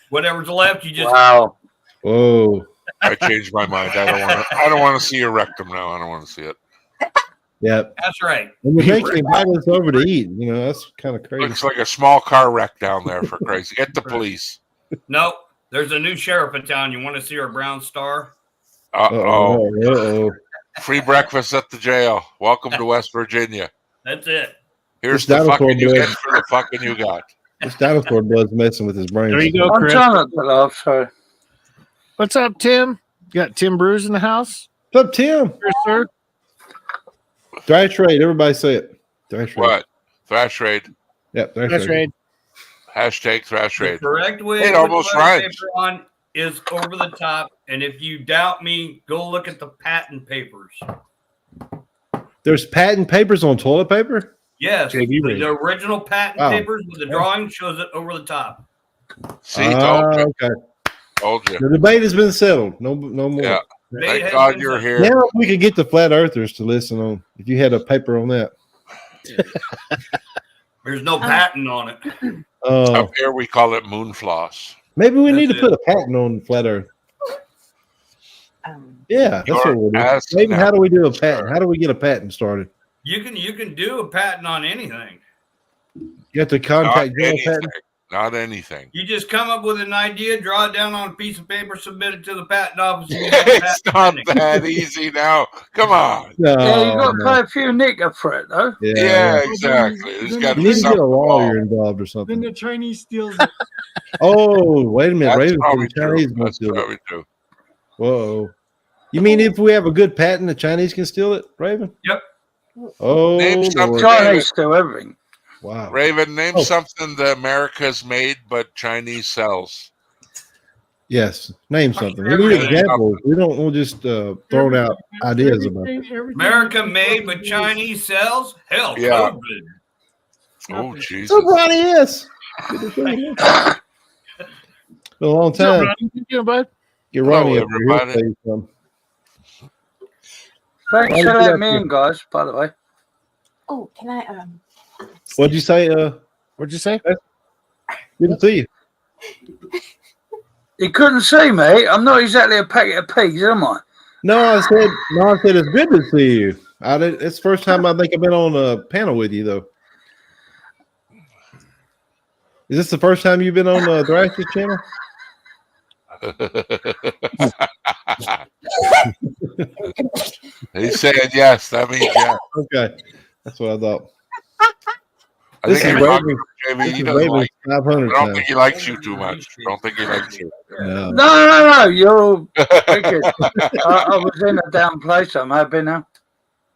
Whatever's left, you just Wow. Whoa. I changed my mind. I don't want to see your rectum now. I don't want to see it. Yep. that's right. And you think they invite us over to eat. You know, that's kind of crazy. Looks like a small car wreck down there for crazy. Get the police. No, there's a new sheriff in town. You want to see our brown star? Uh-oh. Uh-oh. Free breakfast at the jail. Welcome to West Virginia. That's it. Here's This the dinosaur fucking you blood. get for the fucking you got. This dinosaur blood's messing with his brain. There you go, I'm Chris. trying not to laugh, sorry. What's up, Tim? You got Tim Brews in the house? What's up, Tim? Yes, sir. Thrash Raid. Everybody say it. Thrash Raid. What? Thrash raid. Yep. Thrash That's Raid. right. Hashtag thrash The raid. correct way It to put almost toilet rhymes. paper on is over the top. And if you doubt me, go look at the patent papers. There's patent papers on toilet paper? Yes, JB the ring. original patent Wow. papers with the drawing shows it over the top. See, told you. Okay. Told you. The debate has been settled. No more. Yeah. Debate Thank has God been you're settled. here. Now we could get the flat earthers to listen on. If you had a paper on that. There's no patent on it. Up here we call it moon floss. Maybe we need to That's put a patent on flat earth. Yeah, that's You're what we'll do. asking Maybe how that. do we do a patent? How do we get a patent started? You can do a patent on anything. You have to Not contact General anything. Patent. Not anything. You just come up with an idea, draw it down on a piece of paper, submit it to the patent office. And you have a It's patent not pending. that easy now. Come on. No, Yeah, you got to no. pay a few nicker for it, though. Yeah, exactly. There's then got to You be need to get something a lawyer involved. involved or Then something. the Chinese steals it. Oh, wait a minute. That's Raven probably said the Chinese true. won't That's steal it. probably true. Whoa. You mean if we have a good patent, the Chinese can steal it, Raven? Yep. Oh, Name Lord. something. Chinese do everything. Wow. Raven, name Oh. something that America's made but Chinese sells. Yes. Name something. We need Everything. examples. We don't want just throwing out ideas about it. Everything America made, but Chinese sells? Hell, Yeah. COVID. Oh, Nothing. Jesus. So, Ronnie, yes. Good to see you. Been a long What's up, time. Ronnie? How you doing, bud? Get Hello, Ronnie up here. He'll everybody. say something. Thanks Why for did letting you me have in, guys, by the way. Oh, can I What'd you say? What'd you say? Good to see you. You couldn't see me. I'm not exactly a packet of pigs, am I? No, I said it's good to see you. It's the first time I think I've been on a panel with you, though. Is this the first time you've been on the Thrasher channel? He said yes. That means yes. Okay, that's what I thought. I This think is you're talking Raven. to Jamie. This He is doesn't Raven's like. 500 I don't time. think he likes you too much. Don't think he likes you. No. No. You're wicked. I was in a damn place. I'm happy now.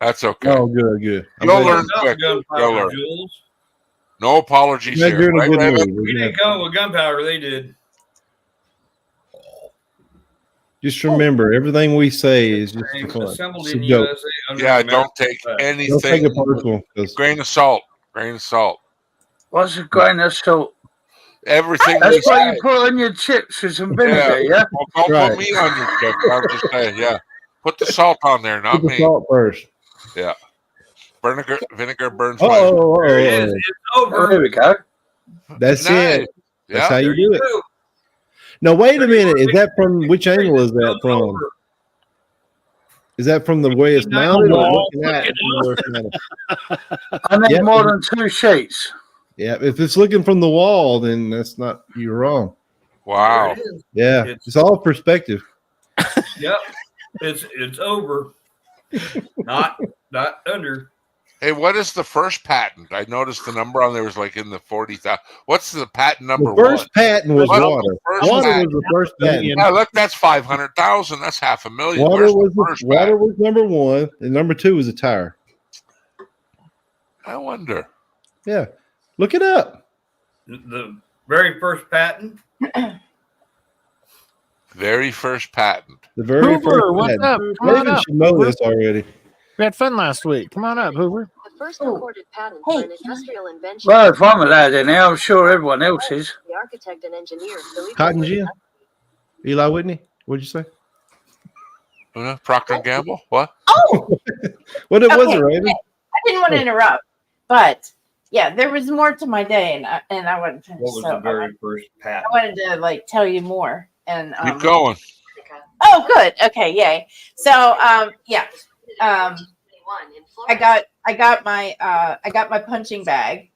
That's okay. Oh, good. I'm You'll glad- learn quick. You'll Gunpowder, learn. Jules. No apologies glad here. you're in a Right, good Raven? mood. We didn't come with gunpowder. They did. Just remember, everything we say is just for fun. Assembled It's a in joke. USA. under Yeah, American don't take flag. Don't take anything. it personal. 'Cause Grain of salt. Grain of salt. What's a grain of salt? Everything we That's what say. you put on your chips with some vinegar, yeah? Well, don't Right. put me on your chip. I'm just saying, yeah. Put the salt on there, not put the me. salt first. Vinegar burns my. Oh, There it is. It's over. There we go. that's Nice. it. That's how Yeah. you There do it. go. No, wait a minute. Is that from which angle is that It's from? over. Is that from the way it's mounted? Or Wall, looking at look from where it's mounted? I need Yep. more than 2 sheets. Yeah, if it's looking from the wall, then that's not you're wrong. Wow. There it is. Yeah, It's- it's all perspective. Yep. It's over. Not under. Hey, what is the first patent? I noticed the number on there was like in the 40,000. What's the patent number The first one? patent was What's the water. first Water patent? was the first patent. Yeah, look, that's 500,000. That's $500,000. Water Where's was the first water patent? was number one, and number two was a tire. I wonder. Yeah, look it up. The very first patent. Very first patent. The very Hoover, first what's patent. up? Come on Raven up. should know this already. We had fun last week. Come on up, Hoover. The first Oh. recorded patent Hey, for an can I- industrial invention. Well, if I'm allowed in here, I'm sure everyone else is. The architect and engineer. Philippe Cotton Whitney. gin. Eli Whitney. What'd you say? Procter and Gamble? What? Oh, What it was, Okay, it, Raven? I didn't want to interrupt, but yeah, there was more to my day, and I wasn't finished. What was So the very first I patent? wanted to like tell you more. And Keep going. oh, good. Okay, yay. So yeah, I got my punching bag.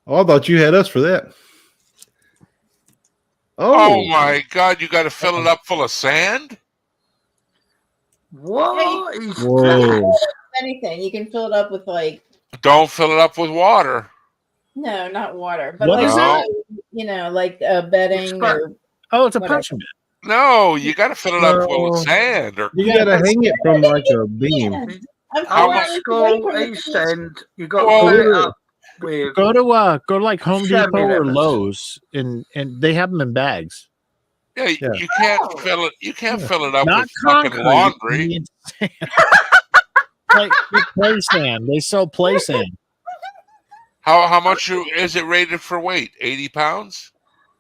Oh, I thought you had us for that. Oh my God! You got to fill it up full of sand. What? is Whoa. Anything you can fill it up with, like, Don't fill it up with water. no, not water, but What like is that? you know, like bedding or Oh, it's a Whatever. punching bit. No, you got to fill it up full No. of sand. Or You gotta hang it from like a beam. I'm How pulling much it School, away from the East beach. End, you got Well, to fill it up with. Go to like Home Show me Depot or that. Lowe's, and they have them in bags. yeah, Yeah. you can't fill it. You can't fill it up Not with fucking concrete. laundry. play sand. They sell play sand. How much is it rated for weight? 80 pounds?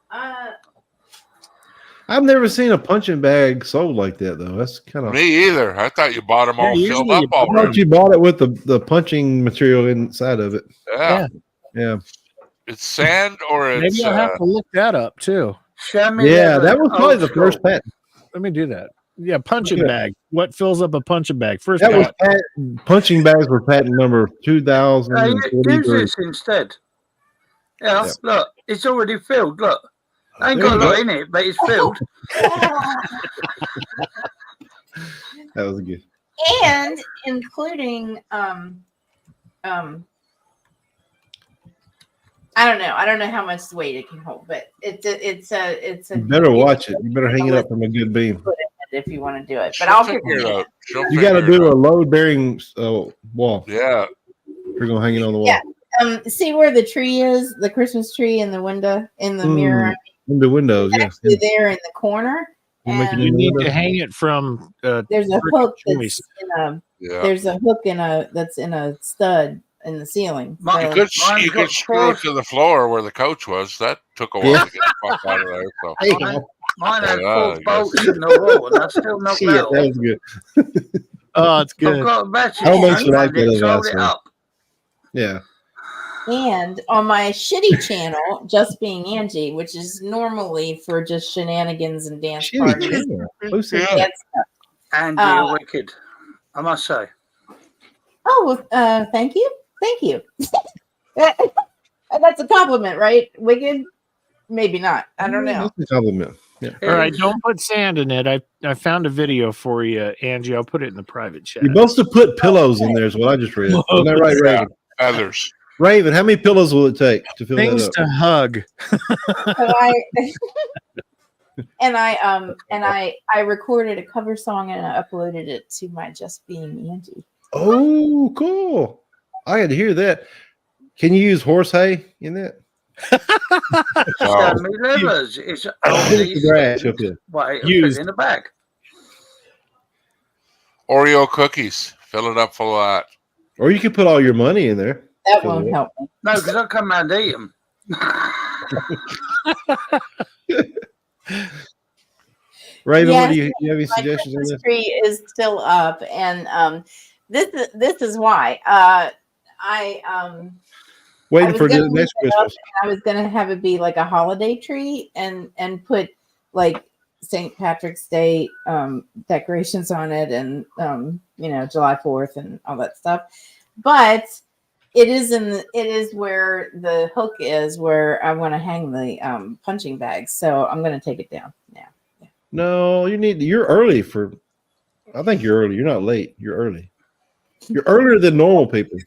I've never seen a punching bag sold like that though. That's kind of Me either. I thought you bought them all filled up I already. thought you bought it with the punching material inside of it. Yeah. It's sand or it's Maybe I'll have to look that up too. Yeah, that was probably the first patent. Let me do that. Yeah, punching bag. What fills up a punching bag? First That was punching bags were patent number 2043. Use this instead. Yeah, look, it's already filled. Look, I ain't There got a you lot go. in it, but it's filled. That was good. And including I don't know how much weight it can hold, but it's a You better watch it. You better hang it up from a good beam. if you want to do it. But I'll figure it out. You got to do a load bearing wall. Yeah. You're gonna hang it on the wall. Yeah. See where the tree is, the Christmas tree in the window, in the mirror. In the windows, yeah. Actually there in the corner. You need to hang it from. There's a hook chimneys. there's a hook that's in a stud in the ceiling. You could screw it to the floor where the couch was. That took a while to get the fuck out of there. So. Mine had 4 bolts in the wall, and I still knocked Shit, out. that was good. Oh, it's good. I've got a battery. How much should I and get it of sold that, it sir? up. Yeah. And on my shitty channel, Just Being Angie, which is normally for just shenanigans and dance parties. Who said and that? stuff. And you're wicked, I must say. Oh, thank you. Thank you. That's a compliment, right? Wicked? Maybe not. I don't know. That's a compliment. Yeah. All right, don't put sand in it. I found a video for you, Angie. I'll put it in the private chat. You're supposed to put pillows in there, is what I just read. Isn't that right, Raven? Feathers. Raven, how many pillows will it take to fill Things that up? to hug. I recorded a cover song and I uploaded it to my Just Being Angie. Oh, cool. I had to hear that. Can you use horse hay in that? Me livers. It's Used. in the bag. Oreo cookies. Fill it up full of that. Or you could put all your money in there. That won't help me. No, because I'll come around and eat them. Raven, Yes, what do you have any my suggestions on Christmas this? tree is still up, and this is why Waiting for the next Christmas. I was gonna have it be like a holiday tree and put like St. Patrick's Day decorations on it, and July 4th and all that stuff. But it is where the hook is, where I want to hang the punching bags. So I'm gonna take it down now. No, you're early for. I think you're early. You're not late. You're early. You're earlier than normal people.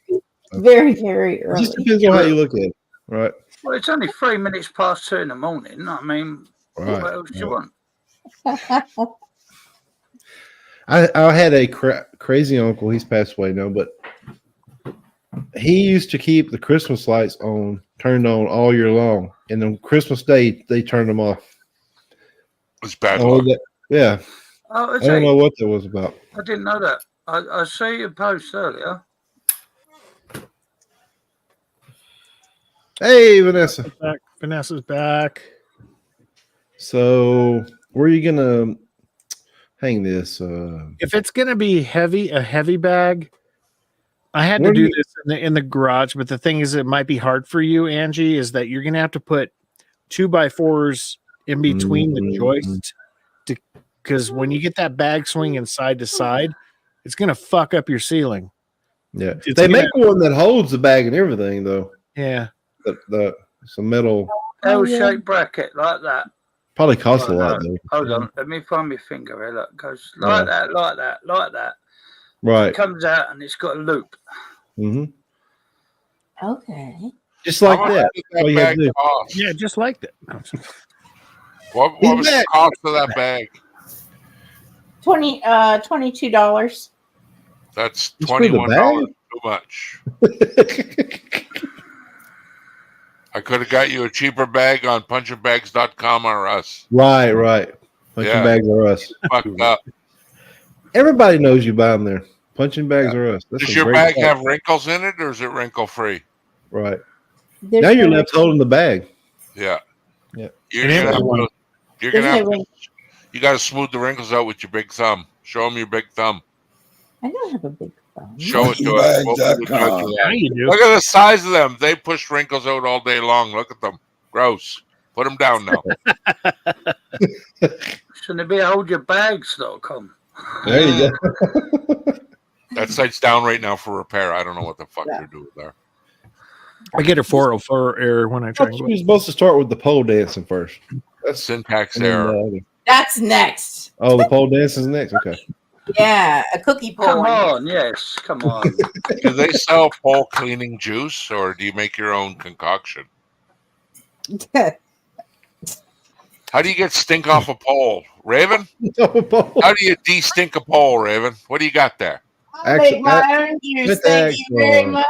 Very, very early. It just depends on how you look at it, right? Well, it's only 3 minutes past 2 in the morning. I mean, Right, what else do you want? I had a crazy uncle. He's passed away now, but he used to keep the Christmas lights turned on all year long, and on Christmas Day they turned them off. It's bad luck. Yeah. Oh, I don't know what that was about. I didn't know that. I saw your post earlier. Hey, Vanessa. Vanessa's back. So, where are you gonna hang this? If it's gonna be a heavy bag, I had to do this in the garage. But the thing is, it might be hard for you, Angie. Is that you're gonna have to put 2x4s in between the joists, because when you get that bag swinging side to side, it's gonna fuck up your ceiling. Yeah, they make one that holds the bag and everything, though. Yeah, it's a metal L-shaped bracket like that. Probably costs a lot, though. Hold on, let me find my finger here. Look, goes like that, like that, like that. Right. It comes out and it's got a loop. Mm-hmm. Okay. Just like that. Yeah, just like that. What was the cost of that bag? $22. That's $21 too much. I could have got you a cheaper bag on punchingbags.com or us. Right. Punching bags are us. Fucked up. Everybody knows you buy them there. Punching bags are us. That's Does a your great bag thought. have wrinkles in it, or is it wrinkle free? Right. There's Now you're no left holding the bag. Yeah. Yeah. You're An gonna empty have one. to. You're There's gonna have no to. ring. You got to smooth the wrinkles out with your big thumb. Show them your big thumb. I don't have a big thumb. Show it to us. We'll do the judge Punchingbag.com. of Yeah, that. you do. Look at the size of them. They push wrinkles out all day long. Look at them. Gross. Put them down now. Shouldn't it be holdyourbags.com? There you go. That site's down right now for repair. I don't know what the fuck they're doing there. I get a 404 error when I try and You're supposed to start with the pole dancing first. That's syntax And then error. the other. That's next. Oh, the pole dancing is next. Okay. Yeah, a cookie Come pole. on, yes, come on. Do they sell pole cleaning juice, or do you make your own concoction? How do you get stink off a pole, Raven? How do you de-stink a pole, Raven? What do you got there? I'll make my own juice. Thank you very much.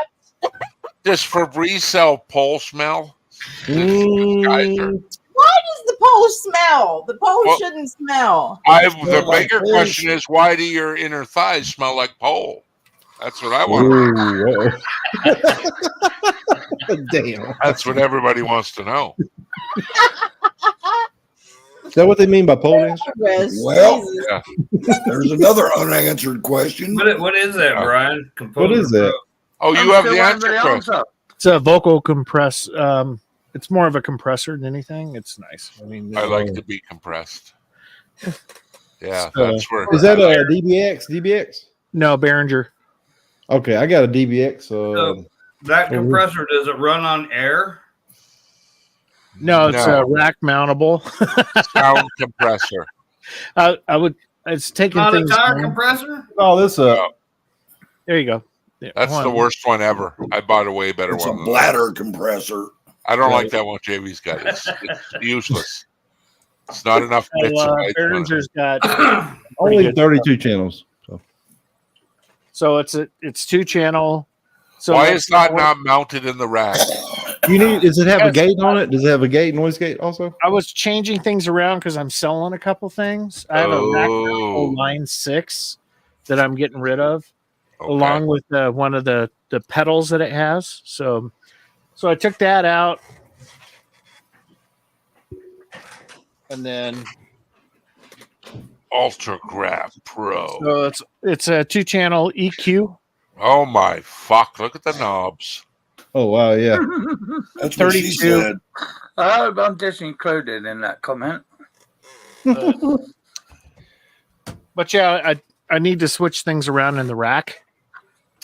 Does Febreze sell pole smell? Mm, Why does the pole smell? The pole Well, shouldn't smell. The like bigger poles. question is, why do your inner thighs smell like pole? That's what I want to know. ooh, damn. That's what everybody wants to know. Is that what they mean by pole dancing? Well, Jesus. Yeah. there's another unanswered question. What is that, Brian? What is that? Oh, you I'm have still the waiting for answer, Chris. answer. It's a vocal compress. It's more of a compressor than anything. It's nice. I mean, I like to be compressed. Yeah, So- that's where. Is that a DBX? DBX? no Behringer. Okay, I got a DBX. So that compressor, does it run on air? No, it's No. rack mountable. sound compressor? I would. It's taking Not a things. tire down. compressor? Oh, this There you go. Yeah, That's hold the on. worst one ever. I bought a way better It's a one. than that. bladder compressor. I don't like that one JV's got. It's useless. It's not enough So, bits of light on it. Behringer's got. only Pretty good 32 channels. So it's 2-channel. So Why that's is that not mounted in the rack? You need? Does it have a Yes. gate on it? Does it have a gate, noise gate also? I was changing things around because I'm selling a couple things. I have a rack mountable Oh, line 6 that I'm getting rid of, okay. along with one of the pedals that it has. So I took that out, and then Ultra Graph Pro. so it's a 2-channel EQ. Oh my fuck! Look at the knobs. Oh wow, yeah. That's what she 32. said. I hope I'm just included in that comment. But yeah, I need to switch things around in the rack.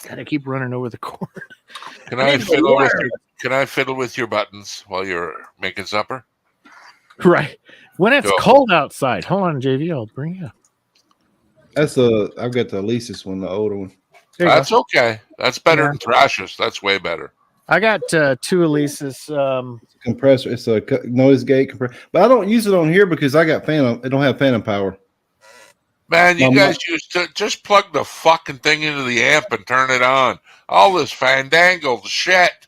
Gotta keep running over the cord. Can I fiddle with your buttons while you're making supper? Right. When it's Go. cold outside. Hold on, JV. I'll bring you up. That's I've got the Elisis one, the older one. There you go. That's okay. That's better Yeah. than Thrash's. That's way better. I got 2 Elises. Compressor. It's a noise gate compressor, but I don't use it on here because I got phantom. It don't have phantom power. Man, you Mom, guys used to just plug the fucking thing into the amp and turn it on. All this fandangled shit.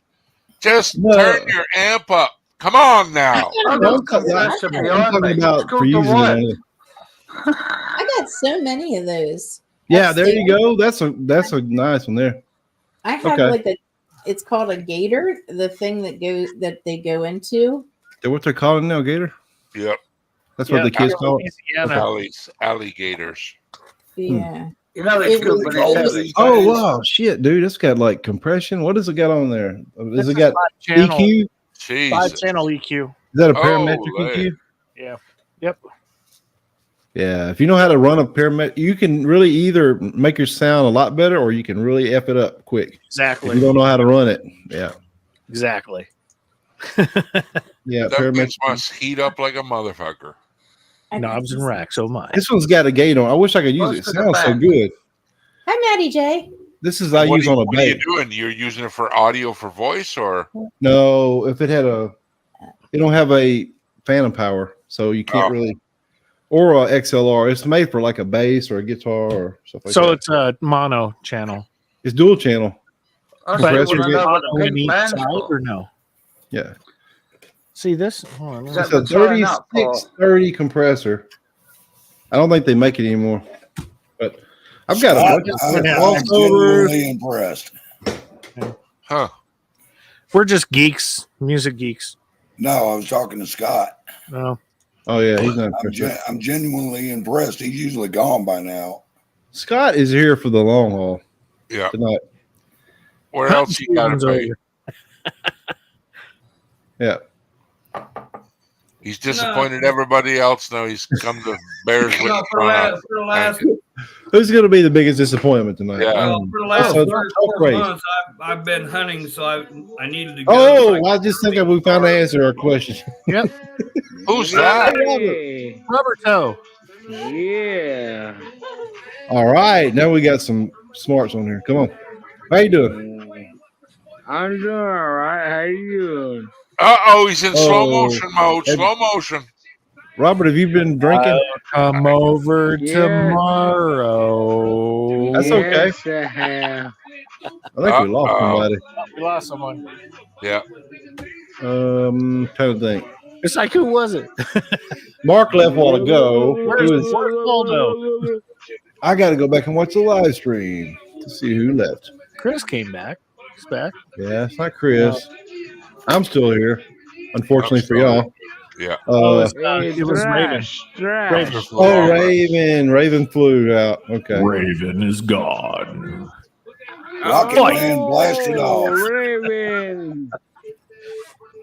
Just No. turn your amp up. Come on now. I've No, got I'm compressor talking behind me. about It's for called the using it what? on it. I got so many of those. Yeah, I've there seen you go. That's a nice one there. I have Okay. like it's called a gator, the thing that they go into. Is that what they're calling now, Gator? Yep. That's what the kids call it. Louisiana. Alligators. Yeah. You know it's It good was- when All it's these heavy. Oh days. wow, shit, dude! It's got like compression. What does it got on there? Has it got Channel, EQ? Jesus. 5-channel EQ. Is that a Oh, parametric lay. EQ? Yeah. Yep. Yeah, if you know how to run a parametric, you can really either make your sound a lot better or you can really F it up quick. If Exactly. you don't know how to run it. Yeah. Exactly. Yeah, That parametric. thing must heat up like a motherfucker. Knobs and racks. Oh my. This one's got a gate on. I wish I could use it. It Most of the sounds so back. good. Hi, Maddie J. This is I What use on a what are you bait. doing? You're using it for audio for voice, or No, if it had it don't have a phantom power, so you can't Oh. really, or a XLR. It's made for like a bass or a guitar or stuff like So that. it's a mono channel. It's dual channel. I Compressor still want to gate. know what Mono the in pink each band's side for. or no? Yeah. See this? Hold on. Is that It's a the turn up, or- 3630 compressor. I don't think they make it anymore, but I've got a bunch of I'm crossovers. genuinely impressed. Huh. We're just geeks, music geeks. No, I was talking to Scott. No. Oh yeah, he's not. I'm genuinely impressed. He's usually gone by now. Scott is here for the long haul. Yeah. Tonight. Where else you got to pay? Yeah. He's disappointed everybody else. Now he's come to Bears with Who's going to be the biggest disappointment tonight? Yeah. Well, for the last so 4 months, I've been hunting, so I needed to go. Oh, I just think that we found the answer to our question. Yep. Who's that? Roberto. Yeah. All right, now we got some smarts on here. Come on. How you doing? I'm doing all right. How you doing? Uh-oh, he's in slow motion mode. Slow motion. Robert, have you been drinking? I'll come over tomorrow. That's okay. Yes, I have. I think we lost somebody. We lost someone. Yeah. Trying to think. It's like, who was it? Mark left a while ago. Where's Waldo? I got to go back and watch the live stream to see who left. Chris came back. He's back. Yeah, it's not Chris. I'm still here, unfortunately for y'all. Yeah. It was Raven. Raven. Oh, Raven. Raven flew out. Okay. Raven is gone. Rocket Man blasted off. Raven.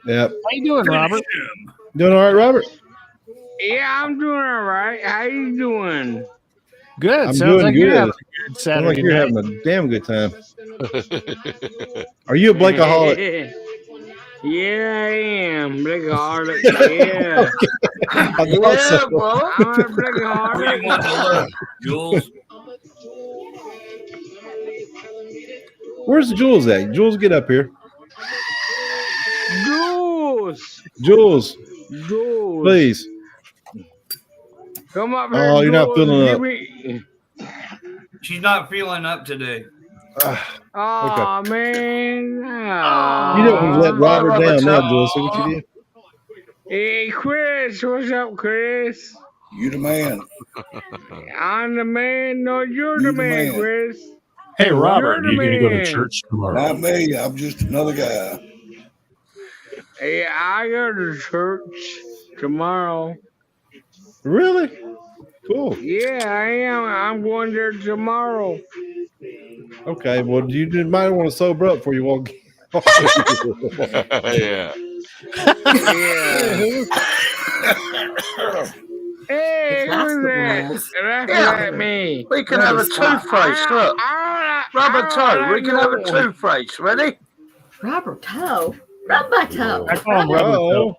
Yep. How you doing, Robert? Doing all right, Robert? Yeah, I'm doing all right. How you doing? Good. I'm Sounds doing like good. you're having a good Sounds Saturday like you're night. having a damn good time. Are you a Blakeaholic? Yeah, I am. Blakeaholic. Yeah. I thought so. Bro. I'm a Blakeaholic. Jules. Where's Jules at? Jules, get up here. Jules, Jules. please. Come up here. Oh, you're not Jules. feeling up. She's not feeling up today. Oh, man. You didn't let Robert down now, Jules. See what you did? Hey, Chris. What's up, Chris? You the man. I'm the man. No, you're the man, Chris. Hey, Robert, You're you the going to go to man. church tomorrow? Not me. I'm just another guy. Hey, I go to church tomorrow. Really? Cool. Yeah, I am. I'm going there tomorrow. Okay, well, you might want to sober up before you walk. Yeah. Hey, who's that? That's Yeah. me. We can have a toothpaste. Look, Robert Toe. We can have a toothpaste. Ready? Robert Toe. Rub my toe. I call him Robert Toe.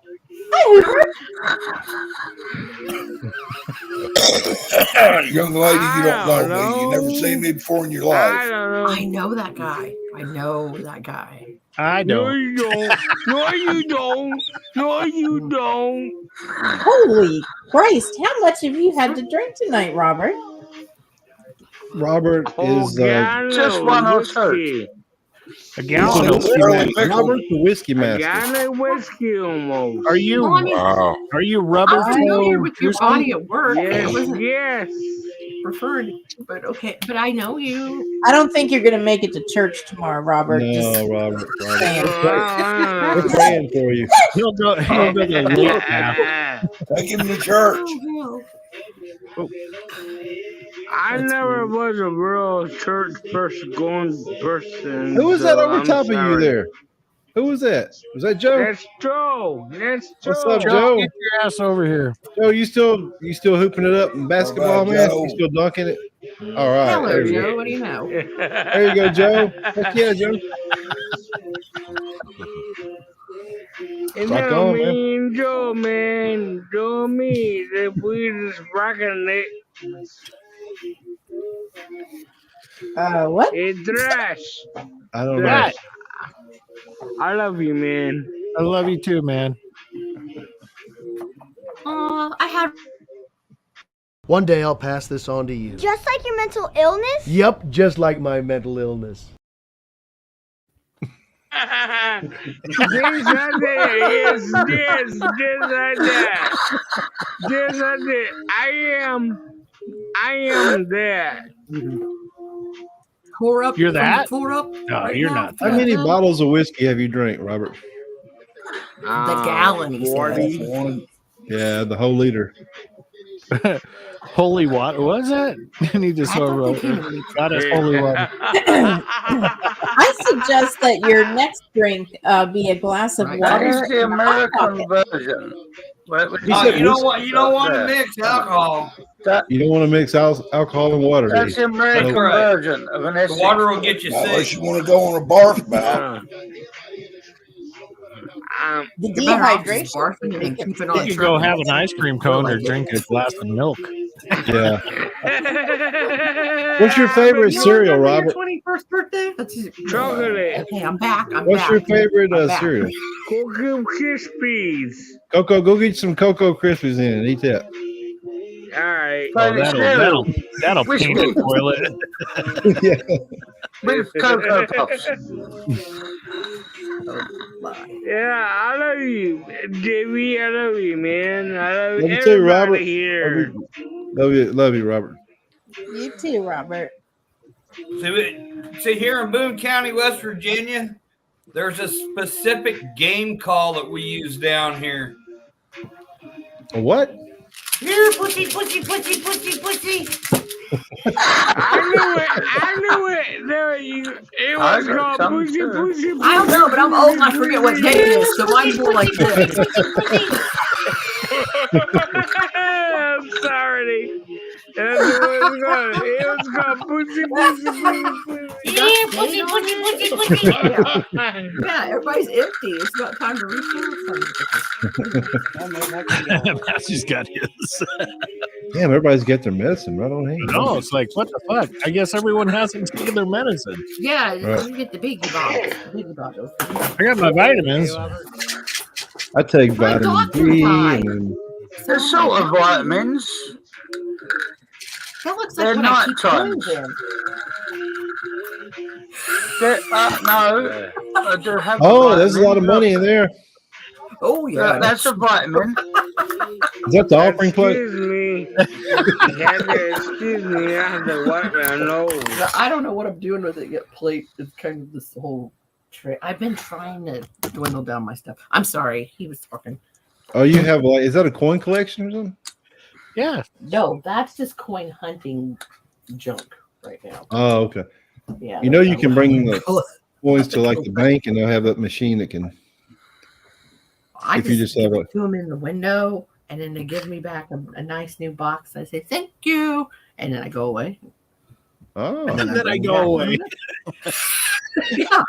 Young lady, you don't know me. You never seen me before in your life. I know that guy. I know that guy. I No, don't. you don't. No, you don't. No, you don't. Holy Christ! How much have you had to drink tonight, Robert? Robert is Just one or two. A he's gallon a of whiskey master. Robert's a whiskey I master. got a whiskey almost. Are you? Well, I mean, Wow. Are you I'm Robert? familiar with your body at work. I Yes, wasn't yes. referred, but okay. But I know you. I don't think you're going to make it to church tomorrow, Robert. No, Robert. saying. We're praying for you. He'll go. He'll go to late now. Take him to church. I never was a real church person. Who was that so over I'm top of you sorry. there? Who was that? Was that Joe? That's Joe. That's Joe. What's up, Joe, Joe? get your ass over here. Joe, you still hooping it up in basketball, All right, man? Joe. You still dunking it? All right. Hello, There we go. Joe. What do you know? There you go, Joe. Heck yeah, Joe. And Rock now on, me man. and Joe, man. Joe, me. That we just rocking it. What? It's trash. I don't know. Trash. I love you, man. I love you too, man. I have. One day I'll pass this on to you. Just like your mental illness? Yep, just like my mental illness. Just like that. Yes, just like that. Just like that. I am I am that. Pour up. You're that? Pour up. No, you're not. How many bottles of whiskey have you drank, Robert? The gallon, he said. 40. Yeah, the whole liter. Holy water. What was that? And he just got us holy water. I suggest that your next drink be a glass of That water. is the and a hot American pocket. version. You don't want to mix alcohol. You don't want to mix alcohol and water. That's the American version of an The water will get you sick. Unless you want to go on a barf bout. The You're better off just dehydration. barfing and keep it You on could go have an ice cream cone or drink a glass of milk. Yeah. What's your favorite cereal, Robert? 21st birthday? Chocolate. Okay, I'm back. What's your favorite I'm back. cereal? Cocoa Krispies. Cocoa. Go get some Cocoa Krispies in and eat that. All right. Oh, that'll paint the toilet. Yeah. With Cocoa Puffs. Yeah, I love you, Davey. I love you, man. I love Love you everybody too, Robert. here. Love you, Robert. You too, Robert. See, here in Boone County, West Virginia, there's a specific game call that we use down here. A what? Here, pussy, pussy, pussy, pussy, pussy. I knew it. It was called Pussy, Pussy, I don't know, but I'm old and I forget what day it is, so mine's more like this. I'm sorry. That's what it was called. It was called Pussy, Pussy, Pussy. Yeah, pussy, pussy, pussy, pussy. Yeah, everybody's empty. It's about time to refill something. Matthew's got his. Damn, everybody's got their medicine right on hand. No, it's like, what the fuck? I guess everyone hasn't taken their medicine. Yeah, Right. you get the biggie bottles. The biggie bottles. I got my vitamins. I take vitamin doctor D died. and There's sort of vitamins. That looks They're like what I night keep times. going No, I do have there's a lot of money in there. Oh, yeah. That's a vitamin. Is that the offering plate? Excuse me. Excuse me. I have to wipe my nose. I don't know what I'm doing with it yet. Plate. It's kind of this whole tray. I've been trying to dwindle down my stuff. I'm sorry. He was talking. Oh, you have is that a coin collection or something? Yeah. No, that's just coin hunting junk right now. Oh, okay. Yeah. You know you can bring the coins to like the bank and they'll have that machine that can. I if you just have a. to them in the window, and then they give me back a nice new box. I say thank you, and then I go away. Oh. And then I go away. Yeah.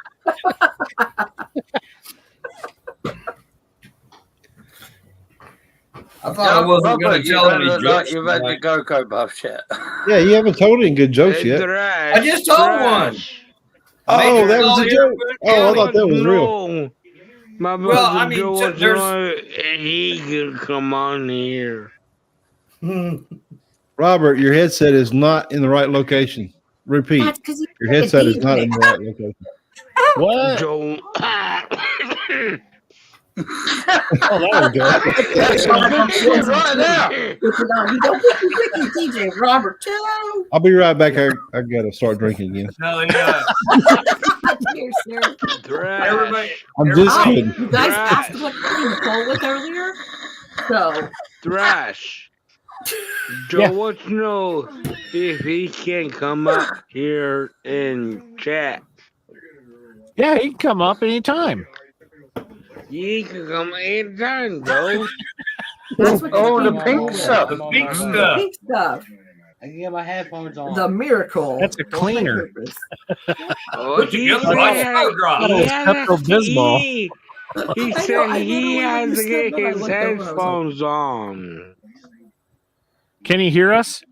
I thought I wasn't going to tell any jokes. Like you've had the Cocoa Puffs yet. Yeah, you haven't told any good jokes yet. I just told one. Oh, that was a joke. Oh, I thought that was real. My brother Well, I mean, George, there's- he could come on here. Robert, your headset is not in the right location. Repeat. That's 'cause Your headset is not in the right location. What? Joe. Oh, that was good. Right now. You don't put your Ricky DJ Robert too. I'll be right back. I got to start drinking again. No, yeah. Dear sir. Everybody, I'm just Oh, kidding. you guys asked what clean the pole with earlier, so Thrash. Joe wants to know if he can come up here and chat. Yeah, he can come up anytime. He can come anytime, Joe. that's what The pink stuff. the pink The stuff. pink stuff. I can get my headphones on. The miracle. That's a cleaner. Oh, Put together like snowdrop. That was Pepto-Bismol. He I said know, he I has to literally get his looked over and I was like- headphones on. Can he hear us?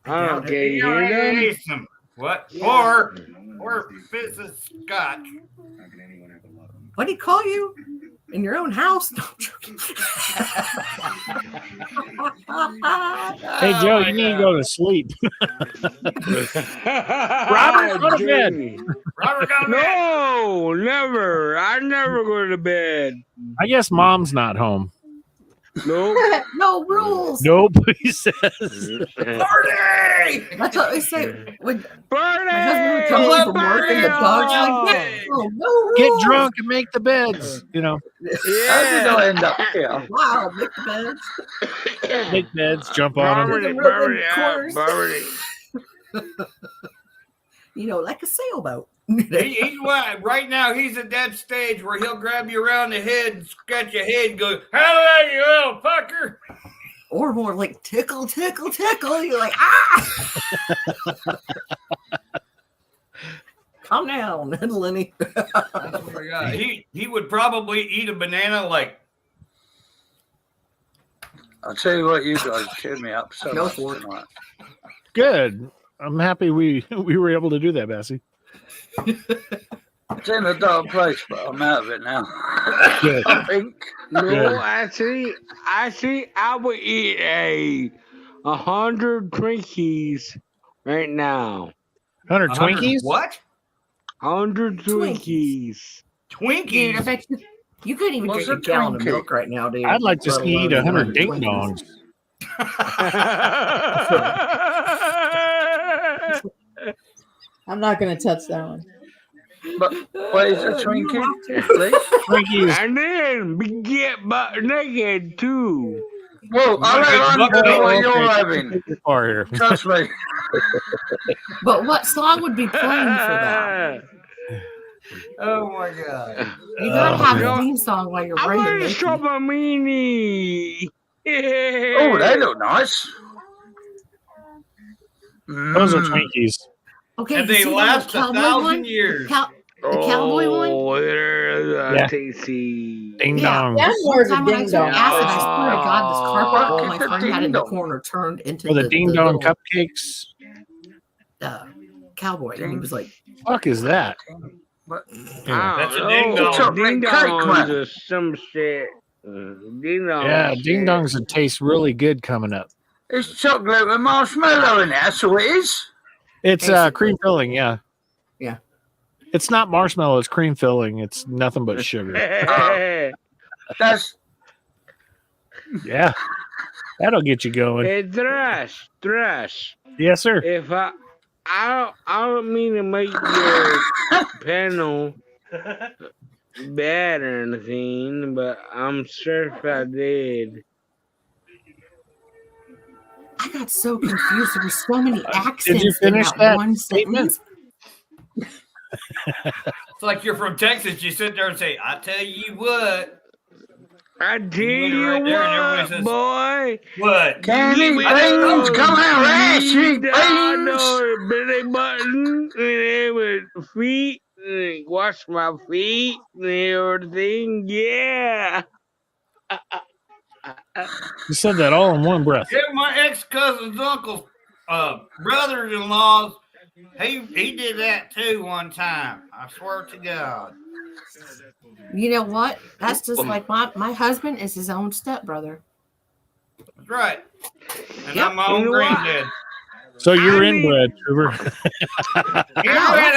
I don't get you hear them? What? Or fizz of scotch. What did he call you? In your own house? No, I'm joking. Hey, Joe, you need to go to sleep. Robert, go to bed. Robert, go to bed. No, never. I never go to bed. I guess mom's not home. Nope. No rules. Nope, he says. Party! That's what they say. When Party! my husband would come home from work and the dog's like, oh, no rules. Get drunk and make the beds. You know, How did I end up here? Wow, make the beds. make beds, jump on them. You know, like a sailboat. He's right now. He's at that stage where he'll grab you around the head and scratch your head and go, "Hello, you little fucker." Or more like tickle, tickle, tickle. You're like, ah! Calm down, Lenny. Oh my God. He would probably eat a banana like. I'll tell you what, you guys cheered me up so much tonight. Good. I'm happy we were able to do that, Bessie. It's in a dark place, but I'm out of it now. Good. I think. No, Good. actually, I would eat 100 Twinkies right now. 100 Twinkies? What? 100 Twinkies. Twinkies? Dude, I bet you couldn't even What's drink a a gallon of Twinkie? milk right now, dude. I'd like to Let eat alone 100 ding Twinkies. dongs. I'm not going to touch that one. But what is a Twinkie? Please? Twinkies. And then get butt naked too. Whoa, I don't know what you're having. Far here. Trust me. But what song would be playing for that? Oh my God. You gotta have no. a theme song while you're I writing. want to it. show my meanie. Oh, they look nice. Those are Twinkies. Okay, And you they see that last cowboy 1,000 one? years. The cowboy one? Oh, there's Yeah. tasty. Ding Yeah. dong. Yeah, One more of a time when I ding took dong. acid, I swear to God, this carpet Oh, all my friend had in the corner turned into For the ding dong little, cupcakes. cowboy. And he was like, Fuck is that? That's a ding dong. Ding Cake, dongs man. or some shit. Ding dong. Yeah, shit. ding dongs would taste really good coming up. It's chocolate with marshmallow in it. That's all it is. It's Basically. cream filling, yeah. Yeah. It's not marshmallow, it's cream filling. It's nothing but sugar. That's Yeah. That'll get you going. Hey, Thrash. Yes, sir. If I don't mean to make your panel bad or anything, but I'm sure if I did. I got so confused. There were so many accents you finish in that one statement? sentence. It's like you're from Texas. You sit there and say, "I tell you what." I tell You you right there and everybody what, says, boy. What? candy beans. Come out, Rash. Eat beans. Billy button and with feet, and wash my feet and everything. Yeah. You said that all in one breath. Yeah, my ex-cousin's uncle's brothers-in-laws, he did that too one time. I swear to God. You know what? That's just like my husband is his own stepbrother. That's right. And Yep. I'm my own You know what? granddad. So you're I mean- inbred, Trooper. that's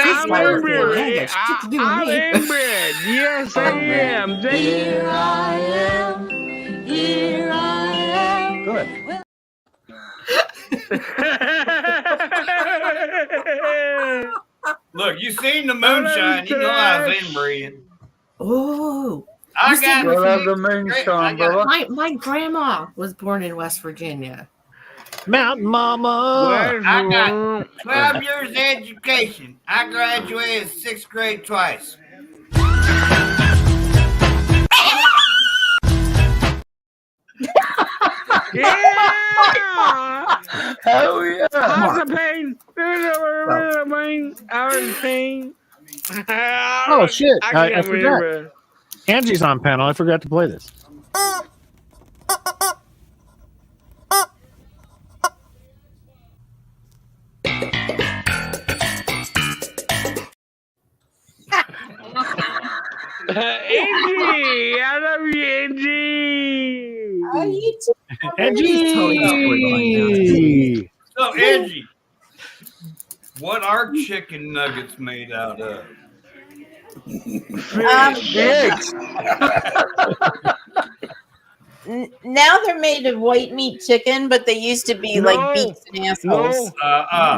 his I'm brother. He ain't got shit to do with I'm me. inbred. Yes, I am. Here I am. Here I am. Good. Look, you seen the moonshine. You know I was inbred. Oh, I You got see- We'll have the I moonshine, got- brother. my grandma was born in West Virginia. Mountain Mama. I got 12 years education. I graduated 6th grade twice. Yeah. Hell yeah. How's the pain? I was pain. Oh, shit. I can't forgot. remember. Angie's on panel. I forgot to play this. Angie, I love you, Angie. Oh, you too. Angie. So, Angie, what are chicken nuggets made out of? Now they're made of white meat chicken, but they used to be like beaks and assholes.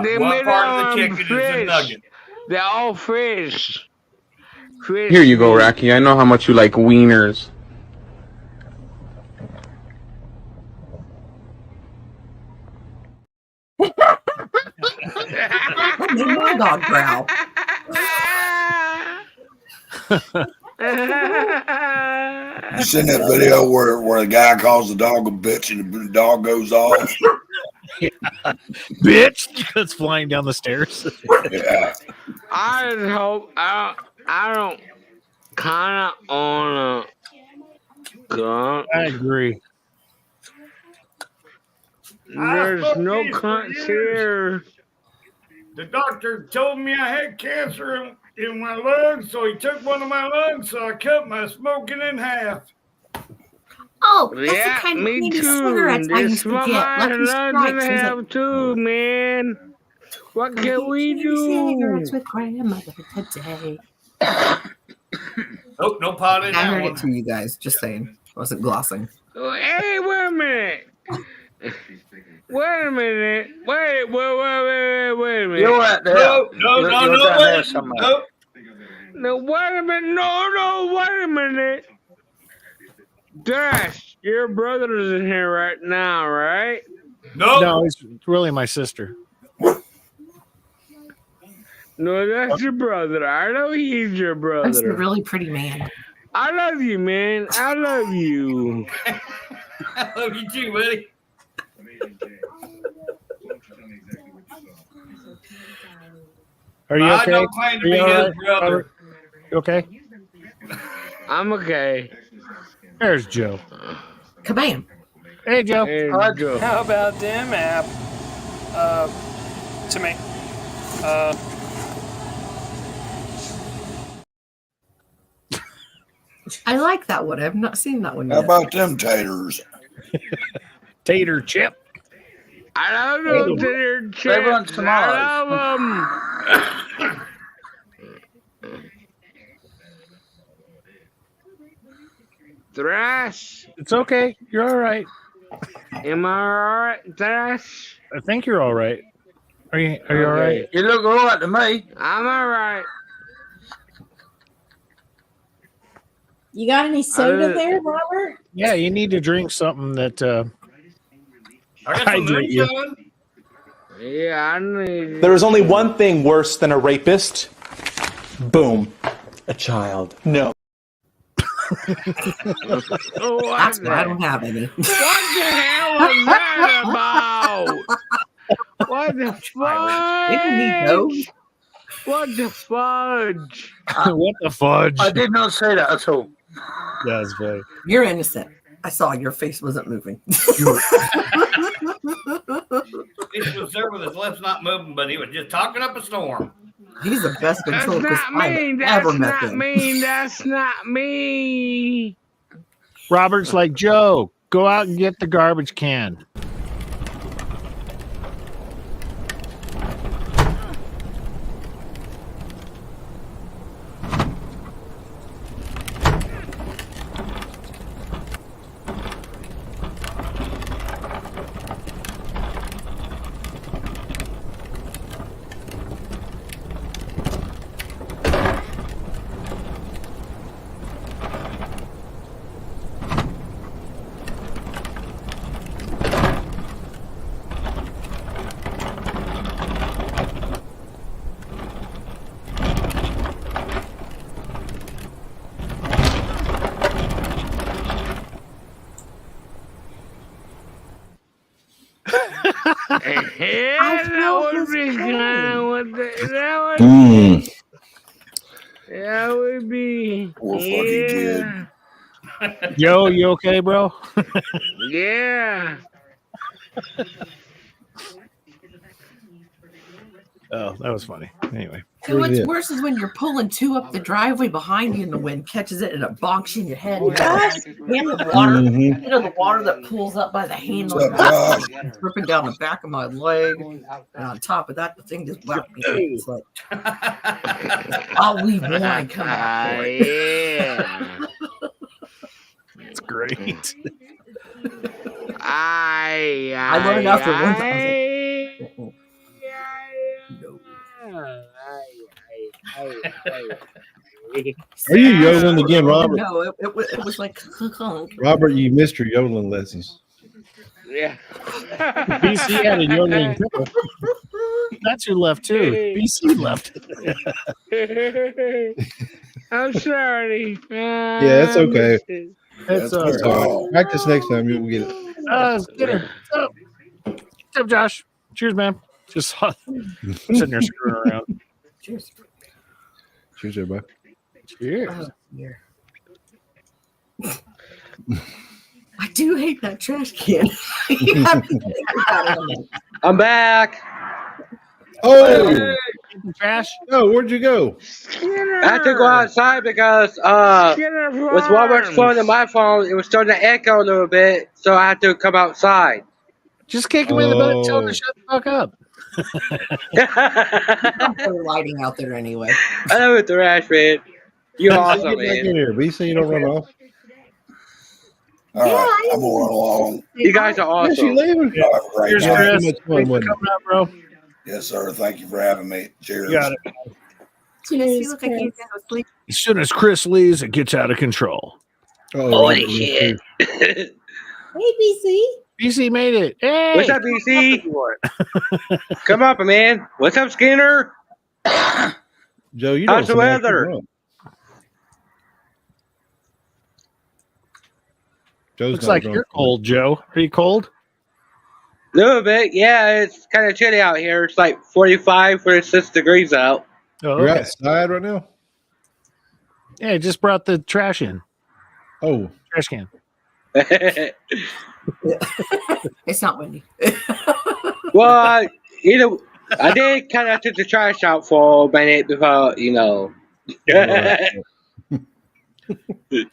They What made part of the them chicken is a fish. nugget? They're all fish. Fish Here you go, meat. Rocky. I know how much you like wieners. What did my dog growl? You seen that video where the guy calls the dog a bitch and the dog goes off? Bitch, it's flying down the stairs. Yeah. I just hope I don't kind of on a gun. I agree. There's no cunts here. The doctor told me I had cancer in my lungs, so he took one of my lungs, so I cut my smoking in half. Oh, that's Yeah, the kind of me candy too. cigarettes I They used to smell get. my Lucky lungs Strikes. and Is have too, man. What can we cigarettes do? with grandmother today. Nope, no pot in I that heard one. it too, you guys. Just saying. I wasn't glossing. Hey, wait a minute. Wait a minute. Wait a minute. You're right there. No, You're no, down there wait. somewhere. No. No, wait a minute. No, wait a minute. Dash, your brother's in here right now, right? No, it's really my sister. No, that's your brother. I know he's your brother. That's a really pretty man. I love you, man. I love you. I love you too, buddy. Are you I okay? don't claim to Are be you his all right, brother. Robert? You okay? I'm okay. There's Joe. Kabam. Hey, Joe. Hey, Joe. How about them app? To me. I like that one. I've not seen that one How yet. about them taters? Tater chip. I don't know their They want chips. some I love them. Thrash. It's okay. You're all right. Am I all right, Thrash? I think you're all right. Are you all right? You look all right to me. I'm all right. You got any soda Uh, there, Robert? Yeah, you need to drink something that I got some hydrate you. moonshine. Yeah, I need. There is only one thing worse than a rapist. Boom. A child. No. That's why I don't have any. What the hell was that about? What the Didn't he know? fudge? What the fudge? What the fudge? I did not say that at all. That's funny. You're innocent. I saw your face wasn't moving. He was there with his lips not moving, but he was just talking up a storm. He's the best That's ventriloquist not I've me. ever That's met. not Him. me. That's not me. Robert's like, Joe, go out and get the garbage can. Yeah, that would be kind. That would Mm. be. That would be. Poor fucking kid. Yeah. Yo, you okay, bro? Yeah. Oh, that was funny. Anyway. And what's worse is when you're pulling two up the driveway behind you and the wind catches it and it bonks you in your head. And the water, Mhm. you know, the water that pulls up by the handle What's up, Josh? it's dripping down the back of my leg. And on top of that, the thing just whacked me. It's like, I'll leave one come out for it. Yeah. It's great. I learned after one time. Are you yodeling again, Robert? No, it was like conk. Robert, you missed your yodeling lessons. Yeah. BC had a yodeling pickle. That's who left too. BC left. I'm sorry. Yeah, it's okay. It's all That's right. all right. Practice next time, you'll get it. Let's get it. What's up, Josh? Cheers, man. Just sitting there screwing around. Cheers. Cheers, everybody. Cheers. I do hate that trash can. I'm back. Oh, trash. Oh, where'd you go? I had to go outside because with Robert's phone and my phone, it was starting to echo a little bit, so I had to come outside. Just kick him in the butt and tell him to shut the fuck up. They're lighting out there anyway. I love it, trash man. You're awesome, Get back in man. here, BC. You don't run off. All right, I'm gonna run along. You guys are Yes, you awesome. leaving? Y'all have a great Cheers, night. Chris. Too much Thanks fun, for wasn't it? coming out, bro. Yes, sir. Thank you for having me. Cheers. You got it. Cheers, Look like he's asleep. As soon as Chris leaves, it gets out of control. Holy shit. Hey, BC. BC made it. Hey, What's up, BC? Come up, man. What's up, Skinner? Joe, you How's don't the sound like weather? you're drunk. Joe's looks not like drunk. you're cold, Joe. Are you cold? A little bit. Yeah, it's kind of chilly out here. It's like 45, 46 degrees out. Oh, You're okay. outside right now? Yeah, I just brought the trash in. Oh, Trash can. It's not windy. Well, I did kind of took the trash out for a minute before,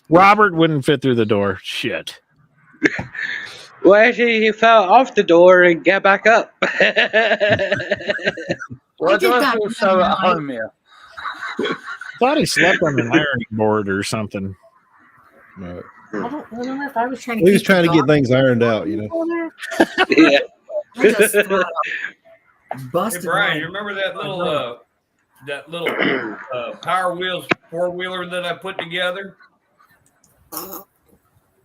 Robert wouldn't fit through the door. Shit. Well, actually, he fell off the door and got back up. Why do I that feel so at home here? Thought he slept on an ironing board or something. no. I don't remember if I was trying to. He was keep trying to the get dog things ironed out, Yeah. I just Hey busted. Brian, mine. you remember that little Power Wheels 4-wheeler that I put together?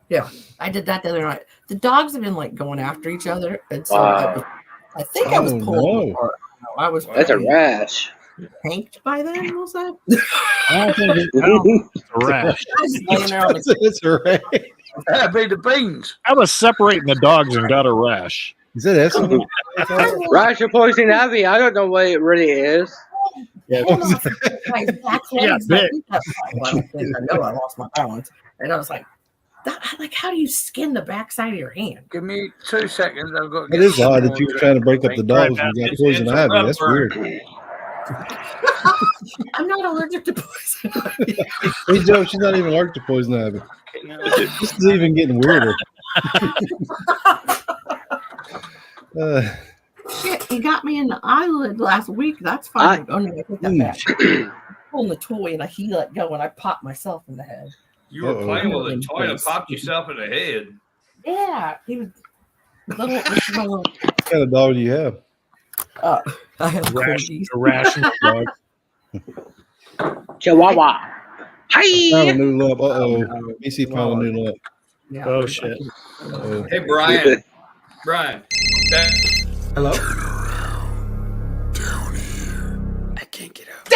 Yeah, I did that the other night. The dogs have been like going after each other, and so Wow. I think I was Oh, pulling no. them apart. I was That's a pretty rash. tanked by then. Was that? I don't think it's a rash. I was laying there on the It's a rash. That'd be the beans. I was separating the dogs and got a rash. Is that Eskimo? Rash of poison ivy. I don't know what it really is. Yeah, my back Yeah, legs. big. I know I lost my balance, and I was like, how do you skin the backside of your hand? Give me 2 seconds. I've got. It is odd that you were trying to break up the dogs and you got It's poison a ivy. That's rubber. weird. I'm not allergic to poison ivy. Hey, Joe, she's not even allergic to poison ivy. This is even getting weirder. Shit, he got me in the eyelid last week. That's fine. Oh no, I take that back. Pulling the toy and he let go and I popped myself in the head. You were Uh-oh. playing with a toy and popped yourself in the head. Yeah, he was little. This is my little. What kind of dog do you have? I have Rash, corgis. a rational dog. Chihuahua. Found a Hi. new love. Uh-oh. BC found a new love. Yeah, Oh shit. Uh-oh. Hey Brian. Brian. Hello? I can't get out.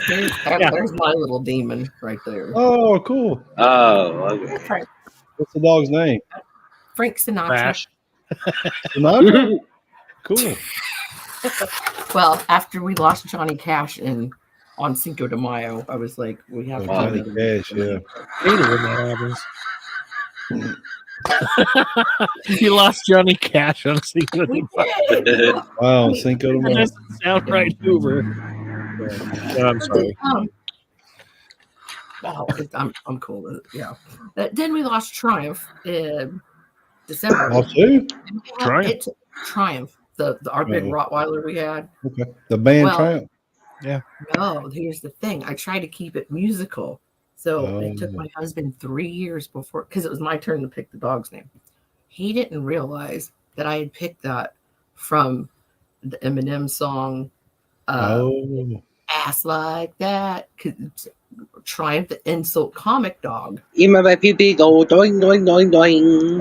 There's my little demon right there. Oh, cool. Oh, okay. Frank, What's the dog's name? Frank Sinatra. Rash. Sinatra? Cool. Well, after we lost Johnny Cash on Cinco de Mayo, I was like, we have to. Johnny Cash, yeah. Hate it when that happens. You lost Johnny Cash on Cinco de Mayo. Wow, Cinco de That Mayo. doesn't sound right, Hoover. No, I'm sorry. I'm cool with it. Yeah. Then we lost Triumph in December. Off too? Triumph. Triumph, our big Rottweiler we had. Okay. The band Well, Triumph. Yeah. No, here's the thing. I try to keep it musical, So it took my husband 3 years before, because it was my turn to pick the dog's name. He didn't realize that I had picked that from the Eminem song, Ass Like That. Triumph, the insult comic dog. Eat my pee go doing doing doing doing.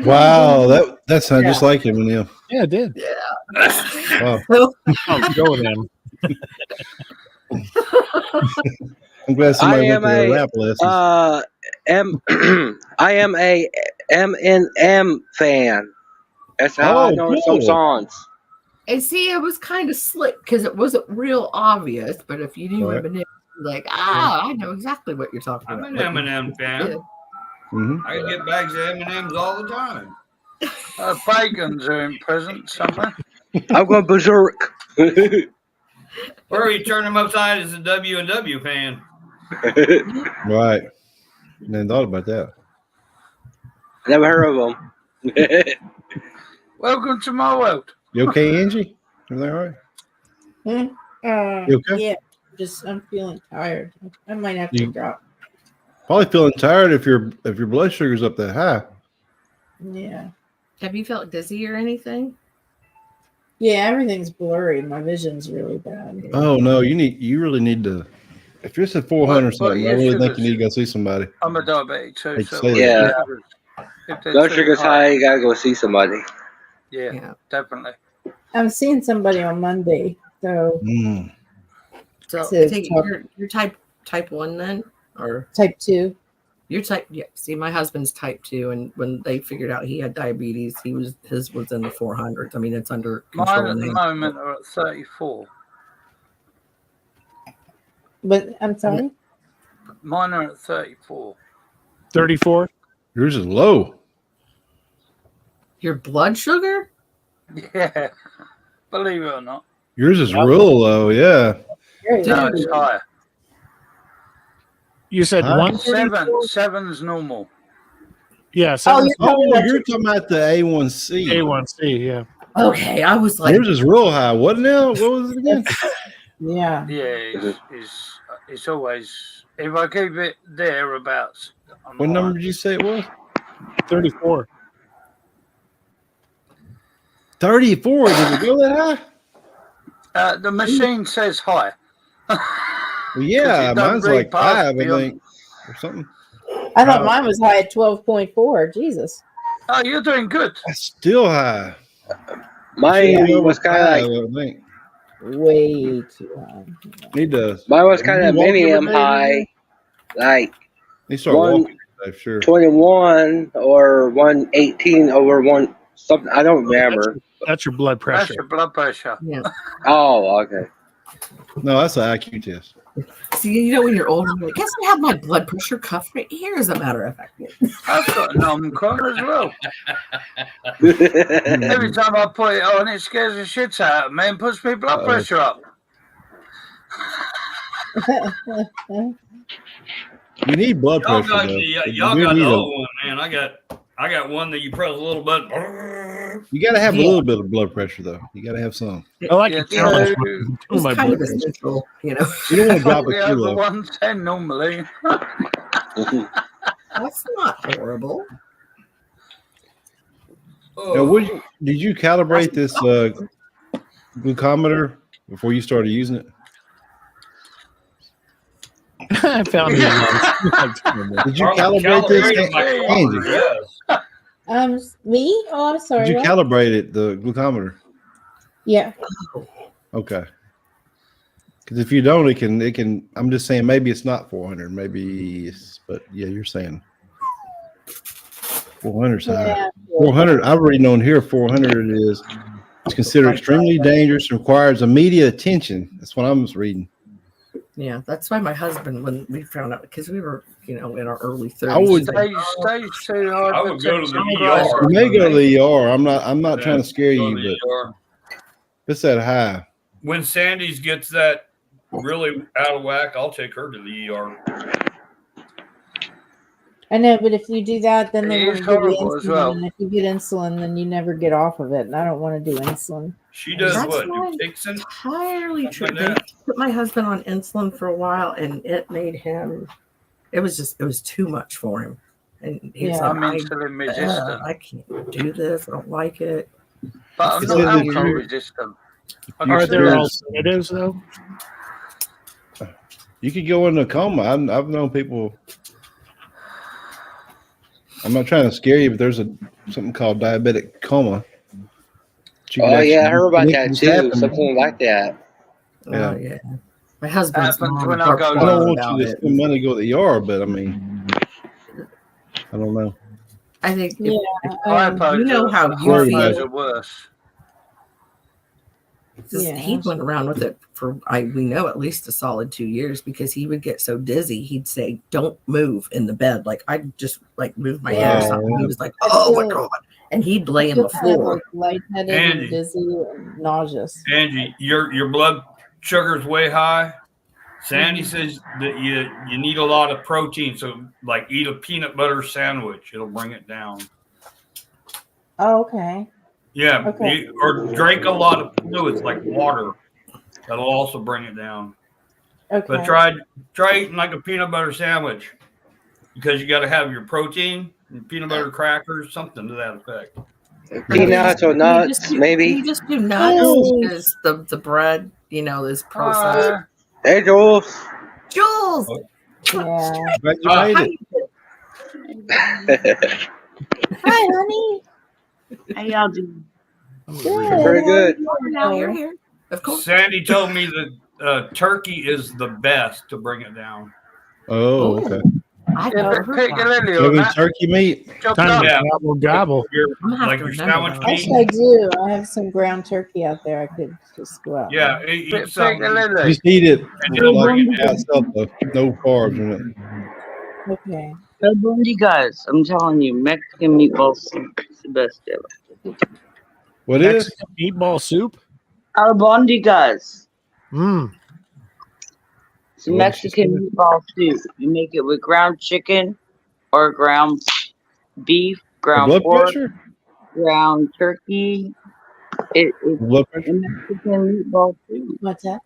Wow, that sounded just like Eminem. Yeah, it did. Yeah. Wow. Go with him. I'm glad somebody I went to rap lessons. I am a Eminem fan. That's how I know some songs. And see, it was kind of slick because it wasn't real obvious. But if you knew Right. Eminem, like, I know exactly what you're talking I'm about. an Eminem fan. Yeah. Mm-hmm. I get bags of M&Ms all the time. Bagans are in present somewhere. I'm going berserk. Or you turn them upside as a W&W fan. Right. Never thought about that. Never heard of them. Welcome to my world. You okay, Angie? Everything all right? You okay? Yeah, I'm feeling tired. I might have to drop. Probably feeling tired if your blood sugar's up that high. Yeah. Have you felt dizzy or anything? Yeah, everything's blurry. My vision's really bad. Oh no, you really need to. If you're at 400 or something, I really think you need to go see somebody. I'm a diabetic too. Hate to So say Yeah. if they're Blood too sugar's high, you gotta go see somebody. Yeah, definitely. I'm seeing somebody on Monday, so So To I take talk- it you're type 1 then, or type 2. you're type? Yeah. See, my husband's type 2, and when they figured out he had diabetes, his was in the 400s. I mean, it's under control Mine at the now. moment are at 34. But I'm sorry. Mine are at 34. 34. Yours is low. Your blood sugar? Yeah, believe it or not. Yours is real low. Yeah. No, it's higher. You said Huh? 134? Seven's normal. Yeah. Oh, You're talking about the A1C. A1C. Yeah. Okay, I was like, Yours is real high. What now? What was it again? Yeah. Yeah, it's always, if I keep it thereabouts. What number did you say it was? 34. 34. Did it go that high? The machine says high. Well, yeah, it doesn't mine's read like past 5, I beyond- think, or something. I thought mine was high at 12.4. Jesus. Oh, you're doing good. That's still high. Mine was kind of like I think. Way too high. Need to. mine was kind You of walk every medium day, high, like They start walking, I'm sure. 121 or 118 over one something. I don't remember. That's your blood That's pressure. your blood pressure. yeah. Oh, okay. No, that's an IQ test. See, you know, when you're older, you're like, guess I have my blood pressure cuff right here, as a matter of fact. I've got a numb corner as well. Every time I put it on, it scares the shit out of me and puts my blood pressure up. You need blood Y'all pressure. got though. y'all You got need the a- old one, man. I got one that you press a little button. You got to have a little bit of blood pressure, though. You got to have some. I like Yeah, to challenge It's my kind blood of pressure. essential, you know. You don't want to drop Probably it too over low. 110 normally. That's not horrible. Now, did you calibrate this glucometer before you started using it? I found it. Did you calibrate this, Angie? Me? Oh, I'm sorry. Did you what? calibrate it, the glucometer? Yeah. Okay. Because if you don't, it can. I'm just saying, maybe it's not 400. Maybe it's, but yeah, you're saying 400 is high. Yeah. 400. I've already known here 400 is considered extremely dangerous and requires immediate attention. That's what I was reading. Yeah, that's why my husband, when we found out, because we were, you know, in our early 30s. I would- Stage 2 I would go to the hypertension. ER. You may go to the ER. I'm not trying to scare Go you, to the but ER. it's that high. When Sandy's gets that really out of whack, I'll take her to the ER. I know, but if you do that, then they It want is to give you horrible as insulin, well. and if you get insulin, then you never get off of it. And I don't want to do insulin. She does That's what? not Dixon? entirely true. Something They like that. put my husband on insulin for a while, and it made him. It was too much for him, and he was Yeah. I'm like, insulin resistant, I can't do this. I don't like it. but I'm Is not it that alcohol you- resistant. I Are can there do alternatives though? You could go into a coma. I've known people. I'm not trying to scare you, but there's something called diabetic coma. Oh yeah, I heard about that Things too. happen. Something like that. Yeah. Oh yeah. My husband's Happens mom when I harped go on I don't us want about you to it. spend money to go to the ER, but I mean, I don't know. I think Yeah, Hypos you know are- how you Worry hypos about feel. are worse. Just, Yeah. he went around with it for we know at least a solid 2 years because he would get so dizzy he'd say, "Don't move in the bed." Like I'd just like move my head or Wow. something. He was like, I "Oh my feel- god!" And he'd lay I in the feel kind of floor. like lightheaded Andy. and dizzy and nauseous. Angie, your blood sugar's way high. Sandy Mhm. says that you need a lot of protein, so like eat a peanut butter sandwich. It'll bring it down. Oh, okay. Yeah, Okay. or drink a lot of fluids like water. That'll also bring it down. Okay. But try eating like a peanut butter sandwich because you got to have your protein and peanut butter crackers, something to that effect. Peanuts or nuts, Can maybe. you just do nuts Oh. because the bread, is processed. Hey, Jules. Jules, Yeah. Glad you Ah. made how it. you doing? Hi, honey. How y'all doing? Good. Very good. Now you're here, of course. Sandy told me that turkey is the best to bring it down. Oh, okay. I've Yeah, never but heard pick that. a lily You have on any that. turkey meat? Chop Time up. to Yeah. gobble gobble. I'm gonna have Like to your remember sandwich that. meat. Actually, I do. I have some ground turkey out there. I could just go out. Yeah, Pick eat some. a lily. Just eat it And it'll like bring it by down. itself, though. No carbs in it. Okay. Albondigas. I'm telling you, Mexican meatball soup is the best ever. What is? Mexican meatball soup. Albondigas. Mm. It's What did she Mexican say? meatball soup. You make it with ground chicken or ground beef, For ground blood pork, pressure? ground turkey. It's Blood a pressure? Mexican meatball soup. What's that?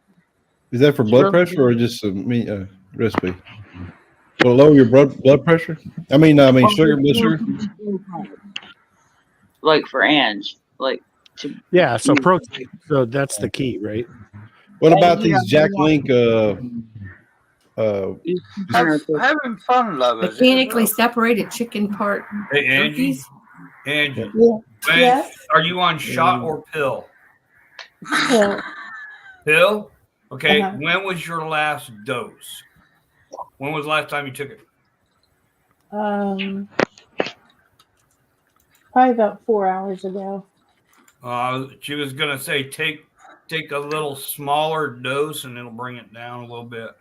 Is that for It's blood really pressure or good. just a meat recipe? Will it lower your blood pressure? I mean sugar, blood sugar. Like for Ange. Like to Yeah. So protein. So that's the key, right? What about yeah, these Jack Link? you kind of Having fun, lovers. Mechanically separated chicken part Hey, Angie. turkeys. Angie, Yeah. when- Yes. are you on shot or pill? Yeah. Pill? Okay. Uh-huh. When was your last dose? When was the last time you took it? Probably about 4 hours ago. She was gonna say take a little smaller dose and it'll bring it down a little bit.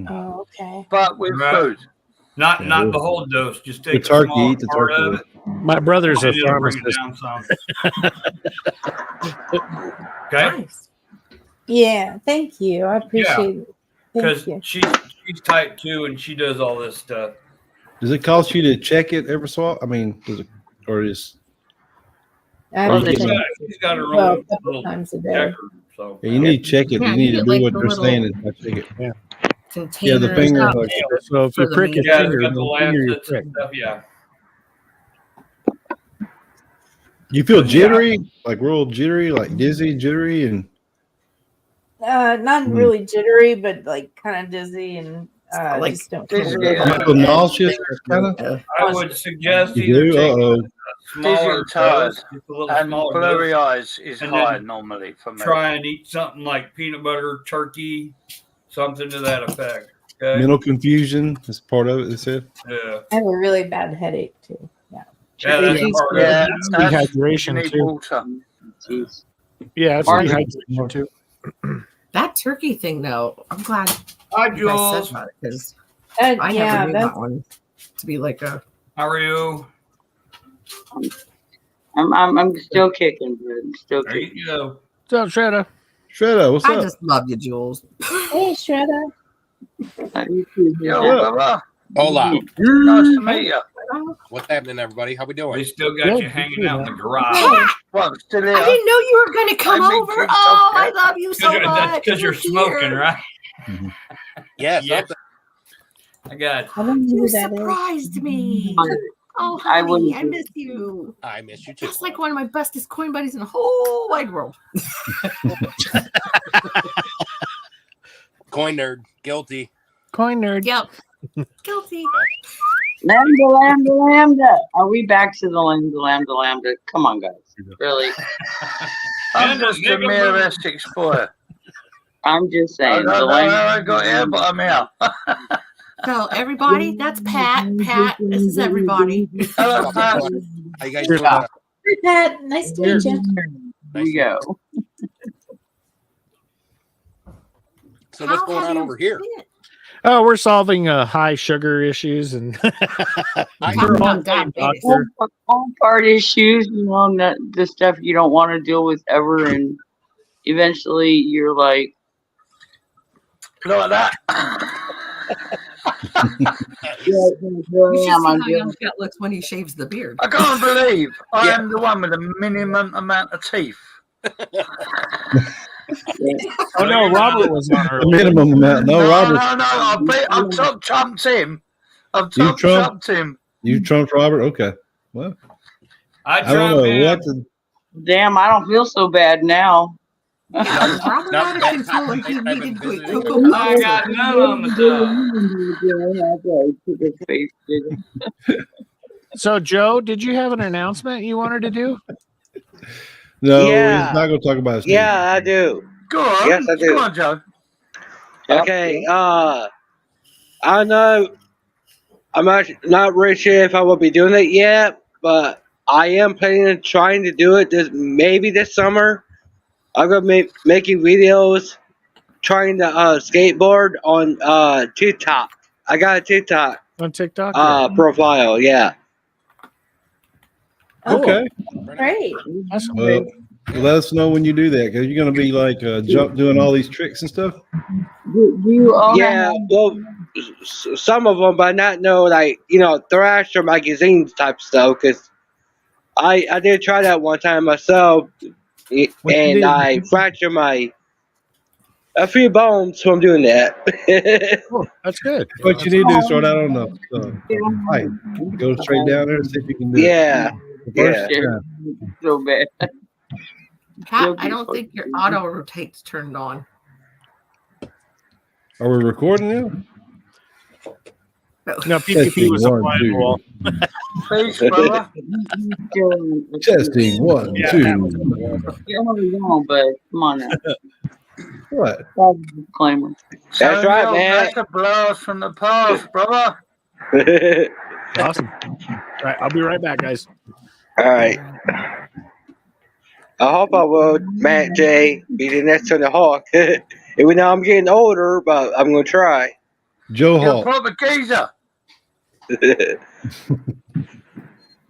Oh, okay. But with Right. food. Not Yeah. the whole dose. Just The take a turkey, small eat the part turkey. of it. My brother's a And it'll bring it pharmacist. down some. Okay. Nice. Yeah. Thank you. I appreciate it. Because Thank you. she's type 2 and she does all this stuff. Does it cost you to check it every so often? I mean, does it, or is I Well, have to she's check got- She's got her well, own a couple little times a day. checker. So yeah, you need to check it. Yeah, You need you to get do like what the they're little saying and not check it. Yeah. Containers. Yeah, the finger. out Like, there So if for you the prick his meat. yeah, finger, it's got the the finger you lancets prick. and stuff. Yeah. you feel jittery, like real jittery, like dizzy, jittery, and Not really jittery, but like kind of dizzy and Like just don't dizzy, feel good. you feel nauseous, kind of. I would suggest You either do? take Uh-oh. a smaller Dizzy and tired. dose, just a little And smaller blurry dose, eyes is and high then normally for me. try and eat something like peanut butter, turkey, something to that effect. Okay. Mental confusion is part of it. They said. Yeah. I have a really bad headache too. Yeah. Yeah, that's Jeez. part of Yeah, it. that's, Dehydration, you need too. water. Jeez. Yeah, it's Mark- dehydration too. That turkey thing, though, I'm glad Hi, you guys Jules. said about it because Yeah, I never knew that's that one to be like a. How are you? I'm still kicking, bro. I'm still There kicking. you go. What's up, Shredder? Shredder, what's I up? just love you, Jules. hey Shredder. You too, Yo, man. brother. Hola. Nice to meet you. What's happening, everybody? How we doing? They still got you hanging out in the garage. Well, I'm still here. I didn't know you were going to come I mean, over. kids Oh, talk, I love you so much. Because you're smoking, here. right? Yeah, Yeah. something. I got I don't know You who that is. surprised me. Oh, I honey, wouldn't I do- miss you. I miss you too. That's like one of my bestest coin buddies in the whole wide world. Coin nerd, guilty. Coin nerd. Yep. Guilty. Lambda. Are we back to the lambda? Come on, guys. Really? I'm just a mere Essex boy. I'm just saying. I The don't know how I lambda. got here, but I'm here. So, everybody, that's Pat. Pat, this is everybody. Hello, Pat. How you guys Cheers, doing? Pat. Hi, Pat. Nice to meet you. Here we go. So what's going on over here? Oh, we're solving high sugar issues and we're all doctor. All part issues, you know, the stuff you don't want to deal with ever, and eventually you're like, Look at that. You should see I'm how doing young Pat looks when he shaves the beard. I can't believe I am the one with the minimum amount of teeth. Oh no, Robert was on The earlier. minimum amount. No, Robert. No. I've trumped him. I've You trumped him. You trumped Robert? Okay. Well, I I don't know what to. damn, I don't feel so bad now. Robert out of control and he needed to eat Cocoa I got none on the dog. So, Joe, did you have an announcement you wanted to do? No, Yeah. he's not going to talk about his Yeah, I do. Go on. Yes, I do. Go on, Joe. Okay. I know I'm not really sure if I will be doing it yet, but I am planning on trying to do it maybe this summer. I'm gonna be making videos trying to skateboard on TikTok. I got a TikTok On TikTok? profile. Yeah. Okay. Great. Well, let us know when you do that because you're going to be like doing all these tricks and stuff. Yeah. Well, some of them, but not like Thrasher magazines type stuff. Because I did try that one time myself, and I fractured a few bones from doing that. That's good. What you need to do is start out on the height. Go straight down there and see if you can do Yeah. it. The first Yeah. time. So bad. Pat, I don't think your auto rotate's turned on. Are we recording now? No, PPP was a Testing, fly on the 1, 2. wall. Please, brother. Testing 1, Yeah. 2. You're only wrong, but come on now. What? Disclaimer. That's right, Yo, man. That's a blast from the past, brother. Awesome. All right, I'll be right back, guys. All right. I hope I will, Matt J, be the next on the Hawk. Even though I'm getting older, but I'm going to try. Joe You're a Hawk. proper geezer.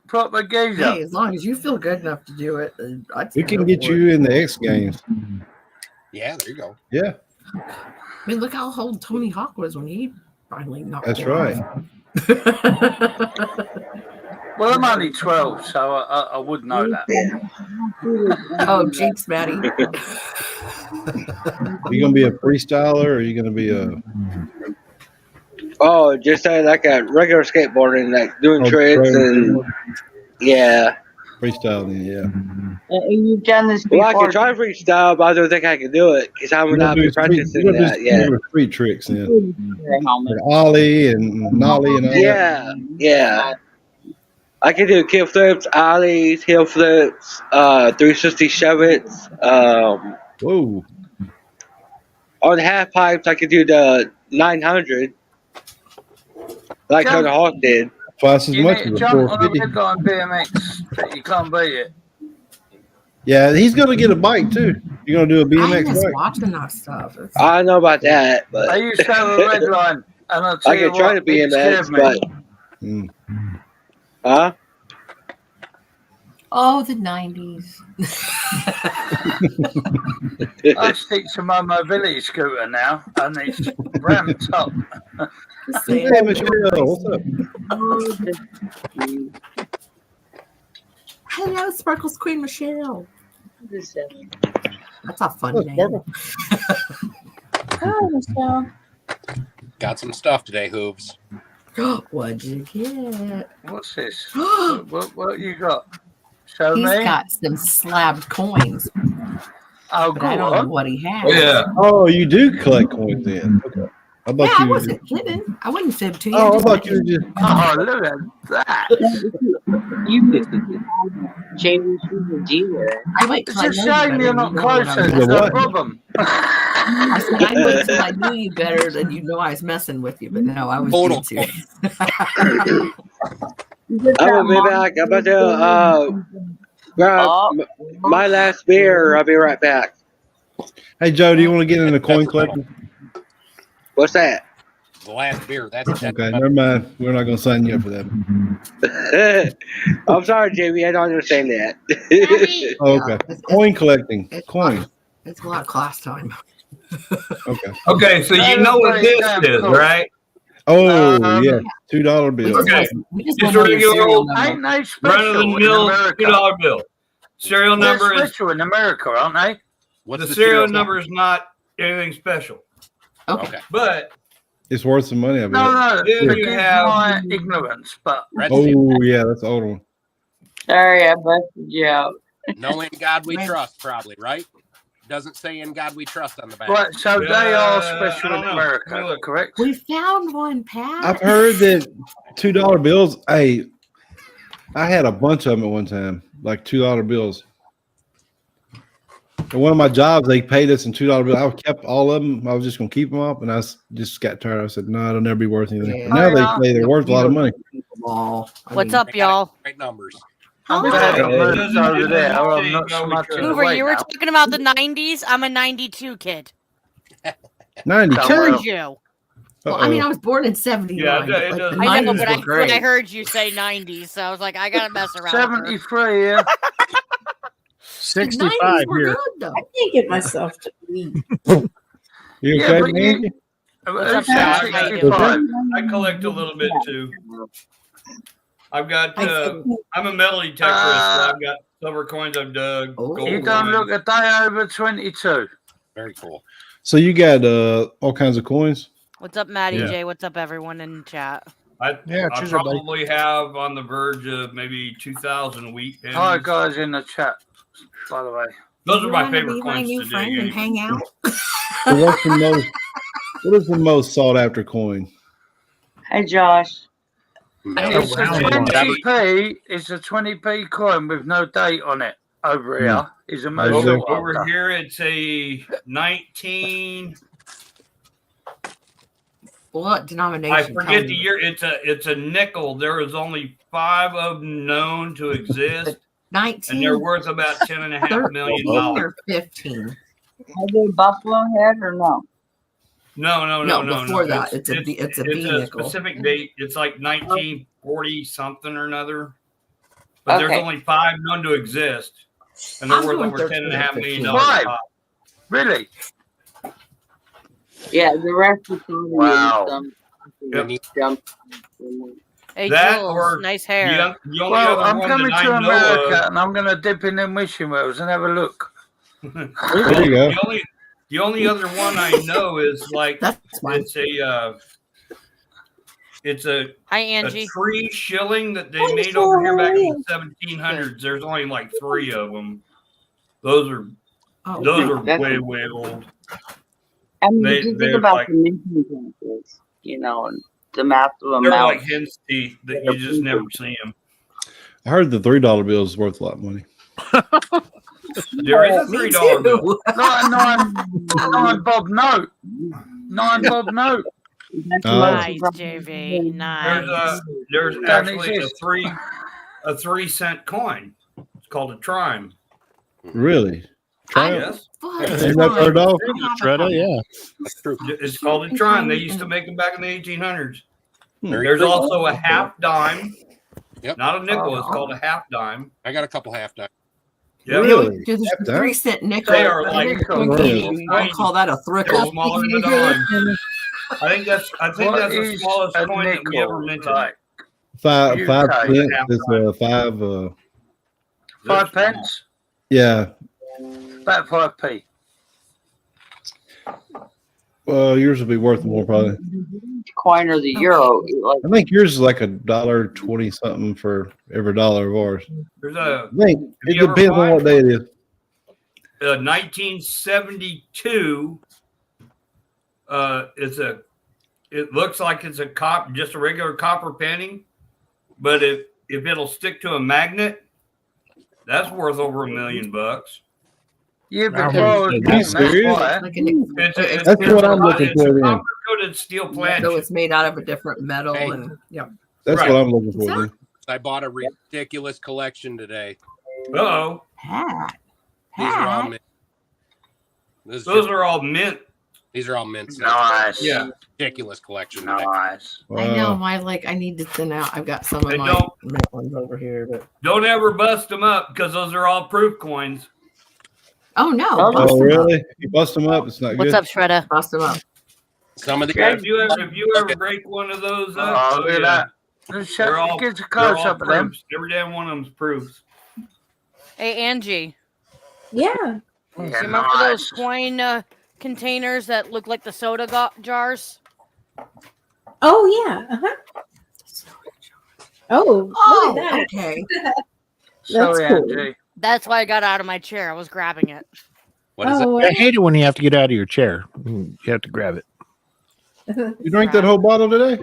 Proper geezer. Hey, as long as you feel good enough to do it, I'd We can get you in the X Games. Yeah, there you go. Yeah, I mean, look how old Tony Hawk was when he finally knocked that's it right. off. Well, I'm only 12, so I would know that. Oh, jinx, Maddie. You gonna be a freestyler or are you gonna be a Oh, just like a regular skateboarding, like doing tricks and yeah. freestyling? Yeah. You've done this Well, I before. can try freestyle, but I don't think I can do it because I would not be practicing that yet. Street tricks then. Helmet. Like ollie and nollie and all that. Yeah. I can do kick flips, ollies, heel flips, 360 shove-its. Whoa. On half pipes, I could do the 900, like Jump. Tony Hawk did. Twice as You much need as to a jump on a 450. red line BMX, but you can't beat it. Yeah, he's gonna get a bike too. You're gonna do a I BMX miss bike. watching that stuff. It's- I know about that, but I used to have a red line, and I'll tell I you could try what, to it BMX, scared me. but huh? Oh, the 90s. I stick to my mobility scooter now, and it's ramped up. Hey, Michelle, what's up? Hello, Sparkles Queen Michelle. That's a fun Oh, name. Oh, Michelle. Got some stuff today, Hooves. What'd you get? What's this? what you got? Show He's me. got some slabbed coins. Oh, but go I don't know on. what he has. Yeah. Oh, you do collect coins then? Okay. I thought Yeah, I you wasn't kidding. I wouldn't fib to you. Oh, I just thought you were just. Oh, look at that. You Jamie, she's a dealer. I wait It's till I a know you shame better. you're You not know what closer. I'm It's messing no with. problem. I said I wait till I knew you better than you know I was messing with you, but no, I was being serious. I will be back. I'm about to grab my last beer. I'll be right back. Hey, Joe, do you want to get into coin collecting? What's that? The last beer. That's Okay, never mind. We're not going to sign you up for that. I'm sorry, Jamie. I don't understand that. Oh, okay. Coin collecting. Coin. It's a lot of class time. Okay. Okay, so you know what this is, right? Oh, yeah. $2 bill. Okay. Just a regular old run-of-the-mill $2 bill. Serial number They're is special in America, aren't they? the serial number is not anything special. Okay. But It's worth some money, I bet. No, then forgive you have my ignorance, but Oh, yeah, that's the old one. Sorry, I busted you out. No, in God we trust, probably, right? Doesn't say in God we trust on the back. right. So they are special in America, correct? We found one, Pat. I've heard that $2 bills. Hey, I had a bunch of them at one time, like $2 bills. At one of my jobs, they paid us in $2 bills. I kept all of them. I was just going to keep them up, and I just got tired. I said, no, it'll never be worth anything. Yeah. But now they say they're worth a lot of money. What's up, y'all? Right numbers. Over there. I'm not smart in the Hoover, way you were now. talking about the 90s. I'm a 92 kid. 92. Told you. Well, I mean, I was born in 79. Yeah, but, it like, does. the I know, 90s but were I great. heard you say 90s, so I was like, I gotta mess around. 73, yeah. 65 were here. good, though. I can't get myself to eat. You Yeah, okay, but Nancy? What's up, Yeah, Josh? How you doing? I collect a little bit too. I've got I'm a metal detectorist, so I've got silver coins I've dug. Gold You don't coins. look a day over 22. Very cool. So you got all kinds of coins? What's up, Maddie Yeah. J? What's up, everyone in chat? I choose your buddy. probably have on the verge of maybe 2,000 wheat pins. Hi, guys in the chat, by the way. Those You are my wanna favorite be my coins new to friend dig. and hang out? So what is the most sought after coin? Hi, Josh. It's a 20p. It's a 20p coin with no date on it. Over here is a most Over, sought over after. here, it's a 19. What denomination? I Tell forget me. the year. It's a nickel. There is only 5 of them known to exist, 19. and they're worth about $10.5 million. 13 or 15. Are they Buffalo Head or no? No. Before that, it's a B nickel. Specific date. It's like 1940 something or another. But there's Okay. only 5 known to exist, and they're I'm worth going over 13 or $10.5 million. 15. Five? pop. Really? Yeah, the rest is Wow. Yep. Hey, That Jules, or nice hair. The only Well, other I'm one coming that to I know America of. and I'm going to dip in them wishing wells and have a look. There you go. The only other one I know is like it's a Hi, a Angie. tree shilling that they made over here back in the 1700s. There's only like 3 of them. Those are way old. I mean, They- if you they're think about like- the minting taxes, you know, and the massive They're amount. like hen's teeth that you just never see them. I heard the $3 bill is worth a lot of money. There is a $3 bill. Nine Bob note. 9 Bob note. Nice, JV. Nice. There's Don't actually exist. a 3-cent coin. It's called a trime. Really? Yes. Ain't that for a dog? Shredder, yeah. That's true. It's called a trime. They used to make them back in the 1800s. Hmm. There's also a half dime. Yep. Not a nickel. It's called a half dime. I got a couple half dime. Yep. Really? Dude, there's a 3-cent nickel. They are like I'll call that a they're thrickle. smaller than a dime. I think that's What the is smallest a coin that we ever nickel minted. like? 5 UK. 5 cents Half is dime. 5. 5 pence? Yeah. About 5p. Well, yours will be worth more probably. Coin or the euro. Like, I think yours is like $1.20 something for every dollar of ours. There's a. I think it you ever depends on what day it is. 1972. It looks like it's just a regular copper penny, but if it'll stick to a magnet, that's worth over $1 million. Yeah, Are before you serious? That's what I'm looking for then. Copper coated steel plant. So it's made out of a different metal, and yeah. That's Right. what I'm looking for then. I bought a ridiculous collection today. Uh-oh. These are all mint. Those are all mint. These are all mints. Nice. Yeah. Ridiculous collection. Nice. I know I need to thin out. I've got some of Hey, my don't- mint ones over here, but Don't ever bust them up because those are all proof coins. oh no! Oh, bust 'em up. really? You bust them up, it's not What's good. up, Shredder? Bust them up. Some of the Yeah, if you ever break one of those up, Oh, look at that. Let's check. they're all, Get a they're close all up of them. proofs. Every damn one of them's proofs. Hey, Angie. Yeah. Yeah, Do you remember those coin containers that look like the soda jars? Oh yeah. Uh-huh. Oh, Oh, look at that. okay. That's Sorry, cool. Angie. That's why I got out of my chair. I was grabbing it. What is Oh, I hate it when you have to get out of your chair. You have to grab it. You drank that whole bottle today?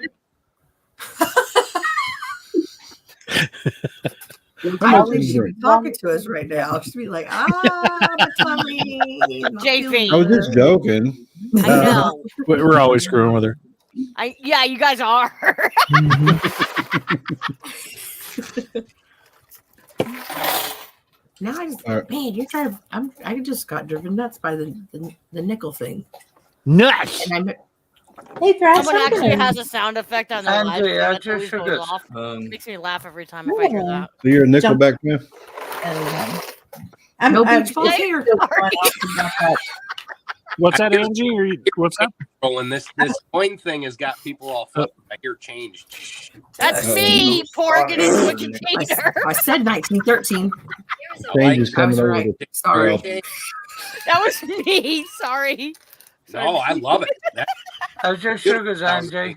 I don't think she'd be talking to us right now. She'd be like, my tummy. not JP. feeling I was just good." joking. I know. We're always screwing with her. Yeah, you guys are. Now I just, All right. man, you're trying. I just got driven nuts by the nickel thing. Nuts. And I Hey, try Someone actually something. has a sound effect on their live. Angie, stream I that always just goes forgot. off. It makes me laugh every time if I hear that. So you're a Nickelback fan? I'm, no I'm beach balls here. still going off about that. What's that, Angie? What's up? Rolling this coin thing has got people all fucked. I hear change. That's me pouring it into a container. I said 1913. Change is I coming was over right. the Sorry. barrel. That was me. Sorry. No, I love it. How's your sugars, Angie?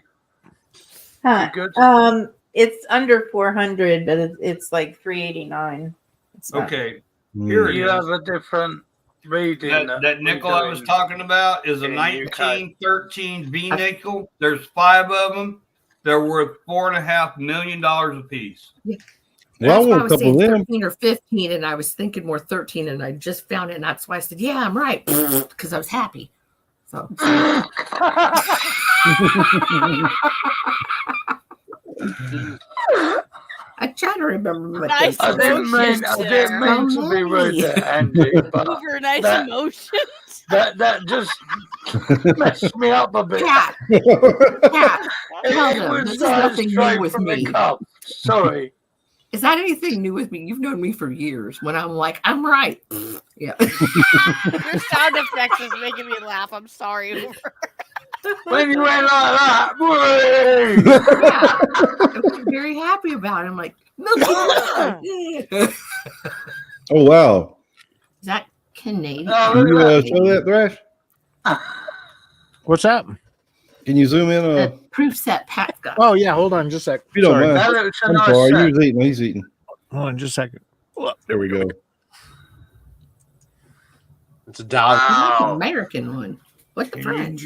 Huh. Good. It's under 400, but it's like 389. It's not- Okay. Here it You is. have a different reading. That nickel I was talking about is a in the UK. 1913 V nickel. There's 5 of them. They're worth $4.5 million a piece. Well, I That's why want I a was couple saying of them. 13 or 15, and I was thinking more 13, and I just found it, and that's why I said, "Yeah, I'm right," because I was happy. So. I try to remember my Nice things. I didn't mean to be rude there, Andy, but Over nice that- emotions. that just messed me up a bit. Cat. Cat. It Tell them, was this is so nothing straight new with from the me. cup. Sorry. Is that anything new with me? You've known me for years. When I'm like, I'm right. Yeah. Your sound effects is making me laugh. I'm sorry. When you went like that, boy. Yeah. I'm very happy about it. I'm like, milky blood. Is Oh, wow. that Canadian? Oh, Can you look at show that, Thrash? What's up? Can you zoom in? The proof set Pat got. Oh yeah, hold on just a sec. If you don't Sorry. mind. That looks a I'm nice sorry. set. He's eating. He's eating. Hold on just a second. There we go. It's $1. Wow. American one. What's the French?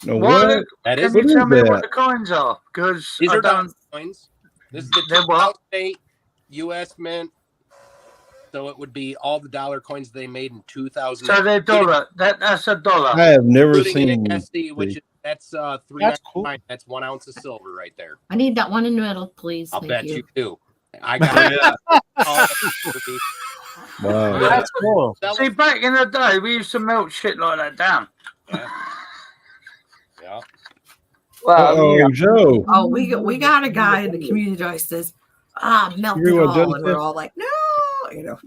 No, What? what? That Can is. you What tell is me that? what the coins are? Because These I are don't. dollar coins. This is the They're what? 2008 U.S. Mint. So it would be all the dollar coins they made in 2000. So they're dollar. That's a dollar. I have never Including seen. an SD, which is that's $3.99. That's cool. That's 1 ounce of silver right there. I need that one in the middle, please. I'll Thank bet you. you do. I got it. Wow. That's cool. See, back in the day, we used to melt shit like that down. Yeah. well, Oh, Joe. Oh, we got a guy in the community that says, melt You it hear what all, Jody and we're said? all like, no, you know.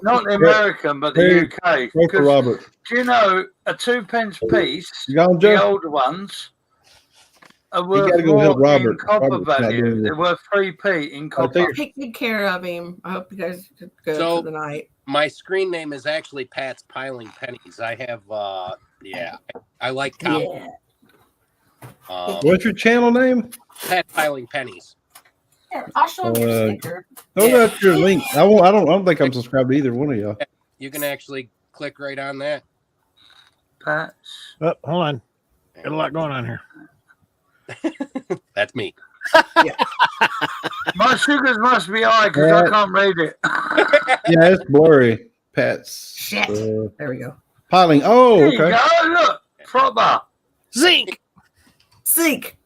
Not the American, but the Hey, UK. pray for 'Cause Robert. do you know a 2p piece? You got him, The Joe? older ones are You worth got to go help more in Robert. copper Robert's not value. doing They're this. worth 3p in copper. Take care of him. I hope you guys are good So- for the night. My screen name is actually Pat's Piling Pennies. I have, I like copper. Yeah. What's your channel name? Pat Piling Pennies. Here, I'll show him your sticker. Throw out your link. I don't think I'm subscribed to either one of y'all. You can actually click right on that. Pat's. Oh, hold on. Got a lot going on here. That's me. My sugars must be high because I can't read it. Yeah, it's blurry. Pat's. Shit. There we go. Piling. Oh, There you okay. go. Look, proper. Zinc.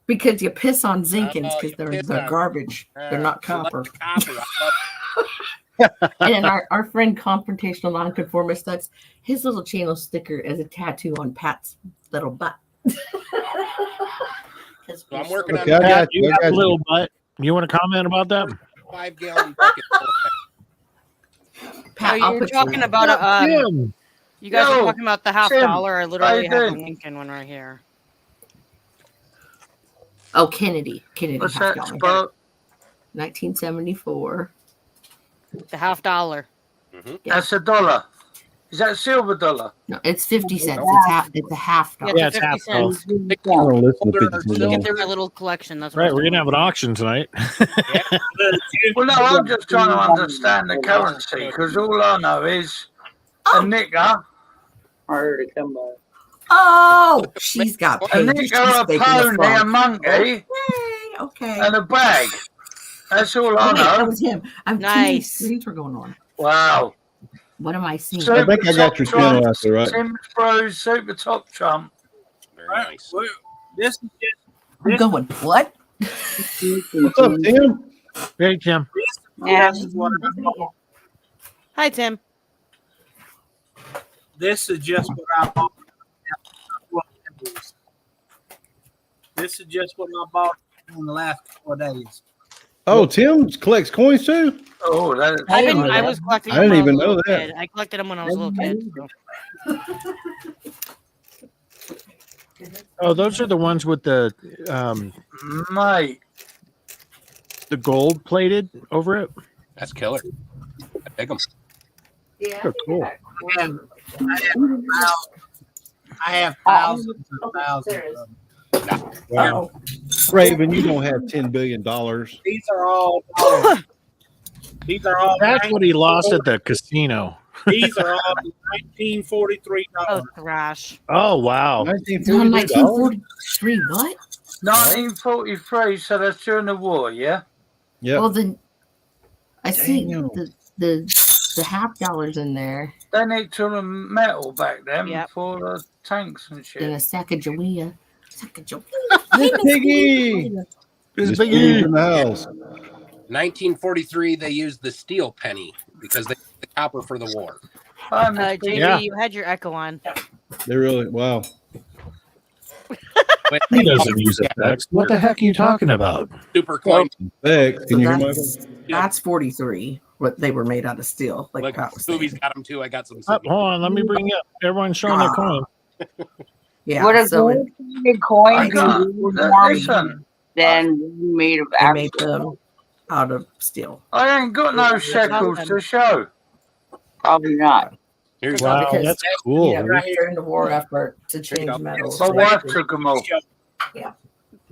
Because you piss on zinkins because they're piss they're on- garbage. They're not copper. Copper. And then our friend confrontational nonconformist, that's his little channel sticker as a tattoo on Pat's little butt. So I'm working Okay, on I got You you. I got got a little you. butt. You want to comment about that? 5-gallon bucket full of Pat, Oh, I'll you're put talking you about Tim. you guys Yo, are talking about the half Tim, dollar. I literally how you have a doing? Lincoln one right here. Oh, Kennedy. What's half that, gallon. Spot? 1974. The half dollar. That's $1. Is that silver dollar? No, it's 50 cents. No. It's a half dollar. Yeah, it's a 50 cents. I don't listen to 50 Look cents. at through my little collection. That's what Right, I'm we're doing. gonna have an auction tonight. Well, no, I'm just trying to understand the currency because all I know is a nigger, Harder to come by. Oh, she's got a pages. nigger, She's a making the pony, a front. monkey, Okay. and a bag. That's all I Oh, wait, that know. was him. I'm Nice. Two things were going on. Wow. What am I seeing? I think I got your channel out there, right? Tim's Bros Super Top Trump. Very nice. This is I'm going. What? What's up, Tim? Hey, Tim. Yeah. Hi, Tim. This is just what I bought. This is just what I bought in the last 4 days. Oh, Tim collects coins too. Oh, that I was collecting. I didn't them when even was a know little that. kid. I collected them when I was a little kid. So. Oh, those are the ones with the mate. The gold plated over it. That's killer. I dig them. Yeah. Oh, cool. I have thousands and thousands of them. Wow. Raven, you don't have $10 billion. These are all. These are all. That's what he lost at the casino. These are all $1943. Oh, thrash. Oh, wow. 1943. What? 1943. So that's during the war, yeah. Yeah. Well, then I see the half dollars in there. They need to the metal back then Yep. for the tanks and And shit. a Sacagawea. Miss Piggy. Miss Piggy in the house. 1943, they used the steel penny because they used the copper for the war. JV, Yeah. you had your echo on. They really, wow. He doesn't use effects. What the heck are you talking about? Super coin. Effects. Can you hear my That's 43. What they were made out of steel. Like Look, Pat was saying. Scooby's got them too. I got some. Hold on, let me bring up. Everyone's showing their coin. Yeah. Would a so it- gold coin I be got- more listen. than made of they made actual? them out of steel. I ain't got no shekels to show. Probably not. Here you Wow, Because, that's cool. Yeah, right during the war effort to change metals. My wife took them all. Yeah.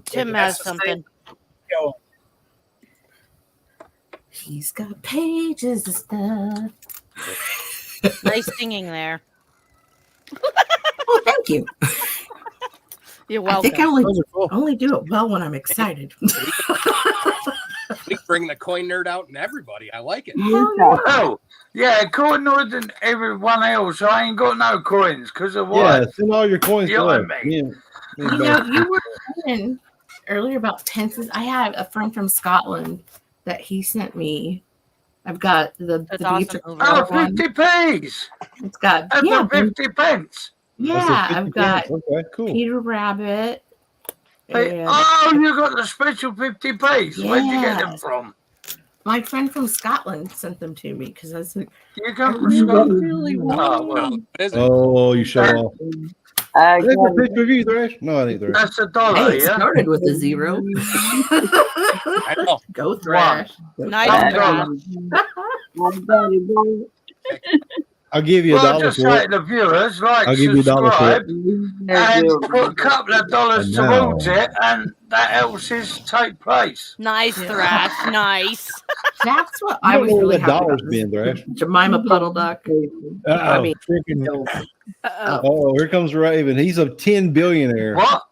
Tim has something. He's got pages of stuff. Nice singing there. Oh, thank you. You're I welcome. think I only do it well when I'm excited. We bring the coin nerd out and everybody. I like it. Oh, yeah, coin more than everyone else. I ain't got no coins because of Yeah, what? send all your coins You to know us. what I Me mean? and You know, Beth. you were saying earlier about pences. I have a friend from Scotland that he sent me. I've got the awesome. Beatrix Oh, one. 50p's. It's got That's for 50 pence. yeah. That's a 50 I've got cents. Okay, cool. Peter Rabbit. Hey, And oh, you got the special 50p. Where'd you get them Yes. from? My friend from Scotland sent them to me because I was like, You I come from really, Scotland? really want Oh, them. well. Oh, you show off. I That's a got picture of you, Thrash. No, I ain't Thrash. That's $1, Hey, it yeah? started with a 0. I know. Go Thrash. Go Nice Thrash. Thrash. I'll give you Well, $1 just for say it. to the viewers, like, I'll give you $1 for subscribe, it. and put a couple of dollars And now- towards it, and that helps us take place. Nice, Thrash. Nice. That's what You I don't was know where really that happy dollar's about. been, Thrash. Jemima Puddle Duck. I mean, Oh, here comes Raven. He's a 10 billionaire. What?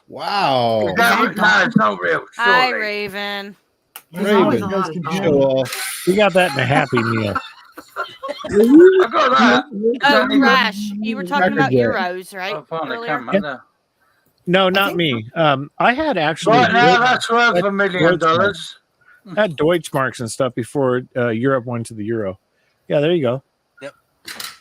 Wow. No, it's not real. Hi, Surely. Raven. Raven, show off. We got that in a Happy Meal. I got that. Oh, Thrash. You were talking about Cracker Jack. Euros, right? I found the Earlier? camera there. No, not me. I had actually. Right now, that's worth $1 million. Deutschmarks. I had Deutschmarks and stuff before Europe went to the euro. Yeah, there you go. Yep.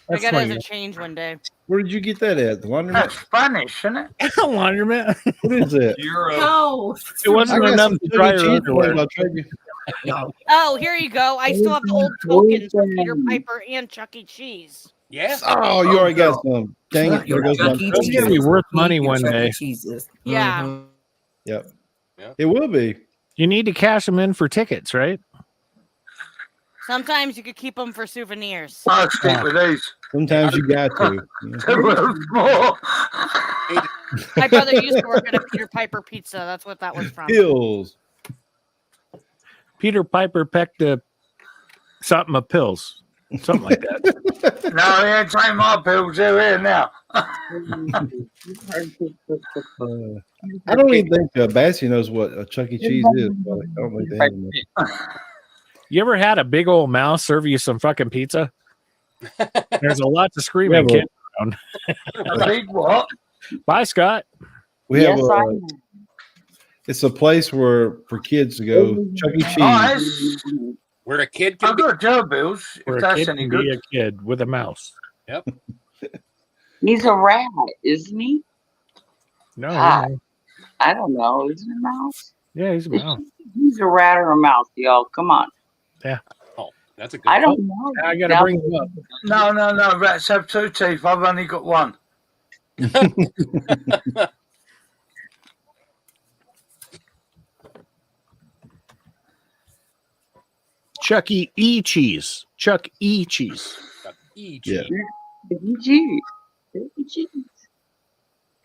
I got it as a change one day. Where did you get that at? The laundromat? That's Spanish, isn't it? Laundromat? What is that? Euro. No. It wasn't enough to dry your underwear. No. Oh, here you go. I still have the old tokens for Peter Piper and Chuck E. Cheese. Yeah. Oh, you already got some. Dang it. There goes my. It's going to be worth money one day. Yeah. Yep. It will be. You need to cash them in for tickets, right? Sometimes you could keep them for souvenirs. I'll stick with these. Sometimes you got to. They're worth more. My brother used to work at a Peter Piper pizza. That's what that was from. Pills. Peter Piper pecked something of pills. Something like that. No, he ain't taking my pills. They're here now. I don't even think Bassie knows what a Chuck E. Cheese is. Well, I don't think they have them. You ever had a big old mouse serve you some fucking pizza? There's a lot to scream Yeah, at well- kids around. A big what? Bye, Scott. We have it's a place where for kids to go. Chuck E. Cheese. Nice. Where a kid can I've got Joe Bills, Where if a that's kid any can good. be a kid with a mouse. Yep. He's a rat, isn't he? No, Ah. I don't know. Is it a mouse? yeah, he's a mouse. He's a rat or a mouse, y'all. Come on. Yeah. Oh, that's a good I don't know. I got to bring him up. No. Rats have 2 teeth. I've only got 1. Chuck E. Cheese. Chuck E. Cheese. Yeah. Gee.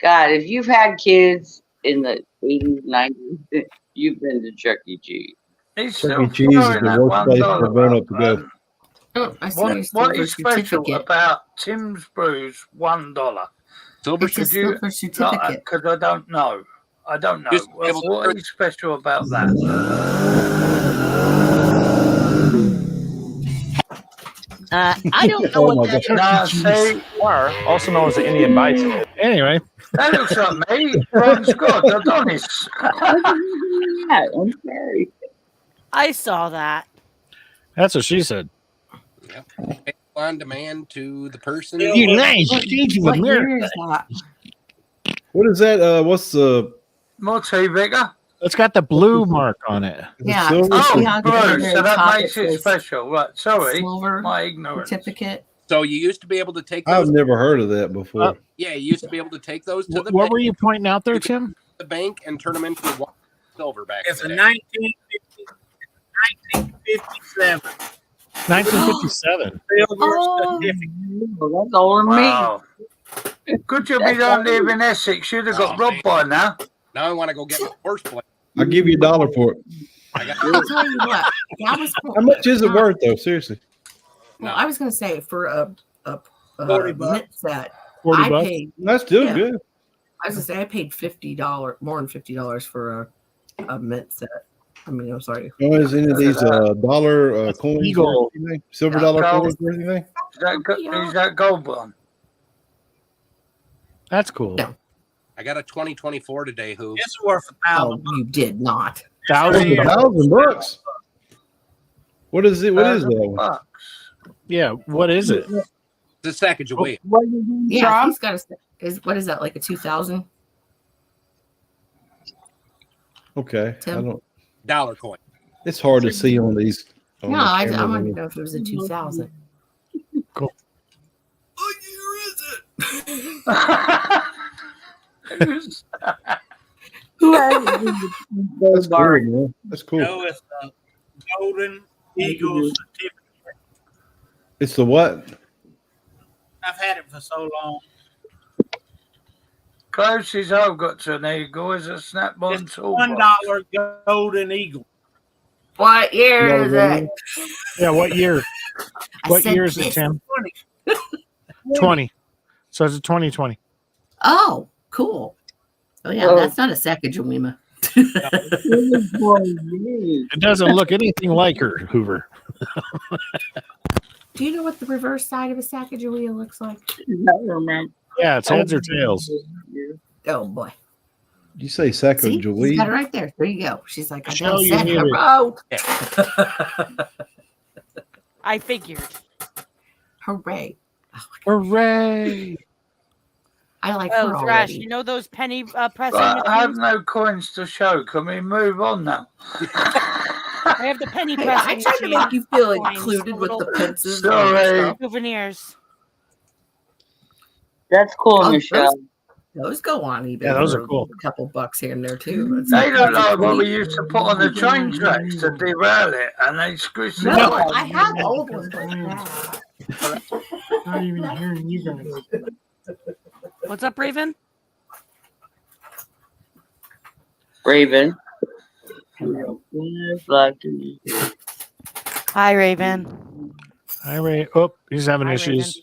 God, if you've had kids in the 80s, 90s, you've been to Chuck E. Cheese. He's Chuck still E. Cheese is throwing the that worst place $1 for a grown up to go. Oh, I see What, your what silver is special certificate. about Tim's Brews $1? Silver It's a Could you? silver certificate. Because I don't know. I don't know. Just be able to What is special about that? I don't know Oh what my that God. No, see, are, also known as the Indian bicycle. Anyway, that looks like me. Ron Scott, Adonis. Yeah, I'm sorry. I saw that. that's what she said. Yep. On demand to the person. United States of What year America. is that? What is that? What's the? More tea, Vigor. It's got the blue mark on it. Yeah, silver? it's Oh, on the blue. very So that top, makes it it says special. Right. Sorry. silver My ignorance. certificate. So you used to be able to take I've those. never heard of that before. Yeah, you used to be able to take those to the What bank, were you pointing out there, Tim? the bank and turn them into silver back. It's a in the day. 1957 1957. silver Oh. certificate. Well, that's older than me. Wow. Good job you don't live in Essex. You'd have got Oh, robbed by now. Now I want to go get my horse plate. I'll give you $1 for it. I got I'll tell you what. That was cool. How much is it worth, though? Seriously. Well, I was going to say for a $40 mint set, 40 I bucks? paid. That's still Yeah. good. I was going to say I paid $50, more than $50 for a mint set. I mean, I'm sorry. Oh, is any of these dollar coins Eagle. or anything? Silver Yeah, dollar gold. coins or anything? Is that gold one? That's cool. No. I got a 2024 today. Who? It's worth Oh, $1,000. you did not. $1,000. What is it? What is that one? Bucks. Yeah, what is it? The sackage away. What are you doing, Yeah, Tom? he's got a. What is that, like a 2000? Okay. I Tim? don't. Dollar coin. It's hard to see on these. on No, the I camera wanted when to know if it was a 2000. Cool. Who has it? That's cool, man. That's cool. No, it's a Golden Eagle certificate. It's the what? I've had it for so long. Closest I've got to an eagle is a snap-on It's toolbox. $1 Golden Eagle. What year is it? Yeah, what year? I What said year is it, this. Tim? 20. So it's a 2020. Oh, cool. Oh, yeah, Oh. that's not a Sacagawea. It doesn't look anything like her, Hoover. Do you know what the reverse side of a Sacagawea looks like? Yeah, it's heads or tails. Oh, boy. You say second, See, Joey? he's got it right there. There you go. She's like, I Michelle, done you said muted. hello. I figured. Hooray. Hooray. I like Oh, her Thrash, already. you know those penny pressing But I have machines? no coins to show. Can we move on now? I have the penny Hey, pressing I tried to machine. make you feel Coins, included with the little pences. Sorry. souvenirs. That's cool, Oh, Michelle. Those go on eBay. Yeah, those for are cool. A couple bucks here and there too. That's They look that's a like what we pretty- used to put on the train tracks to derail it, and they screw No, it. I have old ones like that. Not even hearing you guys. What's up, Raven? Raven. Hi, Raven. Hi, Ray. Oh, he's having Hi, issues.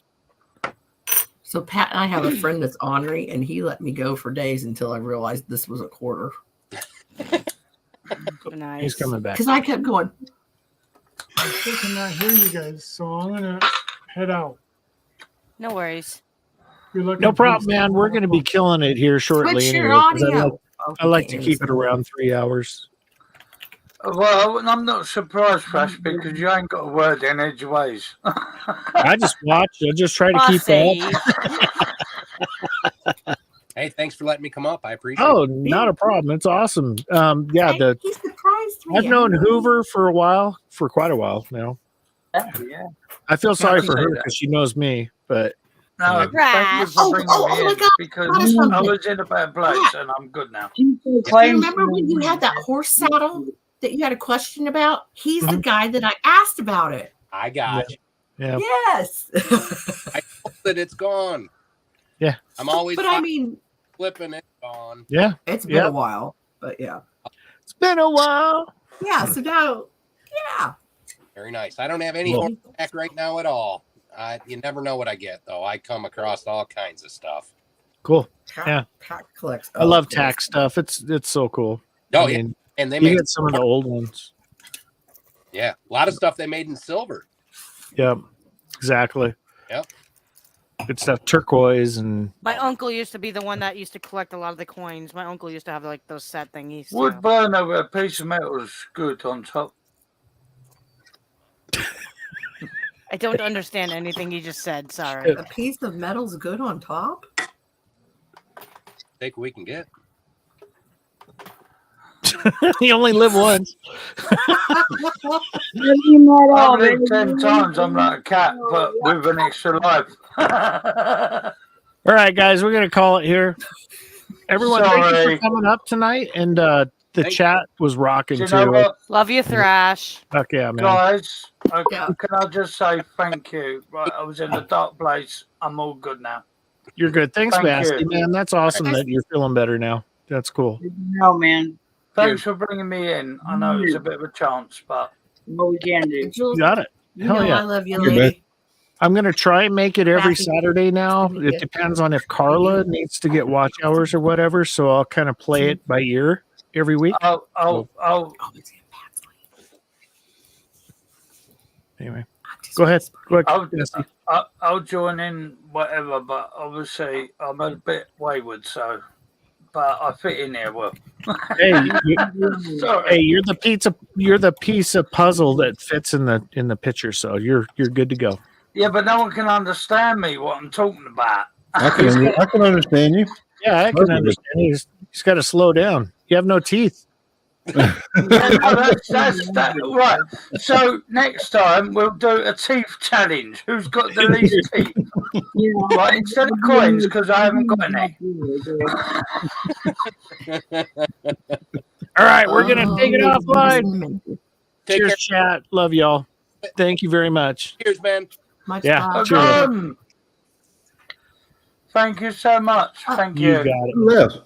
So Pat and I have a friend that's ornery, and he let me go for days until I realized this was a quarter. Nice. He's coming back. Because I kept going. I still cannot hear you guys, so I'm gonna head out. No worries. Good luck No on problem, Tuesday. man. We're going to be killing it here shortly. Switch your anyway, 'cause audio. I like to keep it around 3 hours. Well, I'm not surprised, Fresh, because you ain't got a word in edgeways. I just watch. I just try to keep up. Hey, thanks for letting me come up. I appreciate Oh, it. not a problem. It's awesome. Yeah, He surprised me. I've known Hoover for quite a while now. Yeah. I feel sorry for say her that. because she knows me, but No, thank you for bringing me in because God, it's I okay. was in a bad place and I'm good now. Do you remember when you had that horse saddle that you had a question about? He's the guy that I asked about it. I got you. Yeah. Yes. I hope that it's gone. Yeah. I'm always But I mean, flipping it gone. Yeah. it's been a while, but yeah. It's been a while. Yeah. So now, yeah. Very nice. I don't have any Cool. back right now at all. You never know what I get though. I come across all kinds of stuff. Cool. Yeah. Pack collects. I love tax stuff. It's so cool. Oh, I yeah. mean, And they you made get some of the old ones. yeah, a lot of stuff they made in silver. Yep. Exactly. Yep. Good stuff. Turquoise and My uncle used to be the one that used to collect a lot of the coins. My uncle used to have like those sad thingies. Wood too. burner with a piece of metal is good on top. I don't understand anything you just said. Sorry. A piece of metal's good on top. Take what we can get. you only live once. I've lived 10 times. I'm like a cat, but with an extra life. All right, guys, we're gonna call it here. Everyone, thank you Sorry. for coming up tonight, and the chat was rocking Do you know too. what? Love you, Thrash. Fuck yeah, man. Guys, can I just say thank you? Right, I was in a dark place. I'm all good now. You're good. Thanks, Thank Basti, you. man. That's awesome that you're feeling better now. That's cool. No, man. Thanks for bringing me in. I know it's a bit of a chance, but what we can do. You got it. You Hell know yeah. I love you, Good, man. lady. I'm gonna try and make it every Basti, Saturday now. good to meet It you. depends on if Carla needs to get watch hours or whatever. So I'll kind of play it by ear every week. Anyway, go ahead. Go ahead. Basti. I'll join in whatever, but obviously I'm a bit wayward, so but I fit in there well. Hey, Sorry. hey, you're the pizza. You're the piece of puzzle that fits in the picture. So you're good to go. Yeah, but no one can understand me what I'm talking about. I can understand you. Yeah, I can understand. He's got to slow down. You have no teeth. Yeah, no, that's that. Right. So next time we'll do a teeth challenge. Who's got the least teeth? Right, instead of coins, because I haven't got any. All right, we're gonna take it offline. Take Cheers, care. chat. Love y'all. Thank you very much. Cheers, man. Yeah. Cheers. Thank you so much. Thank You you. got it. Who left?